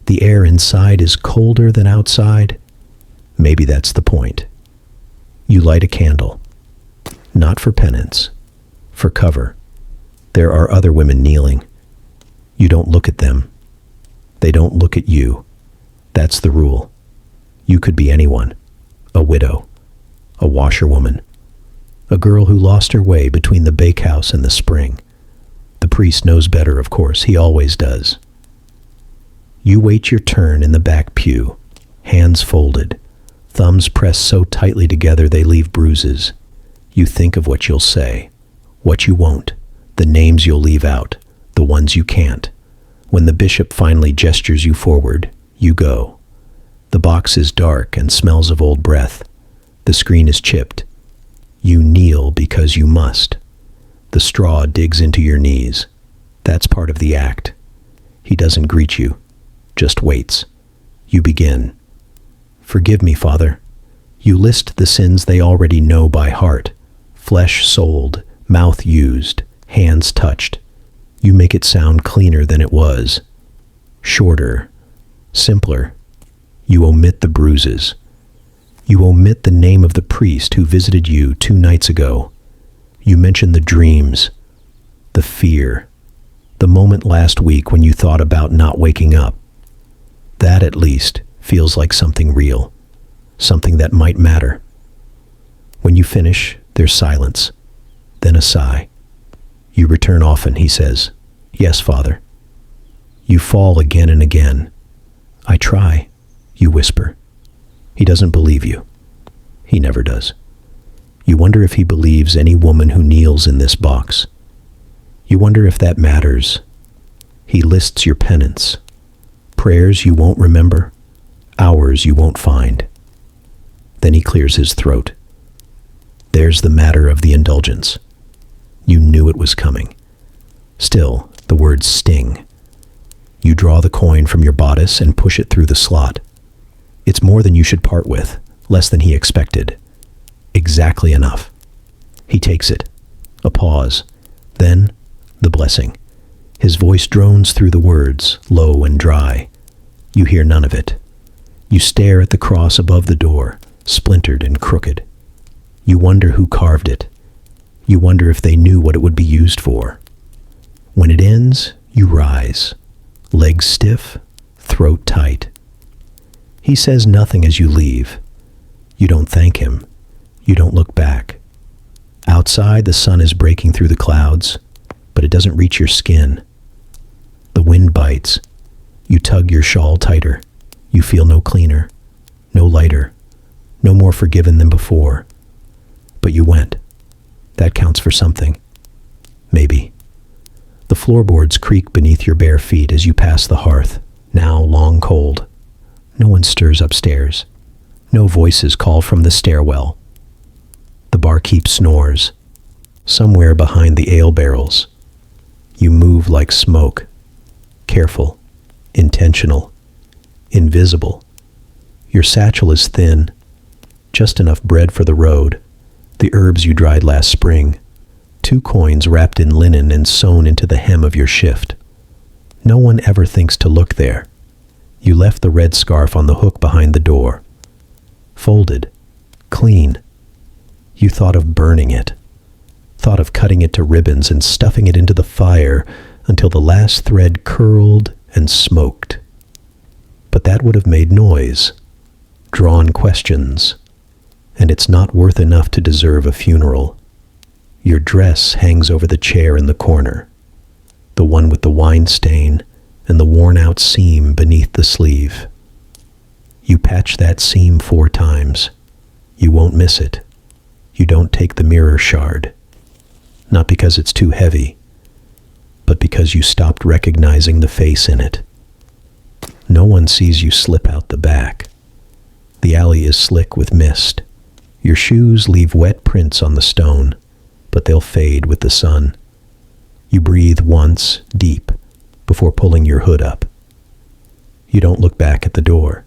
The air inside is colder than outside. Maybe that's the point. You light a candle, not for penance, for cover. There are other women kneeling. You don't look at them. They don't look at you. That's the rule. You could be anyone. A widow, a washerwoman, a girl who lost her way between the bakehouse and the spring. The priest knows better, of course. He always does. You wait your turn in the back pew, hands folded, thumbs pressed so tightly together they leave bruises. You think of what you'll say, what you won't, the names you'll leave out, the ones you can't. When the bishop finally gestures you forward, you go. The box is dark and smells of old breath. The screen is chipped. You kneel because you must. The straw digs into your knees. That's part of the act. He doesn't greet you, just waits. You begin. Forgive me, Father. You list the sins they already know by heart. Flesh sold, mouth used, hands touched. You make it sound cleaner than it was. Shorter, simpler. You omit the bruises. You omit the name of the priest who visited you 2 nights ago. You mention the dreams, the fear, the moment last week when you thought about not waking up. That, at least, feels like something real, something that might matter. When you finish, there's silence, then a sigh. You return often, he says. Yes, Father. You fall again and again. I try, you whisper. He doesn't believe you. He never does. You wonder if he believes any woman who kneels in this box. You wonder if that matters. He lists your penance. Prayers you won't remember, hours you won't find. Then he clears his throat. There's the matter of the indulgence. You knew it was coming. Still, the words sting. You draw the coin from your bodice and push it through the slot. It's more than you should part with, less than he expected. Exactly enough. He takes it. A pause. Then, the blessing. His voice drones through the words, low and dry. You hear none of it. You stare at the cross above the door, splintered and crooked. You wonder who carved it. You wonder if they knew what it would be used for. When it ends, you rise, legs stiff, throat tight. He says nothing as you leave. You don't thank him. You don't look back. Outside, the sun is breaking through the clouds, but it doesn't reach your skin. The wind bites. You tug your shawl tighter. You feel no cleaner, no lighter, no more forgiven than before. But you went. That counts for something. Maybe. The floorboards creak beneath your bare feet as you pass the hearth, now long cold. No one stirs upstairs. No voices call from the stairwell. The barkeep snores. Somewhere behind the ale barrels. You move like smoke. Careful. Intentional. Invisible. Your satchel is thin. Just enough bread for the road. The herbs you dried last spring. 2 coins wrapped in linen and sewn into the hem of your shift. No one ever thinks to look there. You left the red scarf on the hook behind the door. Folded. Clean. You thought of burning it. Thought of cutting it to ribbons and stuffing it into the fire until the last thread curled and smoked. But that would have made noise, drawn questions, and it's not worth enough to deserve a funeral. Your dress hangs over the chair in the corner, the one with the wine stain and the worn-out seam beneath the sleeve. You patch that seam 4 times. You won't miss it. You don't take the mirror shard. Not because it's too heavy, but because you stopped recognizing the face in it. No one sees you slip out the back. The alley is slick with mist. Your shoes leave wet prints on the stone, but they'll fade with the sun. You breathe once, deep, before pulling your hood up. You don't look back at the door.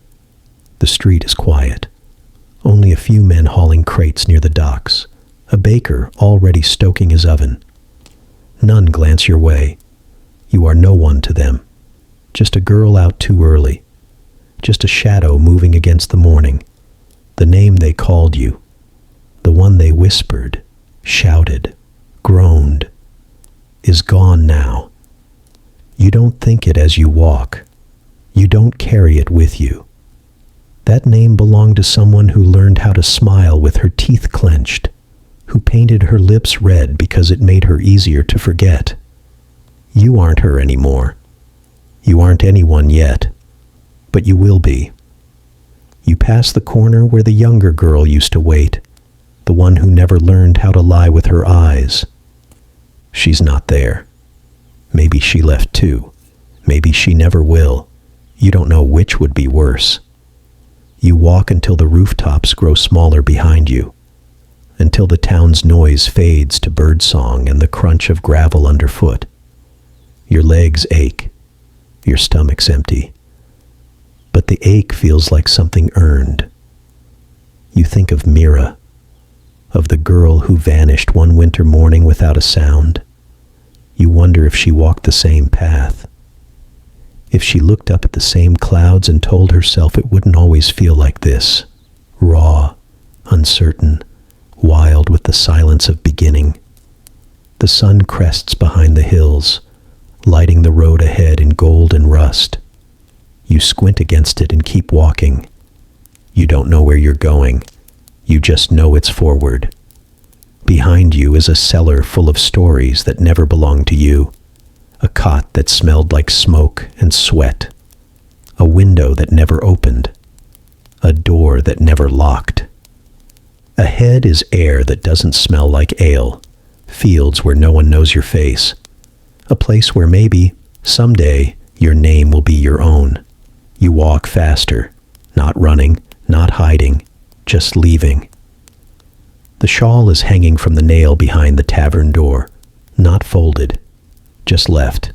The street is quiet. Only a few men hauling crates near the docks. A baker already stoking his oven. None glance your way. You are no one to them. Just a girl out too early. Just a shadow moving against the morning. The name they called you. The one they whispered, shouted, groaned, is gone now. You don't think it as you walk. You don't carry it with you. That name belonged to someone who learned how to smile with her teeth clenched, who painted her lips red because it made her easier to forget. You aren't her anymore. You aren't anyone yet, but you will be. You pass the corner where the younger girl used to wait, the one who never learned how to lie with her eyes. She's not there. Maybe she left too. Maybe she never will. You don't know which would be worse. You walk until the rooftops grow smaller behind you, until the town's noise fades to birdsong and the crunch of gravel underfoot. Your legs ache. Your stomach's empty. But the ache feels like something earned. You think of Mira, of the girl who vanished one winter morning without a sound. You wonder if she walked the same path. If she looked up at the same clouds and told herself it wouldn't always feel like this, raw, uncertain, wild with the silence of beginning. The sun crests behind the hills, lighting the road ahead in gold and rust. You squint against it and keep walking. You don't know where you're going. You just know it's forward. Behind you is a cellar full of stories that never belonged to you. A cot that smelled like smoke and sweat. A window that never opened. A door that never locked. Ahead is air that doesn't smell like ale. Fields where no one knows your face. A place where maybe, someday, your name will be your own. You walk faster, not running, not hiding, just leaving. The shawl is hanging from the nail behind the tavern door, not folded, just left,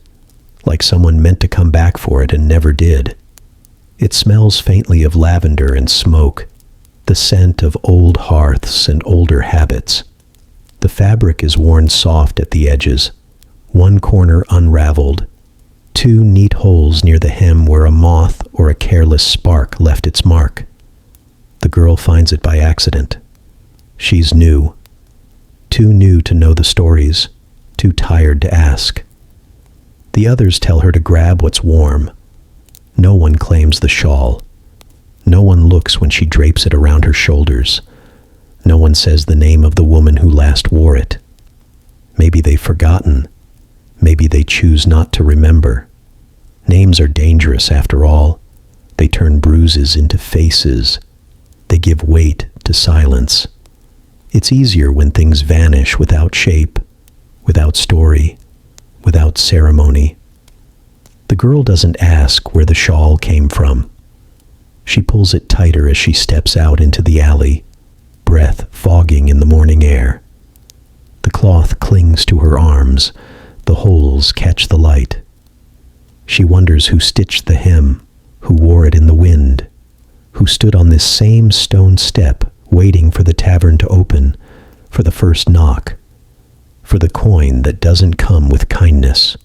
like someone meant to come back for it and never did. It smells faintly of lavender and smoke, the scent of old hearths and older habits. The fabric is worn soft at the edges, one corner unraveled, 2 neat holes near the hem where a moth or a careless spark left its mark. The girl finds it by accident. She's new. Too new to know the stories, too tired to ask. The others tell her to grab what's warm. No one claims the shawl. No one looks when she drapes it around her shoulders. No one says the name of the woman who last wore it. Maybe they've forgotten. Maybe they choose not to remember. Names are dangerous after all. They turn bruises into faces. They give weight to silence. It's easier when things vanish without shape, without story, without ceremony. The girl doesn't ask where the shawl came from. She pulls it tighter as she steps out into the alley, breath fogging in the morning air. The cloth clings to her arms. The holes catch the light. She wonders who stitched the hem, who wore it in the wind, who stood on this same stone step waiting for the tavern to open, for the first knock, for the coin that doesn't come with kindness.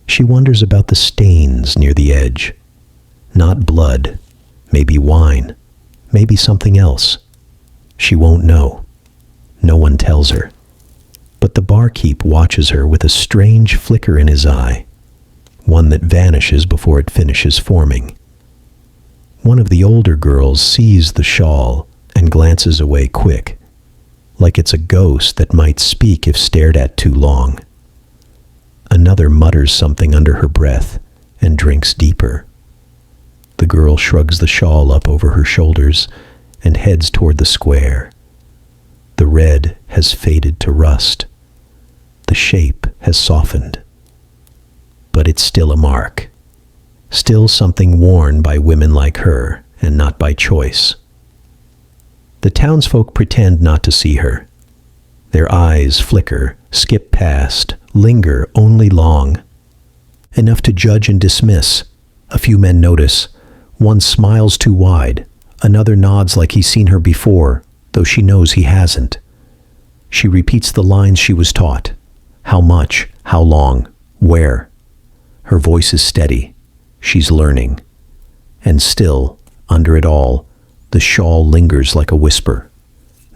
She wonders about the stains near the edge. Not blood, maybe wine, maybe something else. She won't know. No one tells her. But the barkeep watches her with a strange flicker in his eye, one that vanishes before it finishes forming. One of the older girls sees the shawl and glances away quick, like it's a ghost that might speak if stared at too long. Another mutters something under her breath and drinks deeper. The girl shrugs the shawl up over her shoulders and heads toward the square. The red has faded to rust. The shape has softened. But it's still a mark. Still something worn by women like her, and not by choice. The townsfolk pretend not to see her. Their eyes flicker, skip past, linger only long. Enough to judge and dismiss. A few men notice. One smiles too wide. Another nods like he's seen her before, though she knows he hasn't. She repeats the lines she was taught. How much? How long? Where? Her voice is steady. She's learning. And still, under it all, the shawl lingers like a whisper.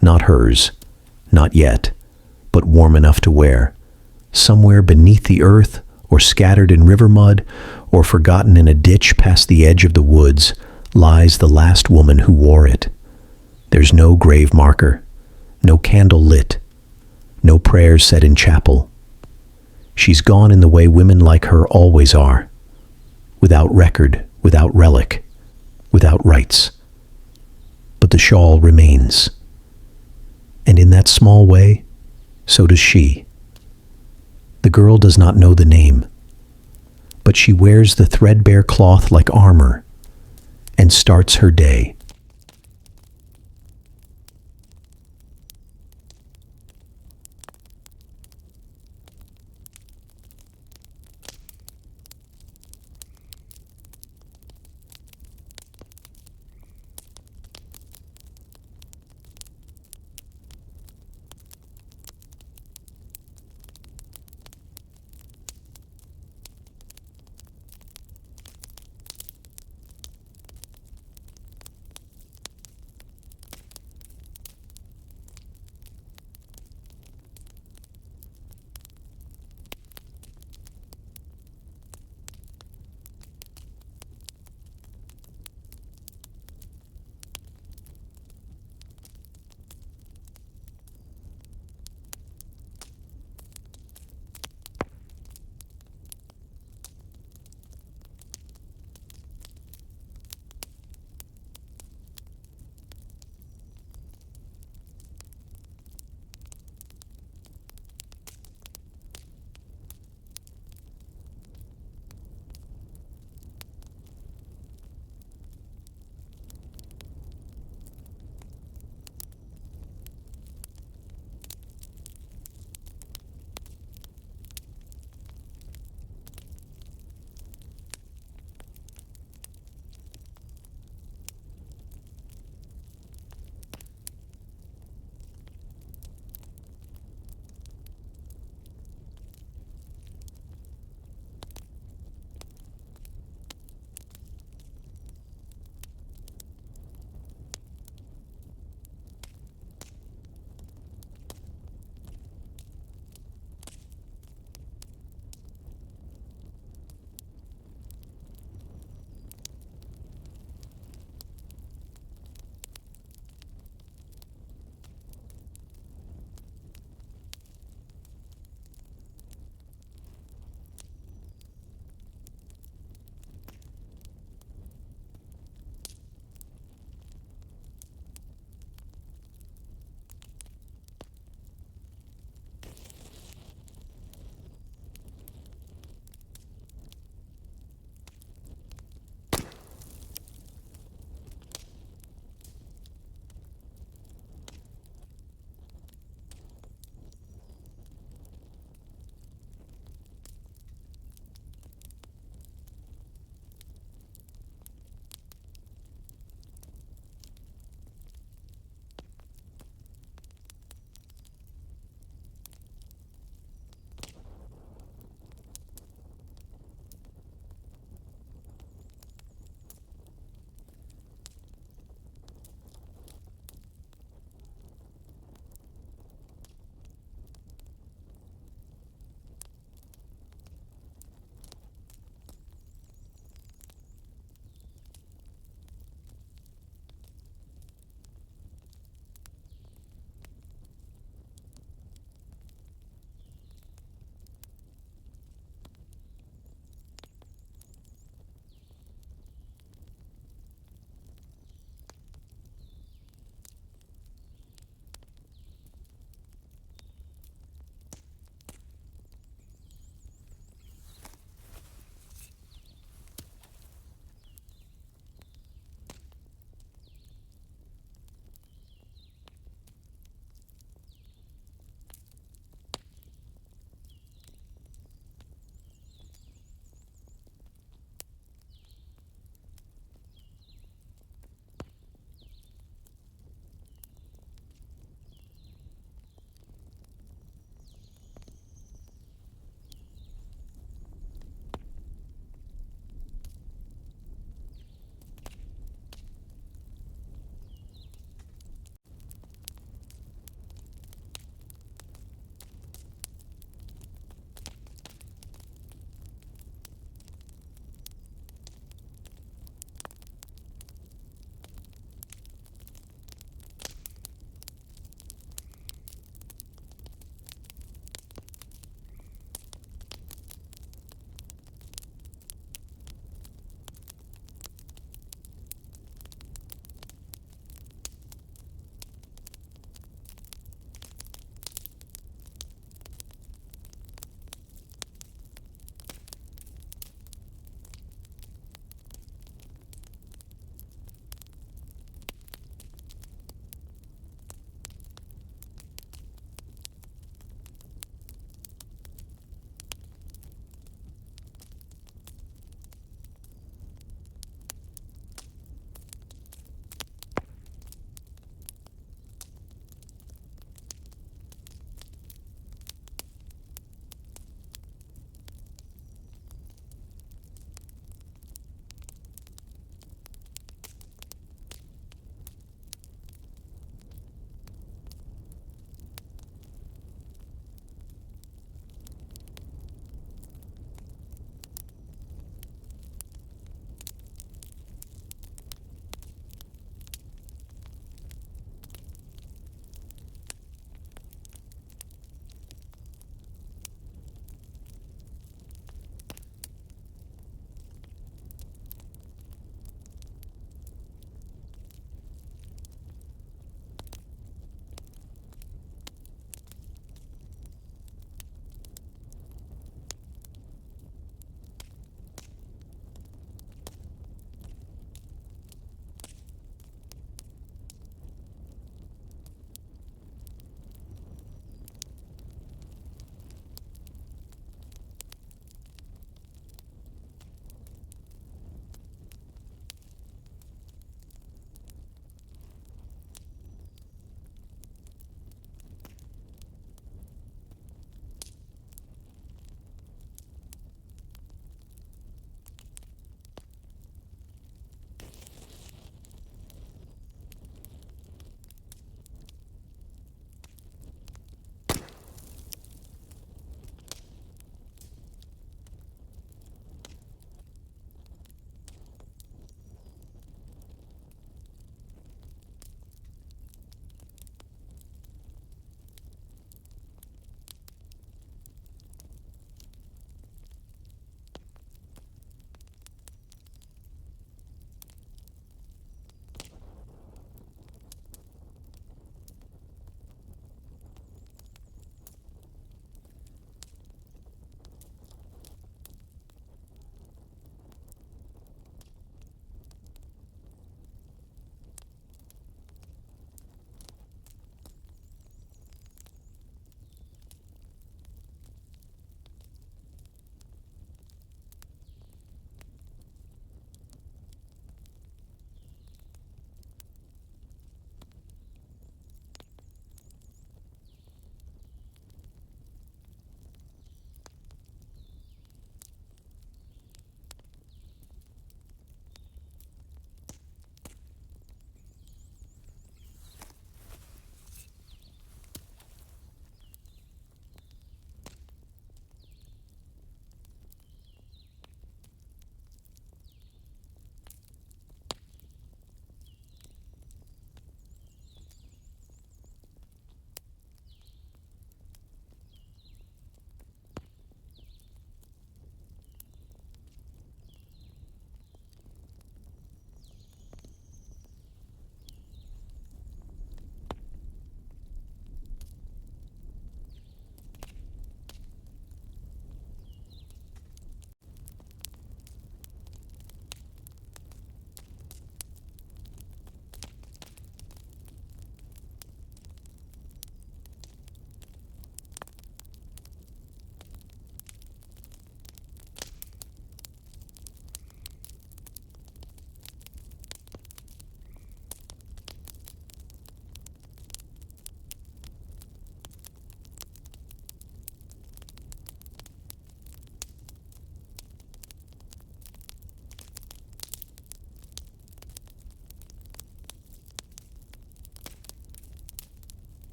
Not hers. Not yet. But warm enough to wear. Somewhere beneath the earth, or scattered in river mud, or forgotten in a ditch past the edge of the woods, lies the last woman who wore it. There's no grave marker. No candle lit. No prayers said in chapel. She's gone in the way women like her always are. Without record, without relic, without rights. But the shawl remains. And in that small way, so does she. The girl does not know the name, but she wears the threadbare cloth like armor and starts her day